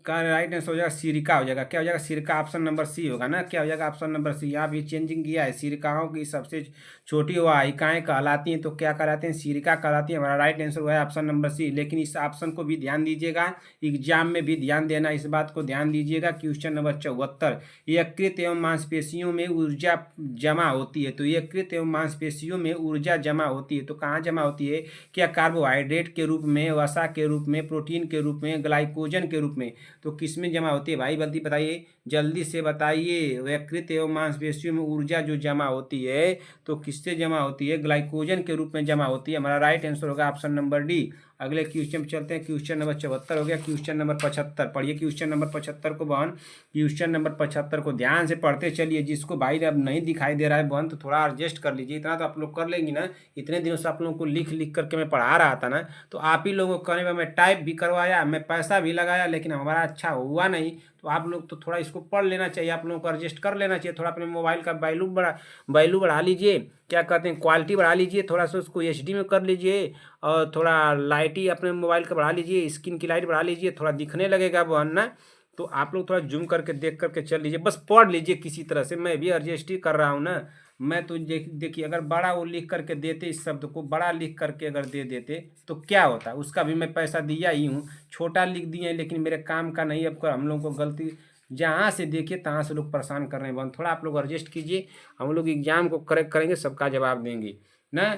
Speaker 1: का राइट आंसर हो जाएगा सिरिका हो जाएगा। क्या हो जाएगा? सिरिका। ऑप्शन नंबर सी होगा ना। क्या हो जाएगा? Option number C. यहाँ भी चेंजिंग किया है, सिरिकाओं की सबसे छोटी वाहिकाएं कहलाती हैं, तो क्या कहलाते हैं? सिरिका कहलाती है। हमारा राइट आंसर हुआ है ऑप्शन नंबर सी। लेकिन इस ऑप्शन को भी ध्यान दीजिएगा, एग्जाम में भी ध्यान देना, इस बात को ध्यान दीजिएगा। क्वेश्चन नंबर 74, यकृत एवं मांसपेशियों में ऊर्जा जमा होती है। तो यकृत एवं मांसपेशियों में ऊर्जा जमा होती है, तो कहाँ जमा होती है? क्या कार्बोहाइड्रेट के रूप में, वसा के रूप में, प्रोटीन के रूप में, ग्लाइकोजन के रूप में? तो किस में जमा होती है भाई? जल्दी बताइए, जल्दी से बताइए। यकृत एवं मांसपेशियों में ऊर्जा जो जमा होती है तो किससे जमा होती है? ग्लाइकोजन के रूप में जमा होती है। हमारा राइट आंसर होगा ऑप्शन नंबर डी। अगले क्वेश्चन में चलते हैं, क्वेश्चन नंबर 74 हो गया। क्वेश्चन नंबर 75 पढ़िए। क्वेश्चन नंबर 75 को बहन, क्वेश्चन नंबर 75 को ध्यान से पढ़ते चलिए। जिसको भाई अब नहीं दिखाई दे रहा है बहन, तो थोड़ा एडजस्ट कर लीजिए। इतना तो आप लोग कर लेंगी ना। इतने दिनों से आप लोगों को लिख लिख करके मैं पढ़ा रहा था ना, तो आप ही लोगों को कहने में मैं टाइप भी करवाया, मैं पैसा भी लगाया, लेकिन हमारा अच्छा हुआ नहीं। तो आप लोग तो थोड़ा इसको पढ़ लेना चाहिए, आप लोगों को एडजस्ट कर लेना चाहिए। थोड़ा अपने मोबाइल का वैल्यू बढ़ा लीजिए, क्या कहते हैं, क्वालिटी बढ़ा लीजिए, थोड़ा सा उसको एचडी में कर लीजिए, और थोड़ा लाइट ही अपने मोबाइल का बढ़ा लीजिए, स्क्रीन की लाइट बढ़ा लीजिए, थोड़ा दिखने लगेगा वो ना। तो आप लोग थोड़ा जूम करके देख करके चल लीजिए, बस पढ़ लीजिए किसी तरह से। मैं भी एडजस्ट ही कर रहा हूँ ना। मैं तो देखिए, अगर बड़ा वो लिख करके देते, इस शब्द को बड़ा लिख करके अगर दे देते तो क्या होता? उसका भी मैं पैसा दिया ही हूँ। छोटा लिख दिए लेकिन मेरे काम का नहीं। अब हम लोगों को गलती जहाँ से देखिए तहाँ से लोग परेशान कर रहे हैं। थोड़ा आप लोग एडजस्ट कीजिए, हम लोग एग्जाम को करेक्ट करेंगे, सबका जवाब देंगे ना।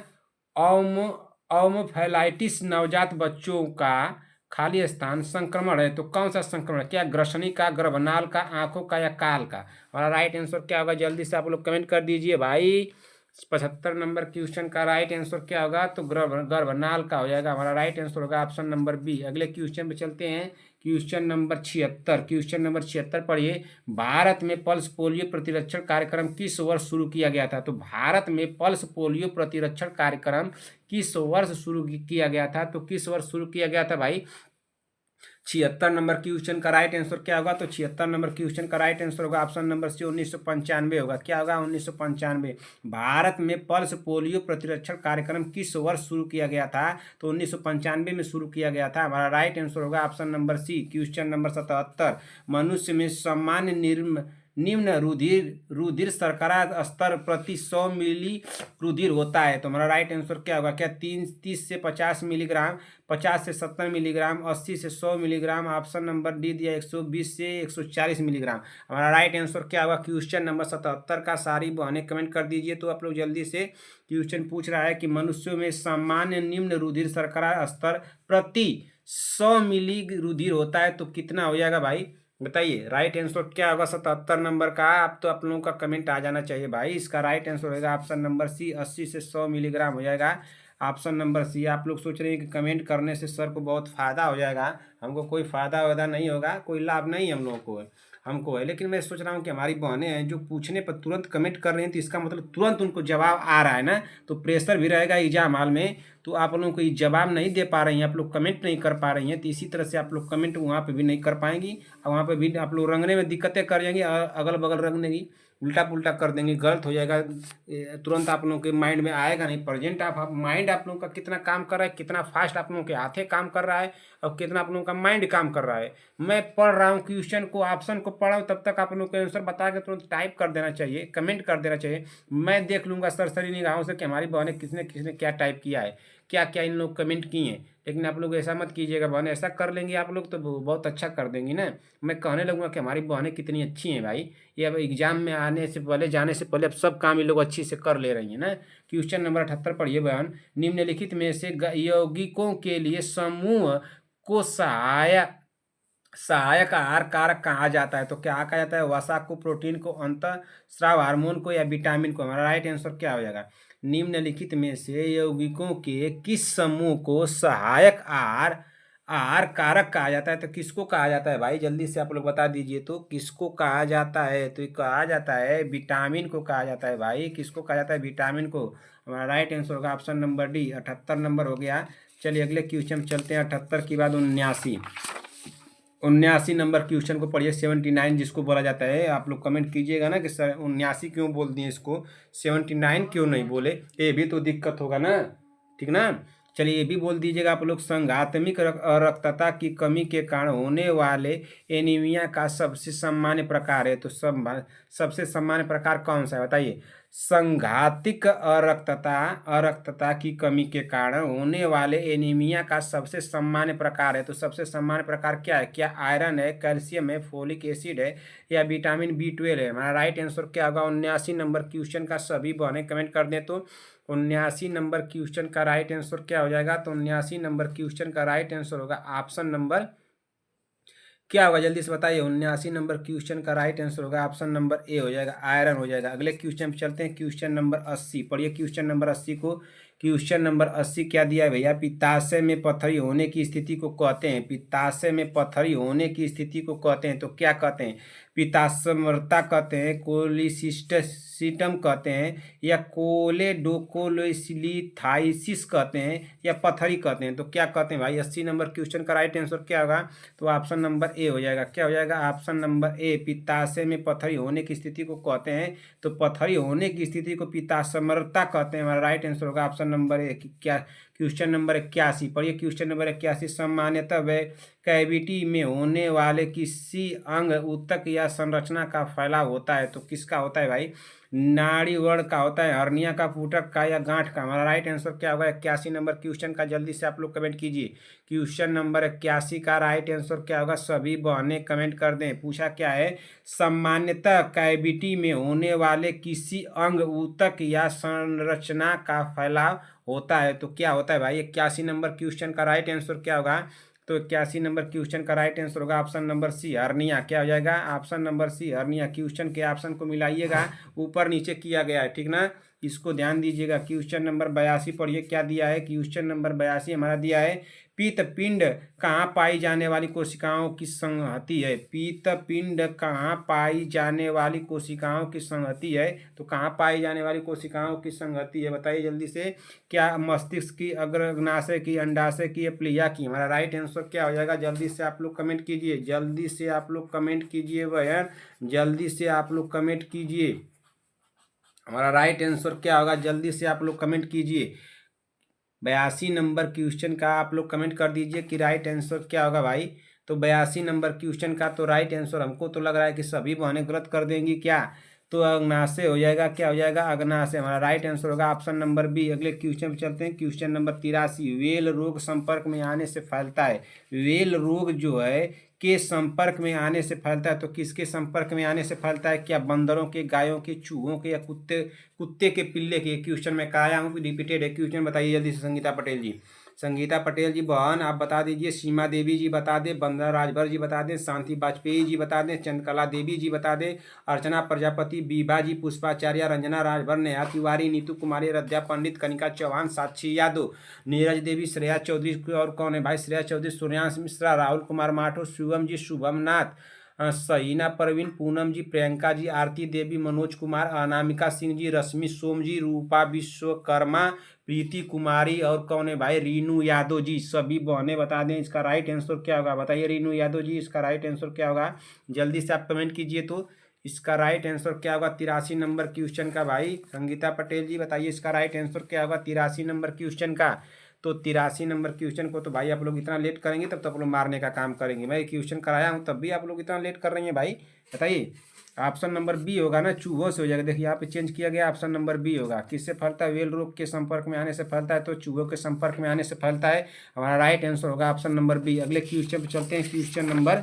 Speaker 1: ओमो ओमोफेलाइटिस नवजात बच्चों का खाली स्थान संक्रमण है, तो कौन सा संक्रमण है? क्या ग्रसनी का, गर्भनाल का, आंखों का या काल का? हमारा राइट आंसर क्या होगा? जल्दी से आप लोग कमेंट कर दीजिए भाई। 75 नंबर क्वेश्चन का राइट आंसर क्या होगा? तो गर्भनाल का हो जाएगा। हमारा राइट आंसर होगा ऑप्शन नंबर बी। अगले क्वेश्चन पे चलते हैं, क्वेश्चन नंबर 76। क्वेश्चन नंबर 76 पढ़िए। भारत में पल्स पोलियो प्रतिरक्षण कार्यक्रम किस वर्ष शुरू किया गया था? तो भारत में पल्स पोलियो प्रतिरक्षण कार्यक्रम किस वर्ष शुरू किया गया था? तो किस वर्ष शुरू किया गया था भाई? 76 नंबर क्वेश्चन का राइट आंसर क्या होगा? तो 76 नंबर क्वेश्चन का राइट आंसर होगा ऑप्शन नंबर सी 1995 होगा। क्या होगा? 1995। भारत में पल्स पोलियो प्रतिरक्षण कार्यक्रम किस वर्ष शुरू किया गया था? तो 1995 में शुरू किया गया था। हमारा राइट आंसर होगा option number C. Question number 77, मनुष्य में सामान्य निम्न रुधिर शर्करा स्तर प्रति 100 मिली रुधिर होता है। तो हमारा राइट आंसर क्या होगा? क्या 30 से 50 मिलीग्राम, 50 से 70 मिलीग्राम, 80 से 100 मिलीग्राम? ऑप्शन नंबर डी दिया 120 से 140 मिलीग्राम। हमारा राइट आंसर क्या होगा क्वेश्चन नंबर 77 का? सारी बहनें कमेंट कर दीजिए। तो आप लोग जल्दी से, क्वेश्चन पूछ रहा है कि मनुष्यों में सामान्य निम्न रुधिर शर्करा स्तर प्रति 100 मिली रुधिर होता है, तो कितना हो जाएगा भाई? बताइए राइट आंसर क्या होगा 77 नंबर का? आप तो आप लोगों का कमेंट आ जाना चाहिए भाई। इसका राइट आंसर होगा ऑप्शन नंबर सी, 80 से 100 मिलीग्राम हो जाएगा। Option number C. आप लोग सोच रहे हैं कि कमेंट करने से सर को बहुत फ़ायदा हो जाएगा, हमको कोई फ़ायदा वायदा नहीं होगा, कोई लाभ नहीं हम लोगों को हमको है। लेकिन मैं सोच रहा हूँ कि हमारी बहनें हैं जो पूछने पर तुरंत कमेंट कर रही हैं, तो इसका मतलब तुरंत उनको जवाब आ रहा है ना, तो प्रेशर भी रहेगा एग्जाम हॉल में, तो आप लोगों को ये जवाब नहीं दे पा रही हैं, आप लोग कमेंट नहीं कर पा रही हैं, तो इसी तरह से आप लोग कमेंट वहाँ पे भी नहीं कर पाएंगी, और वहाँ पे भी आप लोग रंगने में दिक्कतें कर जाएंगी, अगल बगल रंग देंगी, उल्टा पुल्टा कर देंगे, गलत हो जाएगा, तुरंत आप लोगों के माइंड में आएगा नहीं। प्रेजेंट आप माइंड आप लोगों का कितना काम कर रहा है, कितना फास्ट आप लोगों के हाथे काम कर रहा है, और कितना आप लोगों का माइंड काम कर रहा है। मैं पढ़ रहा हूँ क्वेश्चन को, ऑप्शन को पढ़ा हूँ, तब तक आप लोगों को आंसर बता के तुरंत टाइप कर देना चाहिए, कमेंट कर देना चाहिए। मैं देख लूँगा सरसरी निगाहों से कि हमारी बहनें किसने किसने क्या टाइप किया है, क्या क्या इन लोग कमेंट किए हैं। लेकिन आप लोग ऐसा मत कीजिएगा, बहनें ऐसा कर लेंगी आप लोग तो बहुत अच्छा कर देंगी ना। मैं कहने लगूँगा कि हमारी बहनें कितनी अच्छी हैं भाई, ये अब एग्जाम में आने से पहले, जाने से पहले अब सब काम ये लोग अच्छी से कर ले रही हैं ना। क्वेश्चन नंबर 78 पढ़िए बहन। निम्नलिखित में से यौगिकों के लिए समूह को सहायक आहार कारक कहा जाता है, तो क्या कहा जाता है? वसा को, प्रोटीन को, अंतःस्राव हार्मोन को, या विटामिन को। हमारा राइट आंसर क्या हो जाएगा? निम्नलिखित में से यौगिकों के किस समूह को सहायक आहार आहार कारक कहा जाता है? तो किसको कहा जाता है भाई, जल्दी से आप लोग बता दीजिए, तो किसको कहा जाता है? तो ये कहा जाता है विटामिन को कहा जाता है भाई। किसको कहा जाता है? विटामिन को। हमारा राइट आंसर होगा ऑप्शन नंबर डी। 78 नंबर हो गया। चलिए अगले क्वेश्चन चलते हैं। 78 के बाद 79 नंबर क्वेश्चन को पढ़िए। 79 जिसको बोला जाता है, आप लोग कमेंट कीजिएगा ना कि सर 79 क्यों बोल दिए इसको, 79 क्यों नहीं बोले, ये भी तो दिक्कत होगा ना, ठीक ना। चलिए ये भी बोल दीजिएगा आप लोग। संघात्मिक अरक्तता की कमी के कारण होने वाले एनीमिया का सबसे सामान्य प्रकार है, तो सबसे सामान्य प्रकार कौन सा है बताइए? संघातिक अरक्तता की कमी के कारण होने वाले एनीमिया का सबसे सामान्य प्रकार है, तो सबसे सामान्य प्रकार क्या है? क्या आयरन है, कैल्शियम है, फोलिक एसिड है, या विटामिन B12 है? हमारा राइट आंसर क्या होगा? 79 नंबर क्वेश्चन का सभी बहनें कमेंट कर दें तो 79 नंबर क्वेश्चन का राइट आंसर क्या हो जाएगा? तो 79 नंबर क्वेश्चन का राइट आंसर होगा ऑप्शन नंबर क्या होगा, जल्दी से बताइए। 79 नंबर क्वेश्चन का राइट आंसर होगा ऑप्शन नंबर ए हो जाएगा, आयरन हो जाएगा। अगले क्वेश्चन पे चलते हैं। क्वेश्चन नंबर 80 पढ़िए। क्वेश्चन नंबर 80 को, क्वेश्चन नंबर 80 क्या दिया है भैया? पित्ताशय में पथरी होने की स्थिति को कहते हैं, पित्ताशय में पथरी होने की स्थिति को कहते हैं, तो क्या कहते हैं? पित्ताशयमृता कहते हैं, कोलिसिस्टम कहते हैं, या कोलेडोकोलेसिलिथाइसिस कहते हैं, या पथरी कहते हैं, तो क्या कहते हैं भाई? 80 नंबर क्वेश्चन का राइट आंसर क्या होगा? तो ऑप्शन नंबर ए हो जाएगा। क्या हो जाएगा? ऑप्शन नंबर ए, पित्ताशय में पथरी होने की स्थिति को कहते हैं, तो पथरी होने की स्थिति को पित्ताशयमृता कहते हैं। हमारा राइट आंसर होगा ऑप्शन नंबर ए। क्या क्वेश्चन नंबर 81 पढ़िए। क्वेश्चन नंबर 81, सामान्यतः वह कैविटी में होने वाले किसी अंग, ऊतक या संरचना का फैलाव होता है, तो किसका होता है भाई? नाड़ीवर्ण का होता है, हर्निया का, फूटक का, या गांठ का? हमारा राइट आंसर क्या होगा 81 नंबर क्वेश्चन का? जल्दी से आप लोग कमेंट कीजिए। क्वेश्चन नंबर 81 का राइट आंसर क्या होगा? सभी बहनें कमेंट कर दें। पूछा क्या है? सामान्यतः कैविटी में होने वाले किसी अंग, ऊतक या संरचना का फैलाव होता है, तो क्या होता है भाई? 81 नंबर क्वेश्चन का राइट आंसर क्या होगा? तो 81 नंबर क्वेश्चन का राइट आंसर होगा ऑप्शन नंबर सी, हर्निया। क्या हो जाएगा? Option number C, hernia. Question के ऑप्शन को मिलाइएगा, ऊपर नीचे किया गया है, ठीक ना, इसको ध्यान दीजिएगा। क्वेश्चन नंबर 82 पढ़िए। क्या दिया है? क्वेश्चन नंबर 82 हमारा दिया है, पित्तपिंड कहाँ पाई जाने वाली कोशिकाओं की संहति है? पित्तपिंड कहाँ पाई जाने वाली कोशिकाओं की संहति है? तो कहाँ पाई जाने वाली कोशिकाओं की संहति है बताइए जल्दी से। क्या मस्तिष्क की, अग्नाशय की, अंडाशय की, या प्लीहा की? हमारा राइट आंसर क्या हो जाएगा? जल्दी से आप लोग कमेंट कीजिए, जल्दी से आप लोग कमेंट कीजिए बहन, जल्दी से आप लोग कमेंट कीजिए। हमारा राइट आंसर क्या होगा? जल्दी से आप लोग कमेंट कीजिए। 82 नंबर क्वेश्चन का आप लोग कमेंट कर दीजिए कि राइट आंसर क्या होगा भाई। तो 82 नंबर क्वेश्चन का तो राइट आंसर हमको तो लग रहा है कि सभी बहनें गलत कर देंगी क्या, तो अग्नाशय हो जाएगा। क्या हो जाएगा? अग्नाशय। हमारा राइट आंसर होगा ऑप्शन नंबर बी। अगले क्वेश्चन पे चलते हैं। क्वेश्चन नंबर 83, वेल रोग संपर्क में आने से फैलता है। वेल रोग जो है के संपर्क में आने से फैलता है, तो किसके संपर्क में आने से फैलता है? क्या बंदरों के, गायों के, चूहों के, या कुत्ते के पिल्ले के? क्वेश्चन में कराया हूँ, रिपीटेड है क्वेश्चन, बताइए जल्दी से संगीता पटेल जी।
Speaker 2: संगीता पटेल जी बहन आप बता दीजिए, सीमा देवी जी बता दें, बंदना राजभर जी बता दें, शांति वाजपेयी जी बता दें, चंद्रकला देवी जी बता दें, अर्चना प्रजापति, बीबा जी, पुष्पाचार्य, रंजना राजभर, नेहा तिवारी, नीतू कुमारी, रद्या पंडित, कनिका चौहान, साक्षी यादव, नीरज देवी, श्रेया चौधरी और कौन है भाई, श्रेया चौधरी, सूर्यांश मिश्रा, राहुल कुमार माठो, शिवम जी, शुभम नाथ, सहीना परवीन, पूनम जी, प्रियंका जी, आरती देवी, मनोज कुमार, अनामिका सिंह जी, रश्मि सोम जी, रूपा विश्वकर्मा, प्रीति कुमारी और कौन है भाई, रीनू यादव जी। सभी बहने बता दें इसका राइट आंसर क्या होगा, बताइए रीनू यादव जी इसका राइट आंसर क्या होगा, जल्दी से आप कमेंट कीजिए। तो इसका राइट आंसर क्या होगा 83 नंबर क्वेश्चन का भाई, संगीता पटेल जी बताइए इसका राइट आंसर क्या होगा 83 नंबर क्वेश्चन का। तो 83 नंबर क्वेश्चन को तो भाई आप लोग इतना लेट करेंगे तब तो आप लोग मारने का काम करेंगे। मैं क्वेश्चन कराया हूँ तब भी आप लोग इतना लेट कर रही हैं भाई, बताइए। ऑप्शन नंबर बी होगा ना, चूहों से हो जाएगा। देखिए यहाँ पे चेंज किया गया, ऑप्शन नंबर बी होगा। किससे फैलता है, वेल रोग के संपर्क में आने से फैलता है, तो चूहों के संपर्क में आने से फैलता है। हमारा राइट आंसर होगा ऑप्शन नंबर बी। अगले क्वेश्चन पे चलते हैं, क्वेश्चन नंबर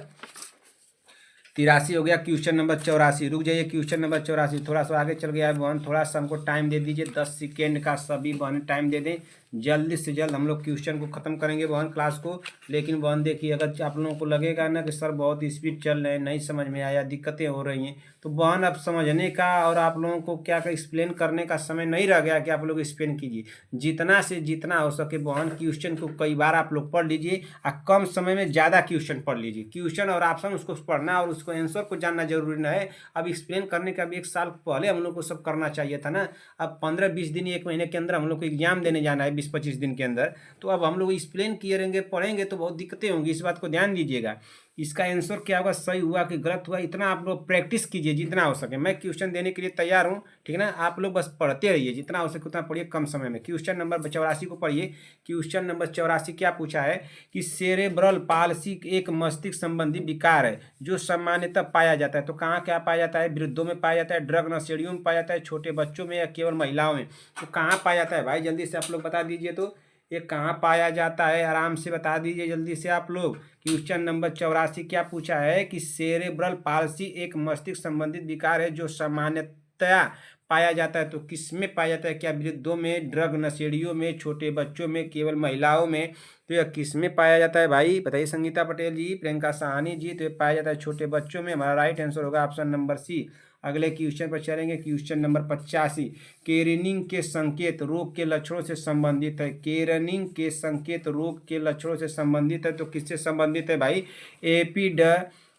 Speaker 2: 83 हो गया, क्वेश्चन नंबर 84। रुक जाइए, क्वेश्चन नंबर 84 थोड़ा सा आगे चल गया है बहन, थोड़ा सा हमको टाइम दे दीजिए, 10 सेकेंड का सभी बहन टाइम दे दें, जल्दी से जल्द हम लोग क्वेश्चन को खत्म करेंगे बहन क्लास को। लेकिन बहन देखिए, अगर आप लोगों को लगेगा ना कि सर बहुत स्पीड चल रहे हैं, नहीं समझ में आया, दिक्कतें हो रही हैं, तो बहन अब समझने का और आप लोगों को क्या एक्सप्लेन करने का समय नहीं रह गया कि आप लोग एक्सप्लेन कीजिए। जितना से जितना हो सके बहन क्वेश्चन को कई बार आप लोग पढ़ लीजिए और कम समय में ज़्यादा क्वेश्चन पढ़ लीजिए। क्वेश्चन और ऑप्शन उसको पढ़ना और उसको आंसर को जानना जरूरी नहीं है। अब एक्सप्लेन करने का भी 1 साल पहले हम लोग को सब करना चाहिए था ना। अब 15-20 दिन 1 महीने के अंदर हम लोग को एग्जाम देने जाना है, 20-25 दिन के अंदर। तो अब हम लोग एक्सप्लेन किए रहेंगे, पढ़ेंगे तो बहुत दिक्कतें होंगी, इस बात को ध्यान दीजिएगा। इसका आंसर क्या होगा, सही हुआ कि गलत हुआ, इतना आप लोग प्रैक्टिस कीजिए जितना हो सके। मैं क्वेश्चन देने के लिए तैयार हूँ, ठीक है ना। आप लोग बस पढ़ते रहिए, जितना हो सके उतना पढ़िए कम समय में। क्वेश्चन नंबर 84 को पढ़िए। क्वेश्चन नंबर 84 क्या पूछा है कि सेरेब्रल पाल्सी एक मस्तिष्क संबंधी विकार है जो सामान्यतः पाया जाता है। तो कहाँ क्या पाया जाता है, वृद्धों में पाया जाता है, ड्रग नशेड़ियों में पाया जाता है, छोटे बच्चों में या केवल महिलाओं में। तो कहाँ पाया जाता है भाई, जल्दी से आप लोग बता दीजिए। तो ये कहाँ पाया जाता है, आराम से बता दीजिए जल्दी से आप लोग। क्वेश्चन नंबर 84 क्या पूछा है कि सेरेब्रल पाल्सी एक मस्तिष्क संबंधित विकार है जो सामान्यतया पाया जाता है। तो किस में पाया जाता है, क्या वृद्धों में, ड्रग नशेड़ियों में, छोटे बच्चों में, केवल महिलाओं में। तो यह किस में पाया जाता है भाई, बताइए संगीता पटेल जी, प्रियंका साहनी जी। तो ये पाया जाता है छोटे बच्चों में। हमारा राइट आंसर होगा ऑप्शन नंबर सी। अगले क्वेश्चन पर चलेंगे, क्वेश्चन नंबर 85। केरनिंग के संकेत रोग के लक्षणों से संबंधित है। केरनिंग के संकेत रोग के लक्षणों से संबंधित है, तो किससे संबंधित है भाई,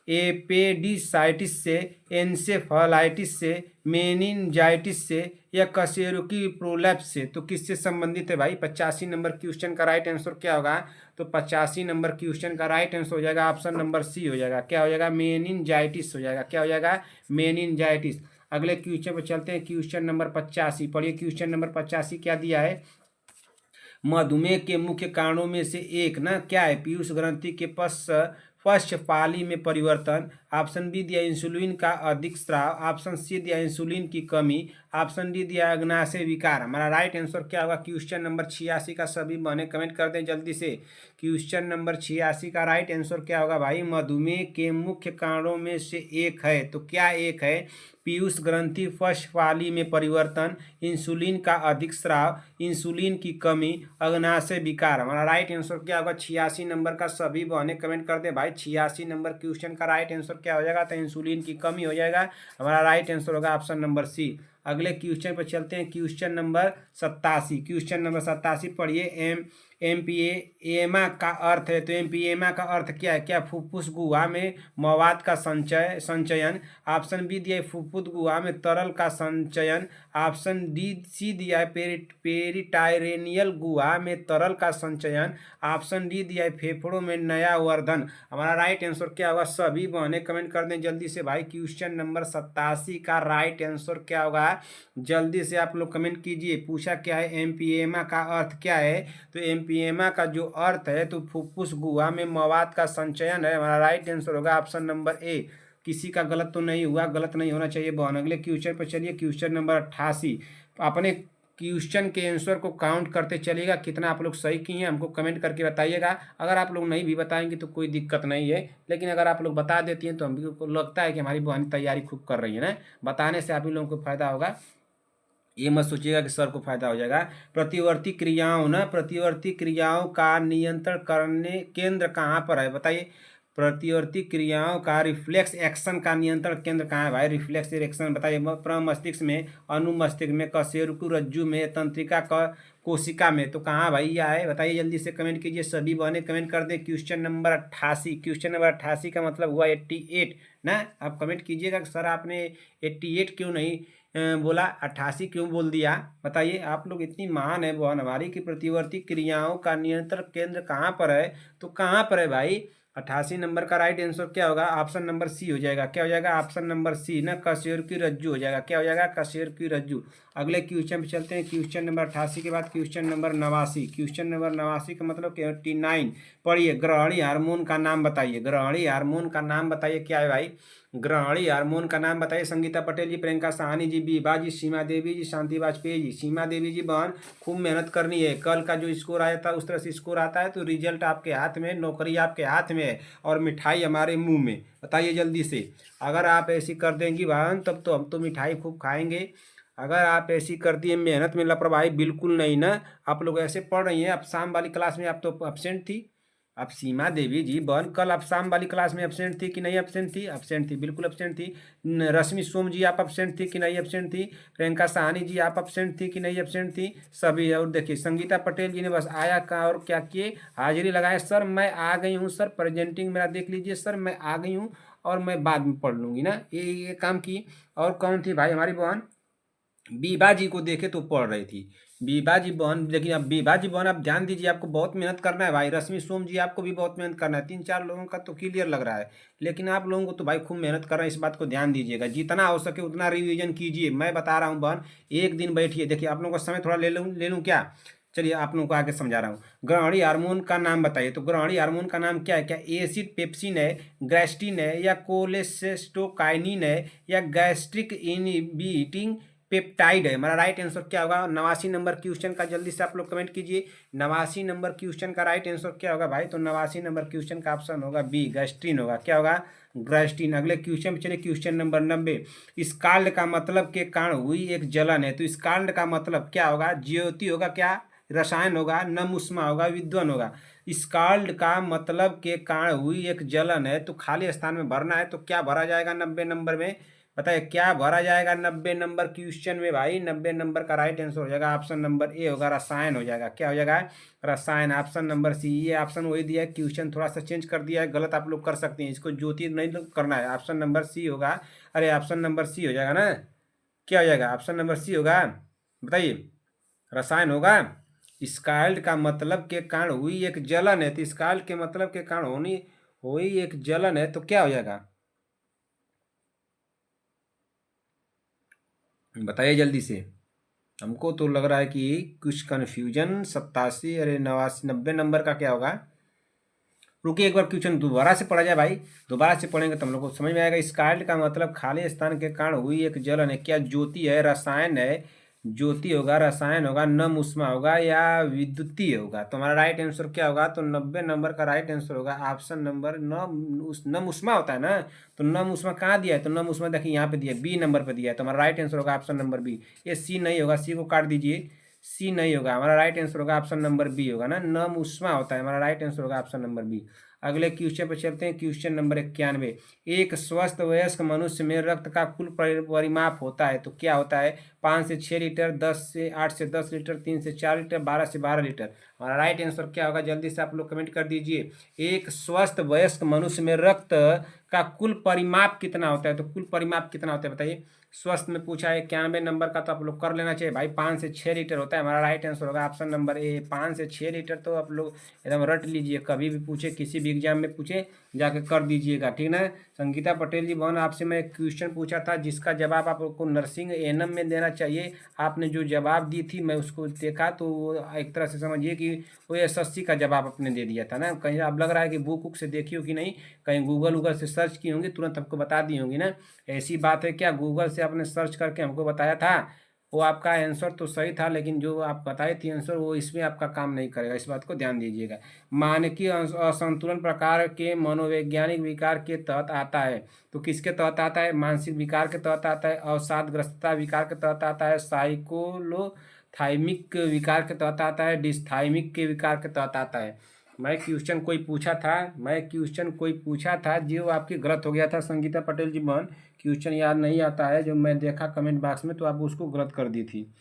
Speaker 2: एपेडिसाइटिस से, एन्सेफलाइटिस से, मेनिनजाइटिस से या कशेरुकी प्रोलैप्स से। तो किससे संबंधित है भाई, 85 नंबर क्वेश्चन का राइट आंसर क्या होगा। तो 85 नंबर क्वेश्चन का राइट आंसर हो जाएगा ऑप्शन नंबर सी हो जाएगा। क्या हो जाएगा, मेनिनजाइटिस हो जाएगा। क्या हो जाएगा, मेनिनजाइटिस। अगले क्वेश्चन पर चलते हैं, क्वेश्चन नंबर 85 पढ़िए। क्वेश्चन नंबर 85 क्या दिया है, मधुमेह के मुख्य कारणों में से एक ना क्या है, पीयूष ग्रंथि के पश्च पाली में परिवर्तन। ऑप्शन बी दिया इंसुलिन का अधिक स्राव, ऑप्शन सी दिया इंसुलिन की कमी, ऑप्शन डी दिया अग्नाशय विकार। हमारा राइट आंसर क्या होगा क्वेश्चन नंबर 86 का, सभी बहने कमेंट कर दें जल्दी से। क्वेश्चन नंबर 86 का राइट आंसर क्या होगा भाई, मधुमेह के मुख्य कारणों में से एक है। तो क्या एक है, पीयूष ग्रंथि पश्चपाली में परिवर्तन, इंसुलिन का अधिक स्राव, इंसुलिन की कमी, अग्नाशय विकार। हमारा राइट आंसर क्या होगा 86 नंबर का, सभी बहने कमेंट कर दे भाई। 86 नंबर क्वेश्चन का राइट आंसर क्या हो जाएगा, तो इंसुलिन की कमी हो जाएगा। हमारा राइट आंसर होगा ऑप्शन नंबर सी। अगले क्वेश्चन पर चलते हैं, क्वेश्चन नंबर 87। क्वेश्चन नंबर 87 पढ़िए। एम्पिएमा का अर्थ है, तो एम्पिएमा का अर्थ क्या है, क्या फुफ्फुस गुहा में मवाद का संचयन। ऑप्शन बी दिया है फुफ्फुस गुहा में तरल का संचयन, ऑप्शन डी सी दिया है पेरिटायरेनियल गुहा में तरल का संचयन, ऑप्शन डी दिया है फेफड़ों में नया वर्धन। हमारा राइट आंसर क्या होगा, सभी बहने कमेंट कर दें जल्दी से भाई। क्वेश्चन नंबर 87 का राइट आंसर क्या होगा, जल्दी से आप लोग कमेंट कीजिए। पूछा क्या है, एम्पिएमा का अर्थ क्या है, तो एम्पिएमा का जो अर्थ है तो फुफ्फुस गुहा में मवाद का संचयन है। हमारा राइट आंसर होगा ऑप्शन नंबर ए। किसी का गलत तो नहीं हुआ, गलत नहीं होना चाहिए बहन। अगले क्वेश्चन पर चलिए, क्वेश्चन नंबर 88। अपने क्वेश्चन के आंसर को काउंट करते चलिएगा, कितना आप लोग सही किए हैं हमको कमेंट करके बताइएगा। अगर आप लोग नहीं भी बताएंगे तो कोई दिक्कत नहीं है, लेकिन अगर आप लोग बता देती हैं तो हमको लगता है कि हमारी बहन तैयारी खूब कर रही है ना, बताने से आप ही लोगों को फायदा होगा। ये मत सोचिएगा कि सर को फायदा हो जाएगा। प्रतिवर्ती क्रियाओं ना, प्रतिवर्ती क्रियाओं का नियंत्रण करने केंद्र कहाँ पर है बताइए। प्रतिवर्ती क्रियाओं का रिफ्लेक्स एक्शन का नियंत्रण केंद्र कहाँ है भाई। रिफ्लेक्स एक्शन बताइए। प्रमस्तिष्क में, अनुमस्तिष्क में, कशेरुकी रज्जु में, तंत्रिका कोशिका में, तो कहाँ भाई यह है बताइए। जल्दी से कमेंट कीजिए, सभी बहने कमेंट कर दें। क्वेश्चन नंबर 88, क्वेश्चन नंबर 88 का मतलब हुआ 88 ना। आप कमेंट कीजिएगा कि सर आपने 88 क्यों नहीं बोला, 88 क्यों बोल दिया बताइए। आप लोग इतनी महान है बहन हमारी कि प्रतिवर्ती क्रियाओं का नियंत्रण केंद्र कहाँ पर है, तो कहाँ पर है भाई। 88 नंबर का राइट आंसर क्या होगा, ऑप्शन नंबर सी हो जाएगा। क्या हो जाएगा, ऑप्शन नंबर सी ना, कशेरुकी रज्जु हो जाएगा। क्या हो जाएगा, कशेरुकी रज्जु। अगले क्वेश्चन पे चलते हैं। क्वेश्चन नंबर 88 के बाद क्वेश्चन नंबर 89। क्वेश्चन नंबर 89 का मतलब 89 पढ़िए। ग्रहणी हार्मोन का नाम बताइए। ग्रहणी हार्मोन का नाम बताइए क्या है भाई। ग्रहणी हार्मोन का नाम बताइए। संगीता पटेल जी, प्रियंका साहनी जी, बीबा जी, सीमा देवी जी, शांति वाजपेयी जी। सीमा देवी जी बहन खूब मेहनत करनी है। कल का जो स्कोर आया था उस तरह से स्कोर आता है तो रिजल्ट आपके हाथ में, नौकरी आपके हाथ में है और मिठाई हमारे मुंह में। बताइए जल्दी से। अगर आप ऐसी कर देंगी बहन तब तो हम तो मिठाई खूब खाएंगे। अगर आप ऐसी करती है, मेहनत में लापरवाही बिल्कुल नहीं ना। आप लोग ऐसे पढ़ रही हैं। अब शाम वाली क्लास में आप तो एब्सेंट थी। अब सीमा देवी जी बहन कल आप शाम वाली क्लास में एब्सेंट थी कि नहीं एब्सेंट थी। एब्सेंट थी, बिल्कुल एब्सेंट थी। रश्मि सोम जी आप एब्सेंट थी कि नहीं एब्सेंट थी। प्रियंका साहनी जी आप एब्सेंट थी कि नहीं एब्सेंट थी। सभी। और देखिए संगीता पटेल जी ने बस आया कहा और क्या किए, हाजिरी लगाए। सर मैं आ गई हूँ सर, प्रेजेंटिंग मेरा देख लीजिए सर, मैं आ गई हूँ और मैं बाद में पढ़ लूँगी ना, ये काम की। और कौन थी भाई हमारी बहन, बीबा जी को देखे तो पढ़ रही थी। बीबा जी बहन, लेकिन अब बीबा जी बहन आप ध्यान दीजिए, आपको बहुत मेहनत करना है भाई। रश्मि सोम जी आपको भी बहुत मेहनत करना है। 3-4 लोगों का तो क्लियर लग रहा है, लेकिन आप लोगों को तो भाई खूब मेहनत करना है। इस बात को ध्यान दीजिएगा, जितना हो सके उतना रिवीजन कीजिए। मैं बता रहा हूँ बहन, एक दिन बैठिए। देखिए आप लोगों का समय थोड़ा ले लूँ क्या। चलिए आप लोगों को आगे समझा रहा हूँ। ग्रहणी हार्मोन का नाम बताइए। तो ग्रहणी हार्मोन का नाम क्या है, क्या एसिड पेप्सिन है, ग्रेस्टिन है, या कोलेसेस्टोकाइनिन है, या गैस्ट्रिक इनहिबिटिंग पेप्टाइड है। हमारा राइट आंसर क्या होगा। 89 नंबर क्वेश्चन का जल्दी से आप लोग कमेंट कीजिए। 89 नंबर क्वेश्चन का राइट आंसर क्या होगा भाई। तो 89 नंबर क्वेश्चन का ऑप्शन होगा बी, गैस्ट्रिन होगा। क्या होगा, ग्रेस्टिन। अगले क्वेश्चन पे चलिए। Question number 90। स्काल्ड का मतलब के कारण हुई एक जलन है। तो स्काल्ड का मतलब क्या होगा, ज्योति होगा, क्या रसायन होगा, नम ऊष्मा होगा, विद्वन होगा। स्काल्ड का मतलब के कारण हुई एक जलन है, तो खाली स्थान में भरना है। तो क्या भरा जाएगा 90 नंबर में बताइए, क्या भरा जाएगा 90 नंबर क्वेश्चन में भाई। 90 नंबर का राइट आंसर हो जाएगा ऑप्शन नंबर ए होगा, रसायन हो जाएगा। क्या हो जाएगा, रसायन। Option number C. ये ऑप्शन वही दिया है, क्वेश्चन थोड़ा सा चेंज कर दिया है, गलत आप लोग कर सकते हैं, इसको ज्योति नहीं करना है। ऑप्शन नंबर सी होगा। अरे ऑप्शन नंबर सी हो जाएगा ना। क्या हो जाएगा, ऑप्शन नंबर सी होगा बताइए, रसायन होगा। स्काल्ड का मतलब के कारण हुई एक जलन है, तो स्काल्ड के मतलब के कारण होनी हुई एक जलन है, तो क्या हो जाएगा बताइए जल्दी से। हमको तो लग रहा है कि कुछ कन्फ्यूजन। 87, अरे 89, 90 नंबर का क्या होगा। रुकिए एक बार क्वेश्चन दोबारा से पढ़ा जाए भाई। दोबारा से पढ़ेंगे तो हम लोग को समझ में आएगा। स्काल्ड का मतलब खाली स्थान के कारण हुई एक जलन है। क्या ज्योति है, रसायन है, ज्योति होगा, रसायन होगा, नम ऊष्मा होगा, या विद्युतीय होगा। तो हमारा राइट आंसर क्या होगा, तो 90 नंबर का राइट आंसर होगा ऑप्शन नंबर नम ऊष्मा होता है ना। तो नम ऊष्मा कहाँ दिया है, तो नम ऊष्मा देखिए यहाँ पे दिया है, बी नंबर पे दिया है। तो हमारा राइट आंसर होगा ऑप्शन नंबर बी। ये सी नहीं होगा, सी को काट दीजिए। सी नहीं होगा, हमारा राइट आंसर होगा ऑप्शन नंबर बी होगा ना, नम ऊष्मा होता है। हमारा राइट आंसर होगा ऑप्शन नंबर बी। अगले क्वेश्चन पे चलते हैं। Question number 91। एक स्वस्थ वयस्क मनुष्य में रक्त का कुल परिमाप होता है, तो क्या होता है। 5 से 6 लीटर, 8 से 10 लीटर, 3 से 4 लीटर, 12 से 12 लीटर। हमारा राइट आंसर क्या होगा, जल्दी से आप लोग कमेंट कर दीजिए। एक स्वस्थ वयस्क मनुष्य में रक्त का कुल परिमाप कितना होता है, तो कुल परिमाप कितना होता है बताइए। स्वस्थ में पूछा है 91 नंबर का, तो आप लोग कर लेना चाहिए भाई। 5 से 6 लीटर होता है। हमारा राइट आंसर होगा ऑप्शन नंबर ए, 5 से 6 लीटर। तो आप लोग एकदम रट लीजिए, कभी भी पूछे, किसी भी एग्जाम में पूछे जाके कर दीजिएगा, ठीक ना। संगीता पटेल जी बहन, आपसे मैं एक क्वेश्चन पूछा था जिसका जवाब आपको नर्सिंग एएनएम में देना चाहिए। आपने जो जवाब दी थी मैं उसको देखा, तो वो एक तरह से समझिए कि वो एसएससी का जवाब आपने दे दिया था ना। कहीं अब लग रहा है कि बुक उक से देखी हो कि नहीं, कहीं गूगल से सर्च की होंगी, तुरंत आपको बता दी होंगी ना। ऐसी बात है क्या, गूगल से आपने सर्च करके हमको बताया था। वो आपका आंसर तो सही था, लेकिन जो आप बताए थी आंसर वो इसमें आपका काम नहीं करेगा, इस बात को ध्यान दीजिएगा। मानकीय असंतुलन प्रकार के मनोवैज्ञानिक विकार के तहत आता है। तो किसके तहत आता है? मानसिक विकार के तहत आता है, अवसादग्रस्तता विकार के तहत आता है, साइकोलोथाइमिक विकार के तहत आता है, डिस्थाइमिक के विकार के तहत आता है। मैं क्वेश्चन कोई पूछा था जो आपकी गलत हो गया था संगीता पटेल जी बहन। क्वेश्चन याद नहीं आता है जो मैं देखा कमेंट बॉक्स में, तो आप उसको गलत कर दी थी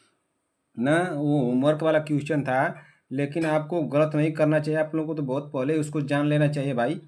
Speaker 2: ना। वो होमवर्क वाला क्वेश्चन था, लेकिन आपको गलत नहीं करना चाहिए। आप लोगों को तो बहुत पहले उसको जान लेना चाहिए भाई,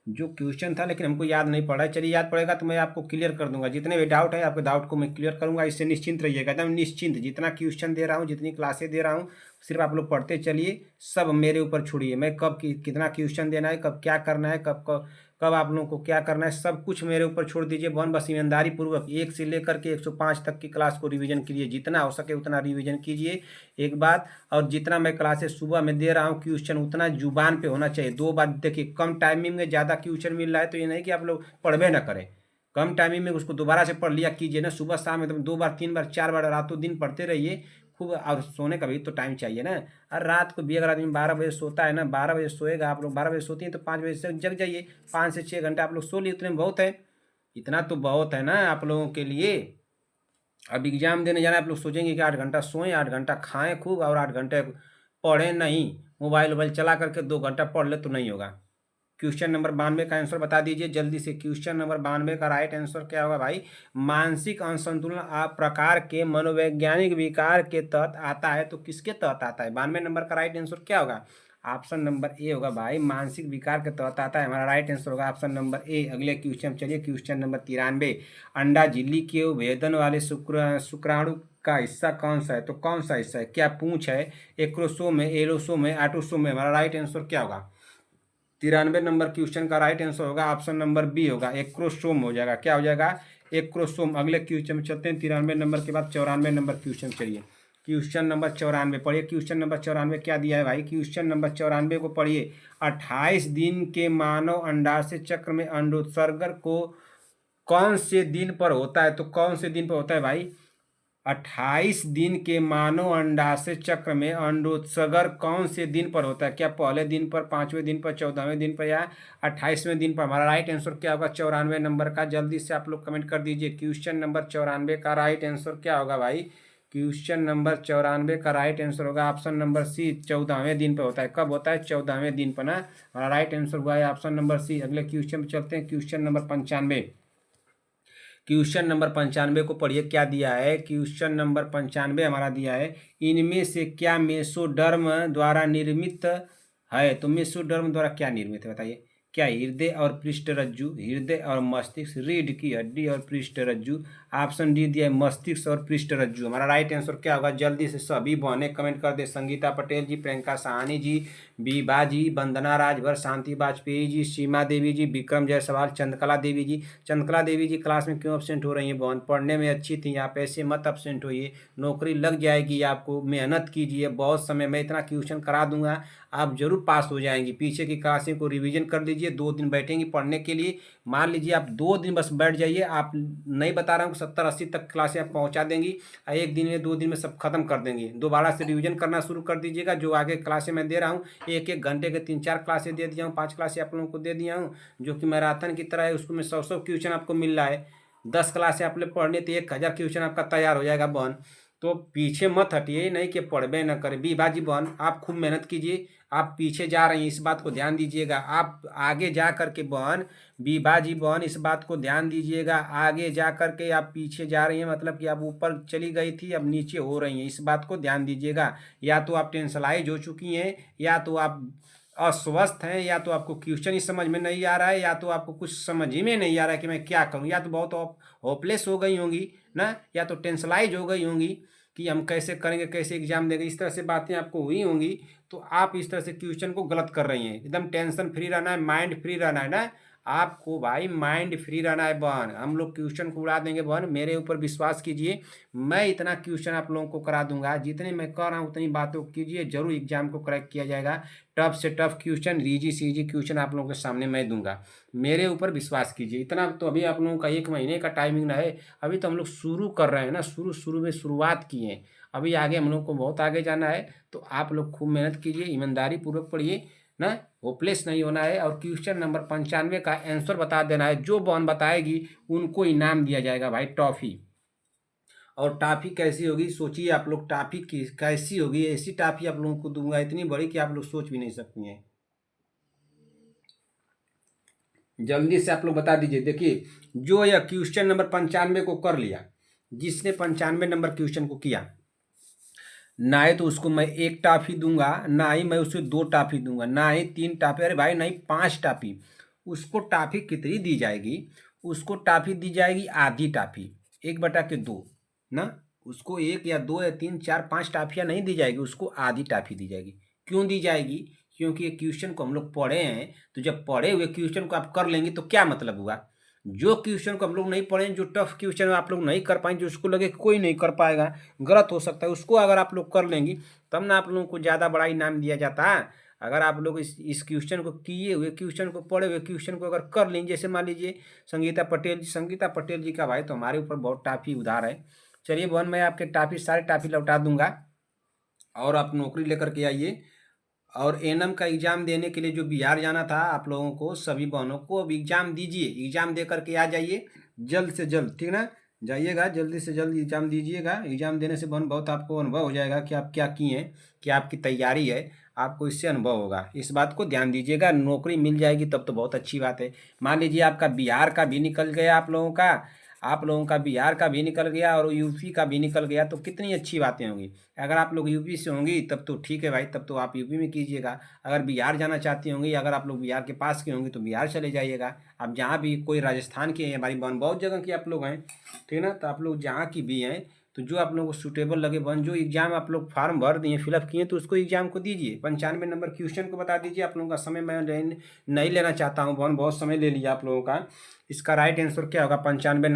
Speaker 2: जो क्वेश्चन था, लेकिन हमको याद नहीं पड़ा है। चलिए याद पड़ेगा तो मैं आपको क्लियर कर दूंगा। जितने भी डाउट है आपके डाउट को मैं क्लियर करूंगा, इससे निश्चिंत रहिएगा, एकदम निश्चिंत। जितना क्वेश्चन दे रहा हूँ, जितनी क्लासें दे रहा हूँ, सिर्फ आप लोग पढ़ते चलिए, सब मेरे ऊपर छोड़िए। मैं कब कितना क्वेश्चन देना है, कब क्या करना है, कब कब कब आप लोगों को क्या करना है, सब कुछ मेरे ऊपर छोड़ दीजिए बहन। बस ईमानदारी पूर्वक 1 से लेकर के 105 तक की क्लास को रिवीजन कीजिए, जितना हो सके उतना रिवीजन कीजिए। एक बात, और जितना मैं क्लासेस सुबह में दे रहा हूँ क्वेश्चन, उतना जुबान पे होना चाहिए। 2 बार देखिए, कम टाइमिंग में ज़्यादा क्वेश्चन मिल रहा है, तो ये नहीं कि आप लोग पढ़वे ना करें। कम टाइमिंग में उसको दोबारा से पढ़ लिया कीजिए ना, सुबह शाम एकदम 2 बार 3 बार 4 बार रातों दिन पढ़ते रहिए खूब। और सोने का भी तो टाइम चाहिए ना। और रात को भी अगर आदमी 12 बजे सोता है ना, 12 बजे सोएगा, आप लोग 12 बजे सोती हैं तो 5 बजे से जग जाइए। 5 से 6 घंटे आप लोग सो लिए, उतने में बहुत है। इतना तो बहुत है ना आप लोगों के लिए। अब एग्जाम देने जाना है, आप लोग सोचेंगे कि 8 घंटा सोएं, 8 घंटा खाएं खूब, और 8 घंटे पढ़ें नहीं। मोबाइल वोबाइल चला करके 2 घंटा पढ़ ले तो नहीं होगा। क्वेश्चन नंबर 92 का आंसर बता दीजिए जल्दी से। क्वेश्चन नंबर 92 का राइट आंसर क्या होगा भाई? मानसिक असंतुलन आप प्रकार के मनोवैज्ञानिक विकार के तहत आता है। तो किसके तहत आता है? 92 नंबर का राइट आंसर क्या होगा? ऑप्शन नंबर ए होगा भाई, मानसिक विकार के तहत आता है। हमारा राइट आंसर होगा ऑप्शन नंबर ए। अगले क्वेश्चन चलिए, क्वेश्चन नंबर 93। अंडा झिल्ली के भेदन वाले शुक्राणु का हिस्सा कौन सा है? तो कौन सा हिस्सा है? क्या पूंछ है, एक्रोसोम है, एलोसोम है, ऑटोसोम है? हमारा राइट आंसर क्या होगा? 93 नंबर क्वेश्चन का राइट आंसर होगा ऑप्शन नंबर बी होगा, एक्रोसोम हो जाएगा। क्या हो जाएगा? एक्रोसोम। अगले क्वेश्चन में चलते हैं। 93 नंबर के बाद 94 नंबर क्वेश्चन चलिए। क्वेश्चन नंबर 94 पढ़िए। क्वेश्चन नंबर 94 क्या दिया है भाई? क्वेश्चन नंबर 94 को पढ़िए। 28 दिन के मानव अंडाशय चक्र में अंडोत्सर्जन को कौन से दिन पर होता है? तो कौन से दिन पर होता है भाई? 28 दिन के मानव अंडाशय चक्र में अंडोत्सर्जन कौन से दिन पर होता है? क्या पहले दिन पर, 5वें दिन पर, 14वें दिन पर, या 28वें दिन पर? हमारा राइट आंसर क्या होगा 94 नंबर का? जल्दी से आप लोग कमेंट कर दीजिए। क्वेश्चन नंबर 94 का राइट आंसर क्या होगा भाई? क्वेश्चन नंबर 94 का राइट आंसर होगा ऑप्शन नंबर सी, 14वें दिन पर होता है। कब होता है? 14वें दिन पर ना। हमारा राइट आंसर हुआ है ऑप्शन नंबर सी। अगले क्वेश्चन में चलते हैं। Question number 95। क्वेश्चन नंबर 95 को पढ़िए, क्या दिया है? क्वेश्चन नंबर 95 हमारा दिया है, इनमें से क्या मेसोडर्म द्वारा निर्मित है? तो मेसोडर्म द्वारा क्या निर्मित है बताइए? क्या हृदय और पृष्ठ रज्जु, हृदय और मस्तिष्क, रीढ़ की हड्डी और पृष्ठ रज्जु? ऑप्शन डी दिया है मस्तिष्क और पृष्ठ रज्जु। हमारा राइट आंसर क्या होगा? जल्दी से सभी बहने कमेंट कर दे। संगीता पटेल जी, प्रियंका साहनी जी, बीबा जी, वंदना राजभर, शांति वाजपेयी जी, सीमा देवी जी, विक्रम जायसवाल, चंद्रकला देवी जी। चंद्रकला देवी जी क्लास में क्यों अपसेंट हो रही हैं बहन? पढ़ने में अच्छी थी, आप ऐसे मत अपसेंट होइए, नौकरी लग जाएगी आपको। मेहनत कीजिए, बहुत समय, मैं इतना क्वेश्चन करा दूंगा, आप जरूर पास हो जाएंगी। पीछे की क्लासें को रिवीजन कर लीजिए। 2 दिन बैठेंगी पढ़ने के लिए। मान लीजिए आप 2 दिन बस बैठ जाइए। आप नहीं बता रहा हूँ 70-80 तक क्लासें आप पहुँचा देंगी, और 1 दिन में 2 दिन में सब खत्म कर देंगी। दोबारा से रिवीजन करना शुरू कर दीजिएगा। जो आगे क्लासें मैं दे रहा हूँ, 1-1 घंटे के 3-4 क्लासें दे दिया हूँ, 5 क्लासें आप लोगों को दे दिया हूँ, जो कि मैराथन की तरह है। उसको में 100 क्वेश्चन आपको मिल रहा है। 10 क्लासें आप लोग पढ़ने तो 1000 क्वेश्चन आपका तैयार हो जाएगा बहन। तो पीछे मत हटिए, नहीं कि पढ़बे न करें। बीबाजी बहन, आप खूब मेहनत कीजिए। आप पीछे जा रही हैं, इस बात को ध्यान दीजिएगा। आप आगे जा करके बहन, बीबाजी बहन, इस बात को ध्यान दीजिएगा। आगे जा करके आप पीछे जा रही हैं, मतलब कि आप ऊपर चली गई थी, अब नीचे हो रही हैं, इस बात को ध्यान दीजिएगा। या तो आप टेंशलाइज हो चुकी हैं, या तो आप अस्वस्थ हैं, या तो आपको क्वेश्चन ही समझ में नहीं आ रहा है, या तो आपको कुछ समझ ही में नहीं आ रहा है कि मैं क्या करूं, या तो बहुत होपलेस हो गई होंगी ना, या तो टेंशलाइज हो गई होंगी कि हम कैसे करेंगे, कैसे एग्जाम देंगे, इस तरह से बातें आपको हुई होंगी। तो आप इस तरह से क्वेश्चन को गलत कर रही हैं। एकदम टेंशन फ्री रहना है, माइंड फ्री रहना है ना। आपको भाई माइंड फ्री रहना है बहन। हम लोग क्वेश्चन को उड़ा देंगे बहन, मेरे ऊपर विश्वास कीजिए। मैं इतना क्वेश्चन आप लोगों को करा दूंगा, जितने मैं कर रहा हूँ उतनी बातों को कीजिए, जरूर एग्जाम को क्रैक किया जाएगा। टफ से टफ क्वेश्चन, इजी से इजी क्वेश्चन आप लोगों के सामने मैं दूंगा, मेरे ऊपर विश्वास कीजिए। इतना तो अभी आप लोगों का 1 महीने का टाइमिंग ना है, अभी तो हम लोग शुरू कर रहे हैं ना, शुरू में शुरुआत किए हैं। अभी आगे हम लोग को बहुत आगे जाना है, तो आप लोग खूब मेहनत कीजिए, ईमानदारी पूर्वक पढ़िए ना, होपलेस नहीं होना है। और क्वेश्चन नंबर 95 का आंसर बता देना है, जो बहन बताएगी उनको इनाम दिया जाएगा भाई, टॉफी। और टॉफी कैसी होगी सोचिए आप लोग, टॉफी की कैसी होगी, ऐसी टॉफी आप लोगों को दूंगा इतनी बड़ी कि आप लोग सोच भी नहीं सकती हैं। जल्दी से आप लोग बता दीजिए। देखिए, जो यह क्वेश्चन नंबर 95 को कर लिया, जिसने 95 नंबर क्वेश्चन को किया, ना ही तो उसको मैं 1 टॉफी दूंगा, ना ही मैं उसे 2 टॉफी दूंगा, ना ही 3 टॉफी, अरे भाई नहीं 5 टॉफी। उसको टॉफी कितनी दी जाएगी? उसको टॉफी दी जाएगी आधी टॉफी, 1/2 ना। उसको 1 या 2 या 3 4 5 टॉफियाँ नहीं दी जाएगी, उसको आधी टॉफी दी जाएगी। क्यों दी जाएगी? क्योंकि ये क्वेश्चन को हम लोग पढ़े हैं, तो जब पढ़े हुए क्वेश्चन को आप कर लेंगे तो क्या मतलब हुआ? जो क्वेश्चन को हम लोग नहीं पढ़े, जो टफ क्वेश्चन आप लोग नहीं कर पाएंगे, उसको लगे कि कोई नहीं कर पाएगा, गलत हो सकता है, उसको अगर आप लोग कर लेंगी तब ना आप लोगों को ज़्यादा बड़ा इनाम दिया जाता है। अगर आप लोग इस क्वेश्चन को किए हुए क्वेश्चन को पढ़े हुए क्वेश्चन को अगर कर लेंगे, जैसे मान लीजिए संगीता पटेल जी का भाई तो हमारे ऊपर बहुत टाफी उधार है। चलिए बहन, मैं आपके टाफी सारे टाफी लौटा दूंगा, और आप नौकरी लेकर के आइए। और एनएम का एग्ज़ाम देने के लिए जो बिहार जाना था आप लोगों को, सभी बहनों को अब एग्ज़ाम दीजिए, एग्ज़ाम दे करके आ जाइए जल्द से जल्द, ठीक ना। जाइएगा जल्दी से जल्द एग्ज़ाम दीजिएगा। एग्ज़ाम देने से बहन बहुत आपको अनुभव हो जाएगा कि आप क्या किए हैं, क्या आपकी तैयारी है, आपको इससे अनुभव होगा। इस बात को ध्यान दीजिएगा, नौकरी मिल जाएगी तब तो बहुत अच्छी बात है। मान लीजिए आपका बिहार का भी निकल गया, आप लोगों का बिहार का भी निकल गया और यूपी का भी निकल गया, तो कितनी अच्छी बातें होंगी। अगर आप लोग यूपी से होंगी तब तो ठीक है भाई, तब तो आप यूपी में कीजिएगा। अगर बिहार जाना चाहती होंगी, अगर आप लोग बिहार के पास के होंगे तो बिहार चले जाइएगा। आप जहाँ भी, कोई राजस्थान के हैं, हमारी बहन बहुत जगह की आप लोग हैं, ठीक ना। तो आप लोग जहाँ की भी हैं, तो जो आप लोगों को सूटेबल लगे बहन, जो एग्जाम आप लोग फार्म भर दिए, फिलअप किए, तो उसको एग्जाम को दीजिए। 95 नंबर क्वेश्चन को बता दीजिए। आप लोगों का समय मैं नहीं लेना चाहता हूँ बहन, बहुत समय ले लिया आप लोगों का। इसका राइट आंसर क्या होगा? 95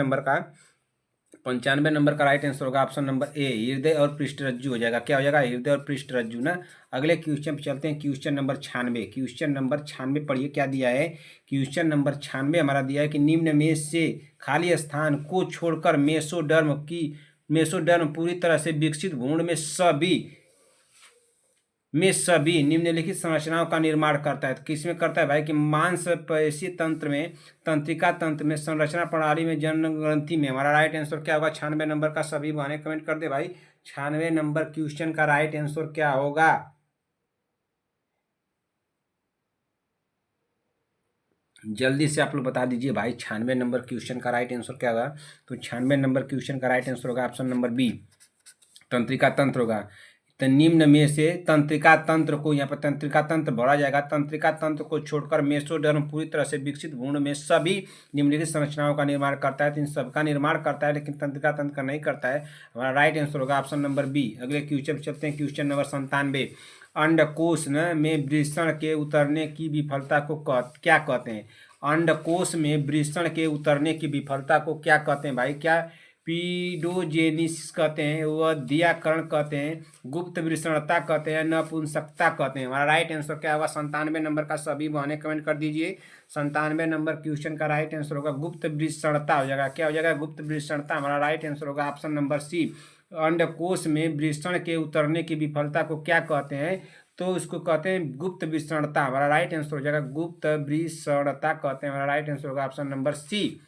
Speaker 2: नंबर का राइट आंसर होगा ऑप्शन नंबर ए, हृदय और पृष्ठरज्जु हो जाएगा। क्या हो जाएगा? हृदय और पृष्ठरज्जु ना। अगले क्वेश्चन पे चलते हैं, क्वेश्चन नंबर 96। क्वेश्चन नंबर 96 पढ़िए क्या दिया है। क्वेश्चन नंबर 96 हमारा दिया है कि निम्न में से खाली स्थान को छोड़कर मेसोडर्म पूरी तरह से विकसित भ्रूण में सभी निम्नलिखित संरचनाओं का निर्माण करता है। तो किस में करता है भाई? कि मांसपेशी तंत्र में, तंत्रिका तंत्र में, संरचना प्रणाली में, जन ग्रंथि में। हमारा राइट आंसर क्या होगा? 96 नंबर का सभी बहने कमेंट कर दे भाई। 96 नंबर क्वेश्चन का राइट आंसर क्या होगा? जल्दी से आप लोग बता दीजिए भाई, 96 नंबर क्वेश्चन का राइट आंसर क्या होगा? तो 96 नंबर क्वेश्चन का राइट आंसर होगा ऑप्शन नंबर बी, तंत्रिका तंत्र होगा। तो निम्न में से तंत्रिका तंत्र को, यहाँ पर तंत्रिका तंत्र भरा जाएगा। तंत्रिका तंत्र को छोड़कर मेसोडर्म पूरी तरह से विकसित भ्रूण में सभी निम्नलिखित संरचनाओं का निर्माण करता है। तो इन सबका निर्माण करता है, लेकिन तंत्रिका तंत्र का नहीं करता है। हमारा राइट आंसर होगा ऑप्शन नंबर बी। अगले क्वेश्चन चलते हैं, क्वेश्चन नंबर 97। अंडकोश में वृषण के उतरने की विफलता को क्या कहते हैं? अंडकोश में वृषण के उतरने की विफलता को क्या कहते हैं भाई? क्या पीडोजेनिस कहते हैं, वध्यकरण कहते हैं, गुप्त वृषणता कहते हैं, नपुंसकता कहते हैं। हमारा राइट आंसर क्या होगा? 97 नंबर का सभी बहने कमेंट कर दीजिए। 97 नंबर क्वेश्चन का राइट आंसर होगा गुप्त वृषणता हो जाएगा। क्या हो जाएगा? गुप्त वृषणता। हमारा राइट आंसर होगा ऑप्शन नंबर सी। अंडकोश में वृषण के उतरने की विफलता को क्या कहते हैं? तो उसको कहते हैं गुप्त वृषणता। हमारा राइट आंसर हो जाएगा गुप्त वृषणता कहते हैं। हमारा राइट आंसर होगा ऑप्शन नंबर सी।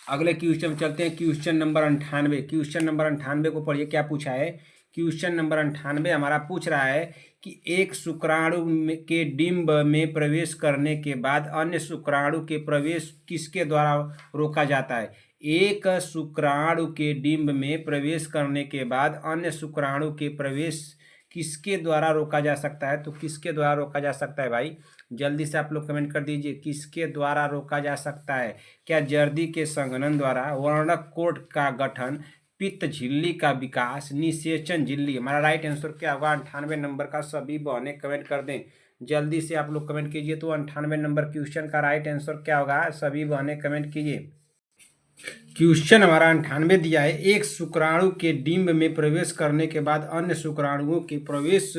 Speaker 2: अगले क्वेश्चन में चलते हैं, क्वेश्चन नंबर 98। क्वेश्चन नंबर 98 को पढ़िए क्या पूछा है। क्वेश्चन नंबर 98 हमारा पूछ रहा है कि एक शुक्राणु के डिंब में प्रवेश करने के बाद अन्य शुक्राणु के प्रवेश किसके द्वारा रोका जाता है? एक शुक्राणु के डिंब में प्रवेश करने के बाद अन्य शुक्राणु के प्रवेश किसके द्वारा रोका जा सकता है? तो किसके द्वारा रोका जा सकता है भाई? जल्दी से आप लोग कमेंट कर दीजिए, किसके द्वारा रोका जा सकता है? क्या जर्दी के संघनन द्वारा, वर्णक कोट का गठन, पित्त झिल्ली का विकास, निषेचन झिल्ली? हमारा राइट आंसर क्या होगा? 98 नंबर का सभी बहने कमेंट कर दें। जल्दी से आप लोग कमेंट कीजिए। तो 98 नंबर क्वेश्चन का राइट आंसर क्या होगा, सभी बहनें कमेंट कीजिए। क्वेश्चन हमारा 98 दिया है, एक शुक्राणु के डिंब में प्रवेश करने के बाद अन्य शुक्राणुओं के प्रवेश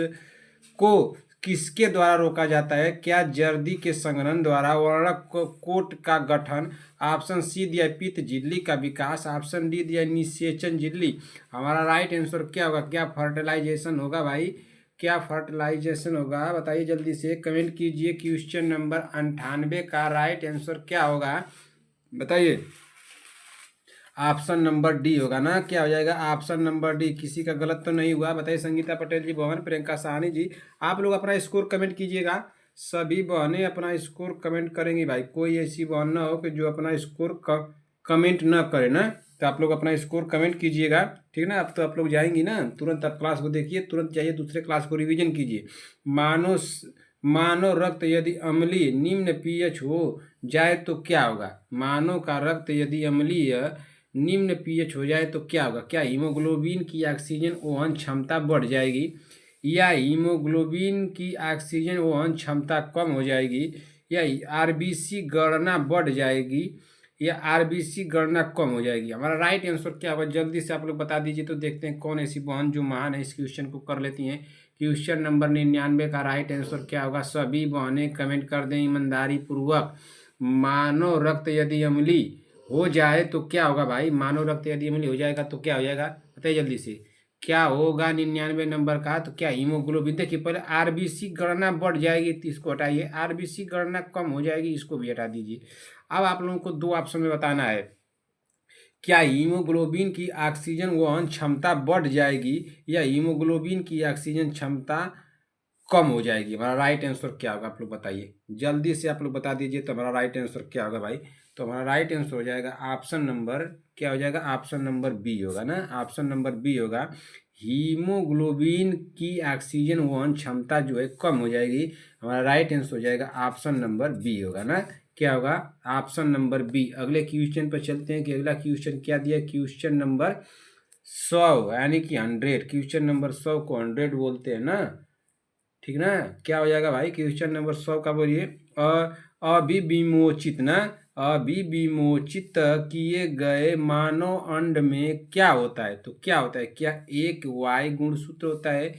Speaker 2: को किसके द्वारा रोका जाता है? क्या जर्दी के संघनन द्वारा, वर्णक कोट का गठन, ऑप्शन सी दिया पीत झिल्ली का विकास, ऑप्शन डी दिया निषेचन झिल्ली। हमारा राइट आंसर क्या होगा? क्या फर्टिलाइजेशन होगा भाई? क्या फर्टिलाइजेशन होगा? बताइए जल्दी से कमेंट कीजिए। क्वेश्चन नंबर 98 का राइट आंसर क्या होगा बताइए। ऑप्शन नंबर डी होगा ना। क्या हो जाएगा? Option number D. किसी का गलत तो नहीं हुआ? बताइए। संगीता पटेल जी, भवन, प्रियंका साहनी जी, आप लोग अपना स्कोर कमेंट कीजिएगा। सभी बहनें अपना स्कोर कमेंट करेंगी भाई। कोई ऐसी बहन ना हो कि जो अपना स्कोर कमेंट ना करे ना। तो आप लोग अपना स्कोर कमेंट कीजिएगा, ठीक ना। अब तो आप लोग जाएंगी ना, तुरंत आप क्लास को देखिए, तुरंत जाइए दूसरे क्लास को रिवीजन कीजिए। मानव रक्त यदि अम्लीय निम्न पीएच हो जाए तो क्या होगा? मानव का रक्त यदि अम्लीय निम्न पीएच हो जाए तो क्या होगा? क्या हीमोग्लोबिन की ऑक्सीजन वहन क्षमता बढ़ जाएगी, या हीमोग्लोबिन की ऑक्सीजन वहन क्षमता कम हो जाएगी, या आरबीसी गणना बढ़ जाएगी, या आरबीसी गणना कम हो जाएगी? हमारा राइट आंसर क्या होगा? जल्दी से आप लोग बता दीजिए। तो देखते हैं कौन ऐसी बहन जो महान है इस क्वेश्चन को कर लेती हैं। क्वेश्चन नंबर 99 का राइट आंसर क्या होगा? सभी बहनें कमेंट कर दें ईमानदारी पूर्वक। मानव रक्त यदि अम्लीय हो जाए तो क्या होगा भाई? मानव रक्त यदि अम्लीय हो जाएगा तो क्या हो जाएगा? बताइए जल्दी से। क्या होगा 99 नंबर का? तो क्या हीमोग्लोबिन, देखिए पहले आरबीसी गणना बढ़ जाएगी तो इसको हटाइए, आरबीसी गणना कम हो जाएगी इसको भी हटा दीजिए। अब आप लोगों को दो ऑप्शन में बताना है, क्या हीमोग्लोबिन की ऑक्सीजन वहन क्षमता बढ़ जाएगी या हीमोग्लोबिन की ऑक्सीजन क्षमता कम हो जाएगी? हमारा राइट आंसर क्या होगा? आप लोग बताइए जल्दी से, आप लोग बता दीजिए। तो हमारा राइट आंसर क्या होगा भाई? तो हमारा राइट आंसर हो जाएगा ऑप्शन नंबर, क्या हो जाएगा? ऑप्शन नंबर बी होगा ना। ऑप्शन नंबर बी होगा। हीमोग्लोबिन की ऑक्सीजन वहन क्षमता जो है कम हो जाएगी। हमारा राइट आंसर हो जाएगा ऑप्शन नंबर बी होगा ना। क्या होगा? Option number B. अगले क्वेश्चन पर चलते हैं कि अगला क्वेश्चन क्या दिया। क्वेश्चन नंबर 100 यानी कि 100। क्वेश्चन नंबर 100 को 100 बोलते हैं ना, ठीक ना। क्या हो जाएगा भाई? क्वेश्चन नंबर 100 का बोलिए। अविविमोचित ना, अविविमोचित किए गए मानव अंड में क्या होता है? तो क्या होता है? क्या एक वाई गुणसूत्र होता है,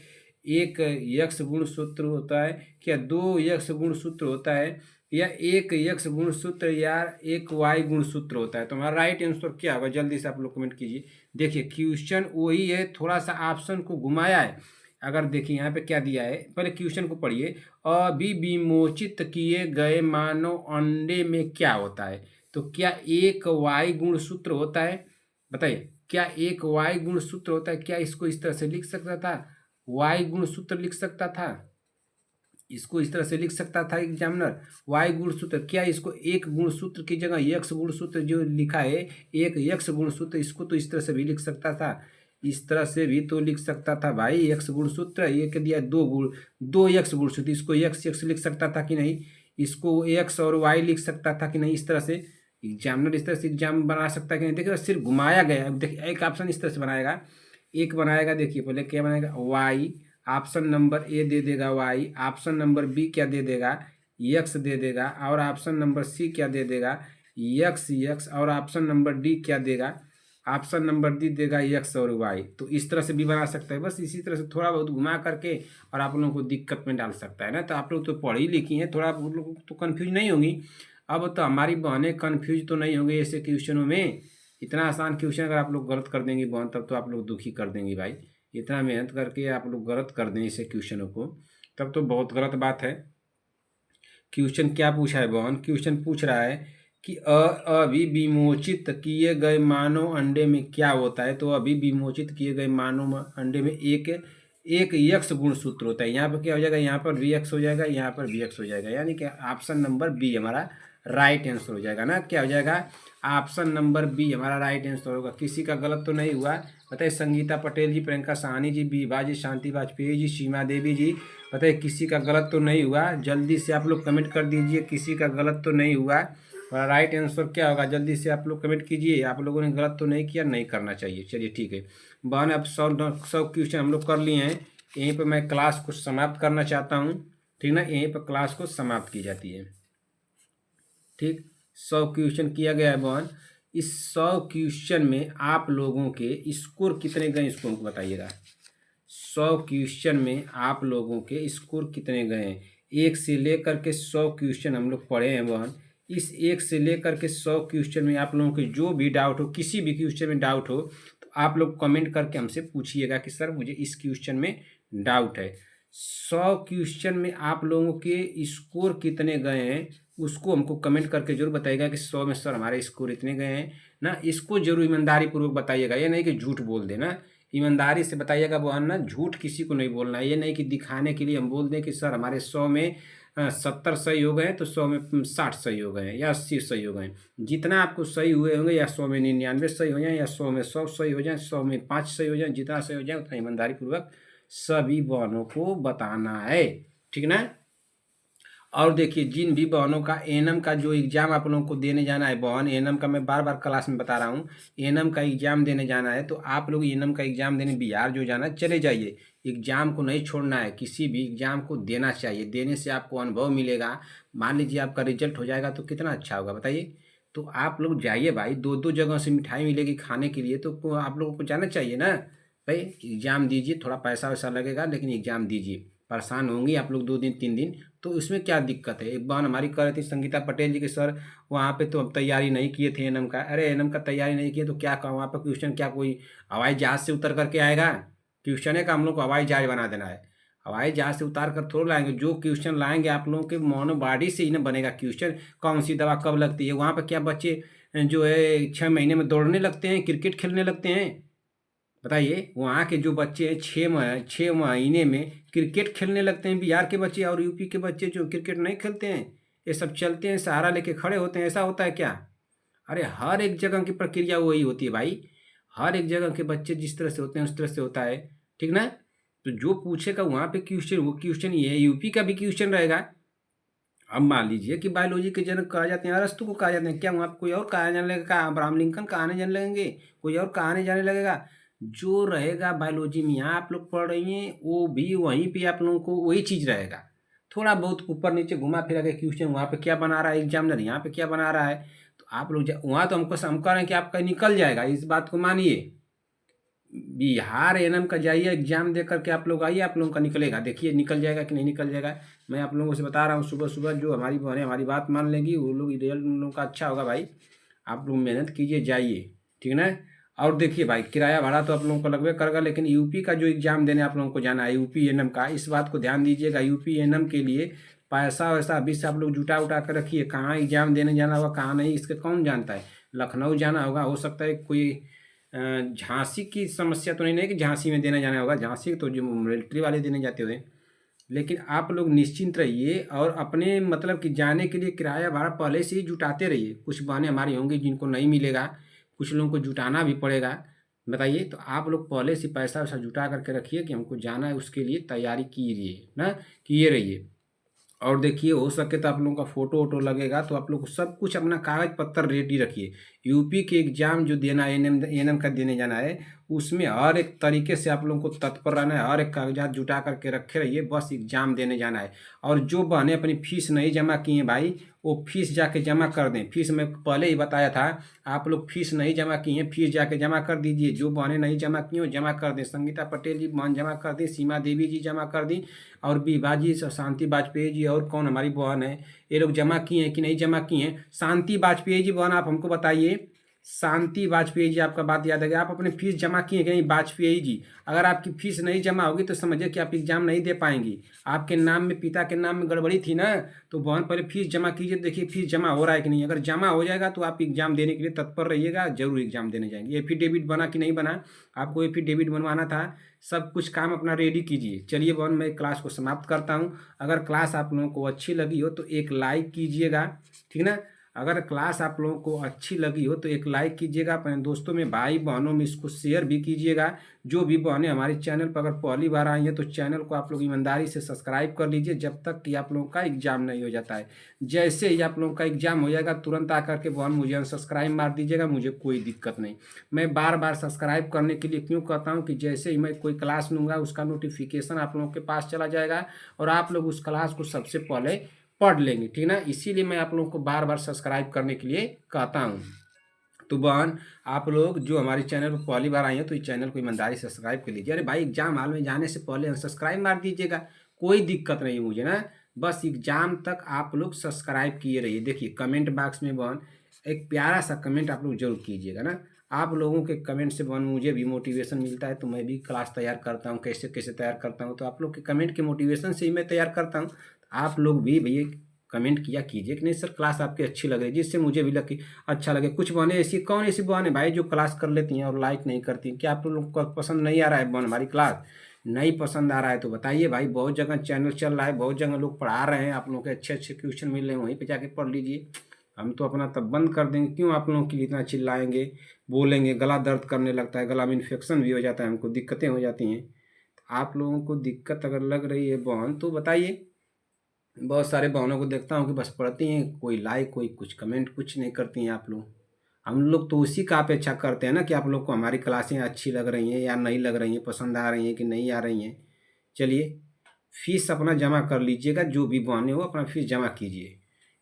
Speaker 2: एक यक्स गुणसूत्र होता है, क्या दो यक्स गुणसूत्र होता है, या एक यक्स गुणसूत्र या एक वाई गुणसूत्र होता है? तो हमारा राइट आंसर क्या होगा? जल्दी से आप लोग कमेंट कीजिए। देखिए क्वेश्चन वही है, थोड़ा सा ऑप्शन को घुमाया है। अगर देखिए यहाँ पे क्या दिया है, पहले क्वेश्चन को पढ़िए। अविविमोचित किए गए मानव अंडे में क्या होता है? तो क्या एक वाई गुणसूत्र होता है? बताइए, क्या एक वाई गुणसूत्र होता है? क्या इसको इस तरह से लिख सकता था? वाई गुणसूत्र लिख सकता था, इसको इस तरह से लिख सकता था एग्जामिनर, वाई गुणसूत्र। क्या इसको एक गुणसूत्र की जगह यक्स गुणसूत्र जो लिखा है, एक यक्स गुणसूत्र, इसको तो इस तरह से भी लिख सकता था, इस तरह से भी तो लिख सकता था भाई। यक्स गुणसूत्र एक दिया, दो यक्स गुणसूत्र, इसको यक्स यक्स लिख सकता था कि नहीं, इसको एक्स और वाई लिख सकता था कि नहीं? इस तरह से एग्जामिनर इस तरह से एग्जाम बना सकता है कि नहीं? देखिए सिर्फ घुमाया गया है। देखिए एक ऑप्शन इस तरह से बनाएगा, एक बनाएगा, देखिए पहले क्या बनाएगा, वाई, ऑप्शन नंबर ए दे देगा वाई, ऑप्शन नंबर बी क्या दे देगा, यक्स दे देगा, और ऑप्शन नंबर सी क्या दे देगा, यक्स यक्स, और ऑप्शन नंबर डी क्या देगा, ऑप्शन नंबर डी देगा यक्स और वाई। तो इस तरह से भी बना सकता है, बस इसी तरह से थोड़ा बहुत घुमा करके और आप लोगों को दिक्कत में डाल सकता है ना। तो आप लोग तो पढ़ी लिखी हैं, थोड़ा आप लोग तो कन्फ्यूज नहीं होंगी। अब तो हमारी बहनें कन्फ्यूज तो नहीं होंगी ऐसे क्वेश्चनों में। इतना आसान क्वेश्चन अगर आप लोग गलत कर देंगी बहन, तब तो आप लोग दुखी कर देंगी भाई। इतना मेहनत करके आप लोग गलत कर दें इसे क्वेश्चनों को, तब तो बहुत गलत बात है। क्वेश्चन क्या पूछा है बहन? क्वेश्चन पूछ रहा है कि अविविमोचित किए गए मानव अंडे में क्या होता है? तो अविविमोचित किए गए मानव अंडे में एक यक्स गुणसूत्र होता है। यहाँ पर क्या हो जाएगा? यहाँ पर भी एक्स हो जाएगा, यहाँ पर भी एक्स हो जाएगा, यानी कि ऑप्शन नंबर बी हमारा राइट आंसर हो जाएगा ना। क्या हो जाएगा? ऑप्शन नंबर बी हमारा राइट आंसर होगा। किसी का गलत तो नहीं हुआ? बताइए। संगीता पटेल जी, प्रियंका साहनी जी, बीबा जी, शांति वाजपेयी जी, सीमा देवी जी, बताइए किसी का गलत तो नहीं हुआ? जल्दी से आप लोग कमेंट कर दीजिए, किसी का गलत तो नहीं हुआ। राइट आंसर क्या होगा? जल्दी से आप लोग कमेंट कीजिए। आप लोगों ने गलत तो नहीं किया, नहीं करना चाहिए। चलिए ठीक है बहन, अब 100 क्वेश्चन हम लोग कर लिए हैं। यहीं पर मैं क्लास को समाप्त करना चाहता हूँ।
Speaker 1: ठीक ना। यहीं पर क्लास को समाप्त की जाती है। ठीक, 100 क्वेश्चन किया गया है बहन। इस 100 क्वेश्चन में आप लोगों के स्कोर कितने गए इसको हमको बताइएगा। 100 क्वेश्चन में आप लोगों के स्कोर कितने गए हैं। 1 से लेकर के 100 क्वेश्चन हम लोग पढ़े हैं बहन। इस 1 से लेकर के 100 क्वेश्चन में आप लोगों के जो भी डाउट हो, किसी भी क्वेश्चन में डाउट हो, तो आप लोग कमेंट करके हमसे पूछिएगा कि सर मुझे इस क्वेश्चन में डाउट है। 100 क्वेश्चन में आप लोगों के स्कोर कितने गए हैं उसको हमको कमेंट करके जरूर बताइएगा कि 100 में सर हमारे स्कोर इतने गए हैं ना। इसको जरूर ईमानदारी पूर्वक बताइएगा, ये नहीं कि झूठ बोल देना। ईमानदारी से बताइएगा बहन ना, झूठ किसी को नहीं बोलना है। ये नहीं कि दिखाने के लिए हम बोल दें कि सर हमारे 100 में 70 सही हो गए तो 100 में 60 सही हो गए या 80 सही हो गए। जितना आपको सही हुए होंगे, या 100 में 99 सही हो जाए, या 100 में 100 सही हो जाए, 100 में 5 सही हो जाए, जितना सही हो जाए उतना ईमानदारी पूर्वक सभी बहनों को बताना है। ठीक ना। और देखिए, जिन भी बहनों का एएनएम का जो एग्ज़ाम आप लोगों को देने जाना है बहन, एएनएम का मैं बार बार क्लास में बता रहा हूँ, एएनएम का एग्ज़ाम देने जाना है तो आप लोग एएनएम का एग्ज़ाम देने बिहार जो जाना है चले जाइए। एग्ज़ाम को नहीं छोड़ना है, किसी भी एग्ज़ाम को देना चाहिए। देने से आपको अनुभव मिलेगा। मान लीजिए आपका रिजल्ट हो जाएगा तो कितना अच्छा होगा बताइए। तो आप लोग जाइए भाई, 2-2 जगह से मिठाई मिलेगी खाने के लिए, तो आप लोगों को जाना चाहिए ना भाई। एग्ज़ाम दीजिए, थोड़ा पैसा वैसा लगेगा लेकिन एग्ज़ाम दीजिए। परेशान होंगे आप लोग 2 दिन 3 दिन, तो उसमें क्या दिक्कत है। एक बार हमारी कह रही थी संगीता पटेल जी के सर वहाँ पे तो हम तैयारी नहीं किए थे एएनएम का। अरे एएनएम का तैयारी नहीं किए तो क्या कहा वहाँ पर क्वेश्चन, क्या कोई हवाई जहाज़ से उतर करके आएगा। क्वेश्चन है का हम लोग को हवाई जहाज़ बना देना है। हवाई जहाज़ से उतार कर थोड़ा लाएंगे। जो क्वेश्चन लाएंगे आप लोगों के मोनो बॉडी से ही ना बनेगा क्वेश्चन। कौन सी दवा कब लगती है। वहाँ पर क्या बच्चे जो है 6 महीने में दौड़ने लगते हैं, क्रिकेट खेलने लगते हैं बताइए। वहाँ के जो बच्चे हैं 6 महीने में क्रिकेट खेलने लगते हैं बिहार के बच्चे, और यूपी के बच्चे जो क्रिकेट नहीं खेलते हैं, ये सब चलते हैं सहारा लेके खड़े होते हैं। ऐसा होता है क्या। अरे हर एक जगह की प्रक्रिया वही होती है भाई। हर एक जगह के बच्चे जिस तरह से होते हैं उस तरह से होता है। ठीक ना। तो जो पूछेगा वहाँ पे क्वेश्चन, वो क्वेश्चन ये है। यूपी का भी क्वेश्चन रहेगा। अब मान लीजिए कि बायोलॉजी के जनक कहा जाते हैं अरस्तु को कहा जाते हैं, क्या वहाँ पे कोई और कहा जाने लगेगा। क्या अब्राहम लिंकन कहाने जाने लगेंगे, कोई और कहाने जाने लगेगा। जो रहेगा बायोलॉजी में यहाँ आप लोग पढ़ रही हैं वो भी वहीं पे आप लोगों को वही चीज़ रहेगा। थोड़ा बहुत ऊपर नीचे घुमा फिरा के क्वेश्चन वहाँ पे क्या बना रहा है एग्जामिनर, यहाँ पे क्या बना रहा है। तो आप लोग वहाँ तो हमको हम कह रहे हैं कि आपका निकल जाएगा, इस बात को मानिए। बिहार एएनएम का जाइए, एग्जाम दे करके आप लोग आइए, आप लोगों का निकलेगा। देखिए निकल जाएगा कि नहीं निकल जाएगा। मैं आप लोगों से बता रहा हूँ, सुबह सुबह जो हमारी बहनें हमारी बात मान लेंगी वो लोग रिजल्ट उन लोगों का अच्छा होगा भाई। आप लोग मेहनत कीजिए, जाइए। ठीक ना। और देखिए भाई, किराया भाड़ा तो आप लोगों को लगभग करेगा, लेकिन यूपी का जो एग्जाम देने आप लोगों को जाना है, यूपी एएनएम का, इस बात को ध्यान दीजिएगा। यूपी एएनएम के लिए पैसा वैसा अभी से आप लोग जुटा उटा कर रखिए। कहाँ एग्जाम देने जाना होगा कहाँ नहीं, इसके कौन जानता है। लखनऊ जाना होगा, हो सकता है कोई झांसी की समस्या तो नहीं है कि झांसी में देने जाना होगा। झांसी तो जो मिलिट्री वाले देने जाते हुए, लेकिन आप लोग निश्चिंत रहिए और अपने मतलब कि जाने के लिए किराया भाड़ा पहले से ही जुटाते रहिए। कुछ बहाने हमारी होंगी जिनको नहीं मिलेगा, कुछ लोगों को जुटाना भी पड़ेगा बताइए। तो आप लोग पहले से पैसा वैसा जुटा करके रखिए कि हमको जाना है, उसके लिए तैयारी कीजिए ना, किए रहिए। और देखिए, हो सके तो आप लोगों का फ़ोटो वोटो लगेगा तो आप लोग को सब कुछ अपना कागज़ पत्तर रेडी रखिए। यूपी के एग्ज़ाम जो देना है एएनएम का देने जाना है, उसमें हर एक तरीके से आप लोगों को तत्पर रहना है। हर एक कागजात जुटा करके रखे रहिए, बस एग्ज़ाम देने जाना है। और जो बहनें अपनी फ़ीस नहीं जमा की हैं भाई, वो फ़ीस जाके जमा कर दें। फ़ीस मैं पहले ही बताया था, आप लोग फ़ीस नहीं जमा की हैं, फ़ीस जाके जमा कर दीजिए। जो बहनें नहीं जमा की हो जमा कर दें। संगीता पटेल जी बहन जमा कर दी, सीमा देवी जी जमा कर दी, और बीबा जी, शांति वाजपेयी जी, और कौन हमारी बहन है, ये लोग जमा किए हैं कि नहीं जमा किए हैं। शांति वाजपेयी जी बहन आप हमको बताइए, शांति वाजपेयी जी आपका बात याद है कि आप अपने फीस जमा किए कि नहीं। वाजपेयी जी, अगर आपकी फीस नहीं जमा होगी तो समझिए कि आप एग्जाम नहीं दे पाएंगी। आपके नाम में, पिता के नाम में गड़बड़ी थी ना, तो बहन पहले फीस जमा कीजिए। देखिए फीस जमा हो रहा है कि नहीं। अगर जमा हो जाएगा तो आप एग्जाम देने के लिए तत्पर रहिएगा, जरूर एग्जाम देने जाएंगे। एफिडेविट बना कि नहीं बना, आपको एफिडेविट बनवाना था। सब कुछ काम अपना रेडी कीजिए। चलिए बहन, मैं क्लास को समाप्त करता हूँ। अगर क्लास आप लोगों को अच्छी लगी हो तो एक लाइक कीजिएगा, ठीक ना।
Speaker 2: अगर क्लास आप लोगों को अच्छी लगी हो तो एक लाइक कीजिएगा, अपने दोस्तों में भाई बहनों में इसको शेयर भी कीजिएगा। जो भी बहनें हमारे चैनल पर अगर पहली बार आई हैं तो चैनल को आप लोग ईमानदारी से सब्सक्राइब कर लीजिए जब तक कि आप लोगों का एग्जाम नहीं हो जाता है। जैसे ही आप लोगों का एग्जाम हो जाएगा तुरंत आकर के बहन मुझे अनसब्सक्राइब मार दीजिएगा, मुझे कोई दिक्कत नहीं। मैं बार बार सब्सक्राइब करने के लिए क्यों कहता हूँ कि जैसे ही मैं कोई क्लास लूँगा उसका नोटिफिकेशन आप लोगों के पास चला जाएगा और आप लोग उस क्लास को सबसे पहले पढ़ लेंगे, ठीक ना। इसीलिए मैं आप लोगों को बार बार सब्सक्राइब करने के लिए कहता हूँ। तो बहन आप लोग जो हमारे चैनल पर पहली बार आए हैं तो इस चैनल को ईमानदारी से सब्सक्राइब कर लीजिए। अरे भाई एग्जाम हॉल में जाने से पहले सब्सक्राइब मार दीजिएगा, कोई दिक्कत नहीं मुझे ना, बस एग्जाम तक आप लोग सब्सक्राइब किए रहिए। देखिए कमेंट बॉक्स में बहन एक प्यारा सा कमेंट आप लोग जरूर कीजिएगा ना। आप लोगों के कमेंट से बहन मुझे भी मोटिवेशन मिलता है, तो मैं भी क्लास तैयार करता हूँ। कैसे कैसे तैयार करता हूँ, तो आप लोग के कमेंट के मोटिवेशन से ही मैं तैयार करता हूँ। आप लोग भी भैया कमेंट किया कीजिए कि नहीं सर क्लास आपकी अच्छी लग रही है, जिससे मुझे भी लगे अच्छा लगे। कुछ बहनें ऐसी, कौन ऐसी बहनें भाई जो क्लास कर लेती हैं और लाइक नहीं करती? क्या आप लोगों को पसंद नहीं आ रहा है बहन हमारी क्लास? नहीं पसंद आ रहा है तो बताइए भाई, बहुत जगह चैनल चल रहा है, बहुत जगह लोग पढ़ा रहे हैं, आप लोगों के अच्छे अच्छे क्वेश्चन मिल रहे हैं, वहीं पे जाके पढ़ लीजिए। हम तो अपना तब बंद कर देंगे, क्यों आप लोगों के लिए इतना चिल्लाएंगे बोलेंगे? गला दर्द करने लगता है, गला में इन्फेक्शन भी हो जाता है, हमको दिक्कतें हो जाती हैं। आप लोगों को दिक्कत अगर लग रही है बहन तो बताइए। बहुत सारे बहनों को देखता हूँ कि बस पढ़ती हैं, कोई लाइक कोई कुछ कमेंट कुछ नहीं करती हैं आप लोग। हम लोग तो उसी का अपेक्षा करते हैं ना कि आप लोग को हमारी क्लासें अच्छी लग रही हैं या नहीं लग रही हैं, पसंद आ रही हैं कि नहीं आ रही हैं। चलिए फीस अपना जमा कर लीजिएगा, जो भी बहनें हो अपना फीस जमा कीजिए।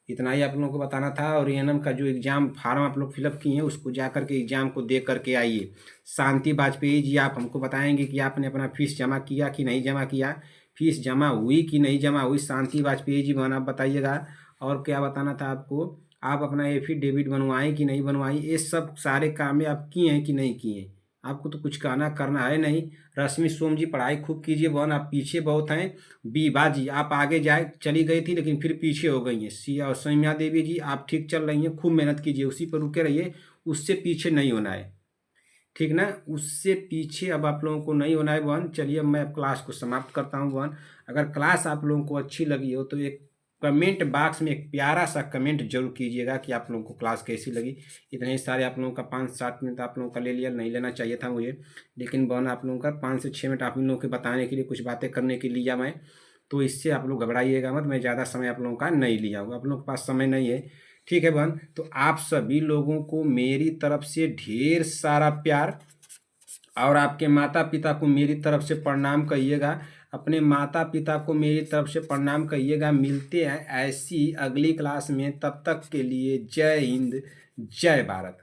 Speaker 2: इतना ही आप लोगों को बताना था। और एएनएम का जो एग्ज़ाम फार्म आप लोग फिलअप किए हैं उसको जा करके एग्ज़ाम को दे करके आइए। शांति बाजपेयी जी आप हमको बताएंगे कि आपने अपना फीस जमा किया कि नहीं जमा किया, फीस जमा हुई कि नहीं जमा हुई। शांति बाजपेयी जी बहन आप बताइएगा। और क्या बताना था आपको, आप अपना एफिडेविट बनवाएं कि नहीं बनवाएं, ये सब सारे काम आप किए हैं कि नहीं किए? आपको तो कुछ कहना करना है नहीं। रश्मि सोम जी पढ़ाई खूब कीजिए बहन, आप पीछे बहुत हैं। बीबा जी आप आगे जाए चली गई थी लेकिन फिर पीछे हो गई हैं। सिया और सौम्या देवी जी आप ठीक चल रही हैं, खूब मेहनत कीजिए, उसी पर रुके रहिए, उससे पीछे नहीं होना है, ठीक ना। उससे पीछे अब आप लोगों को नहीं होना है बहन। चलिए अब मैं क्लास को समाप्त करता हूँ बहन। अगर क्लास आप लोगों को अच्छी लगी हो तो एक कमेंट बॉक्स में एक प्यारा सा कमेंट जरूर कीजिएगा कि आप लोगों को क्लास कैसी लगी। इतने ही सारे आप लोगों का 5-7 मिनट आप लोगों का ले लिया, नहीं लेना चाहिए था मुझे, लेकिन बहन आप लोगों का 5 से 6 मिनट आप लोगों के बताने के लिए, कुछ बातें करने के लिए लिया मैं, तो इससे आप लोग घबराइएगा मत। मैं ज़्यादा समय आप लोगों का नहीं लिया हूँ, आप लोगों के पास समय नहीं है, ठीक है बहन। तो आप सभी लोगों को मेरी तरफ से ढेर सारा प्यार, और आपके माता पिता को मेरी तरफ से प्रणाम कहिएगा। अपने माता पिता को मेरी तरफ से प्रणाम कहिएगा। मिलते हैं ऐसी अगली क्लास में, तब तक के लिए जय हिंद जय भारत।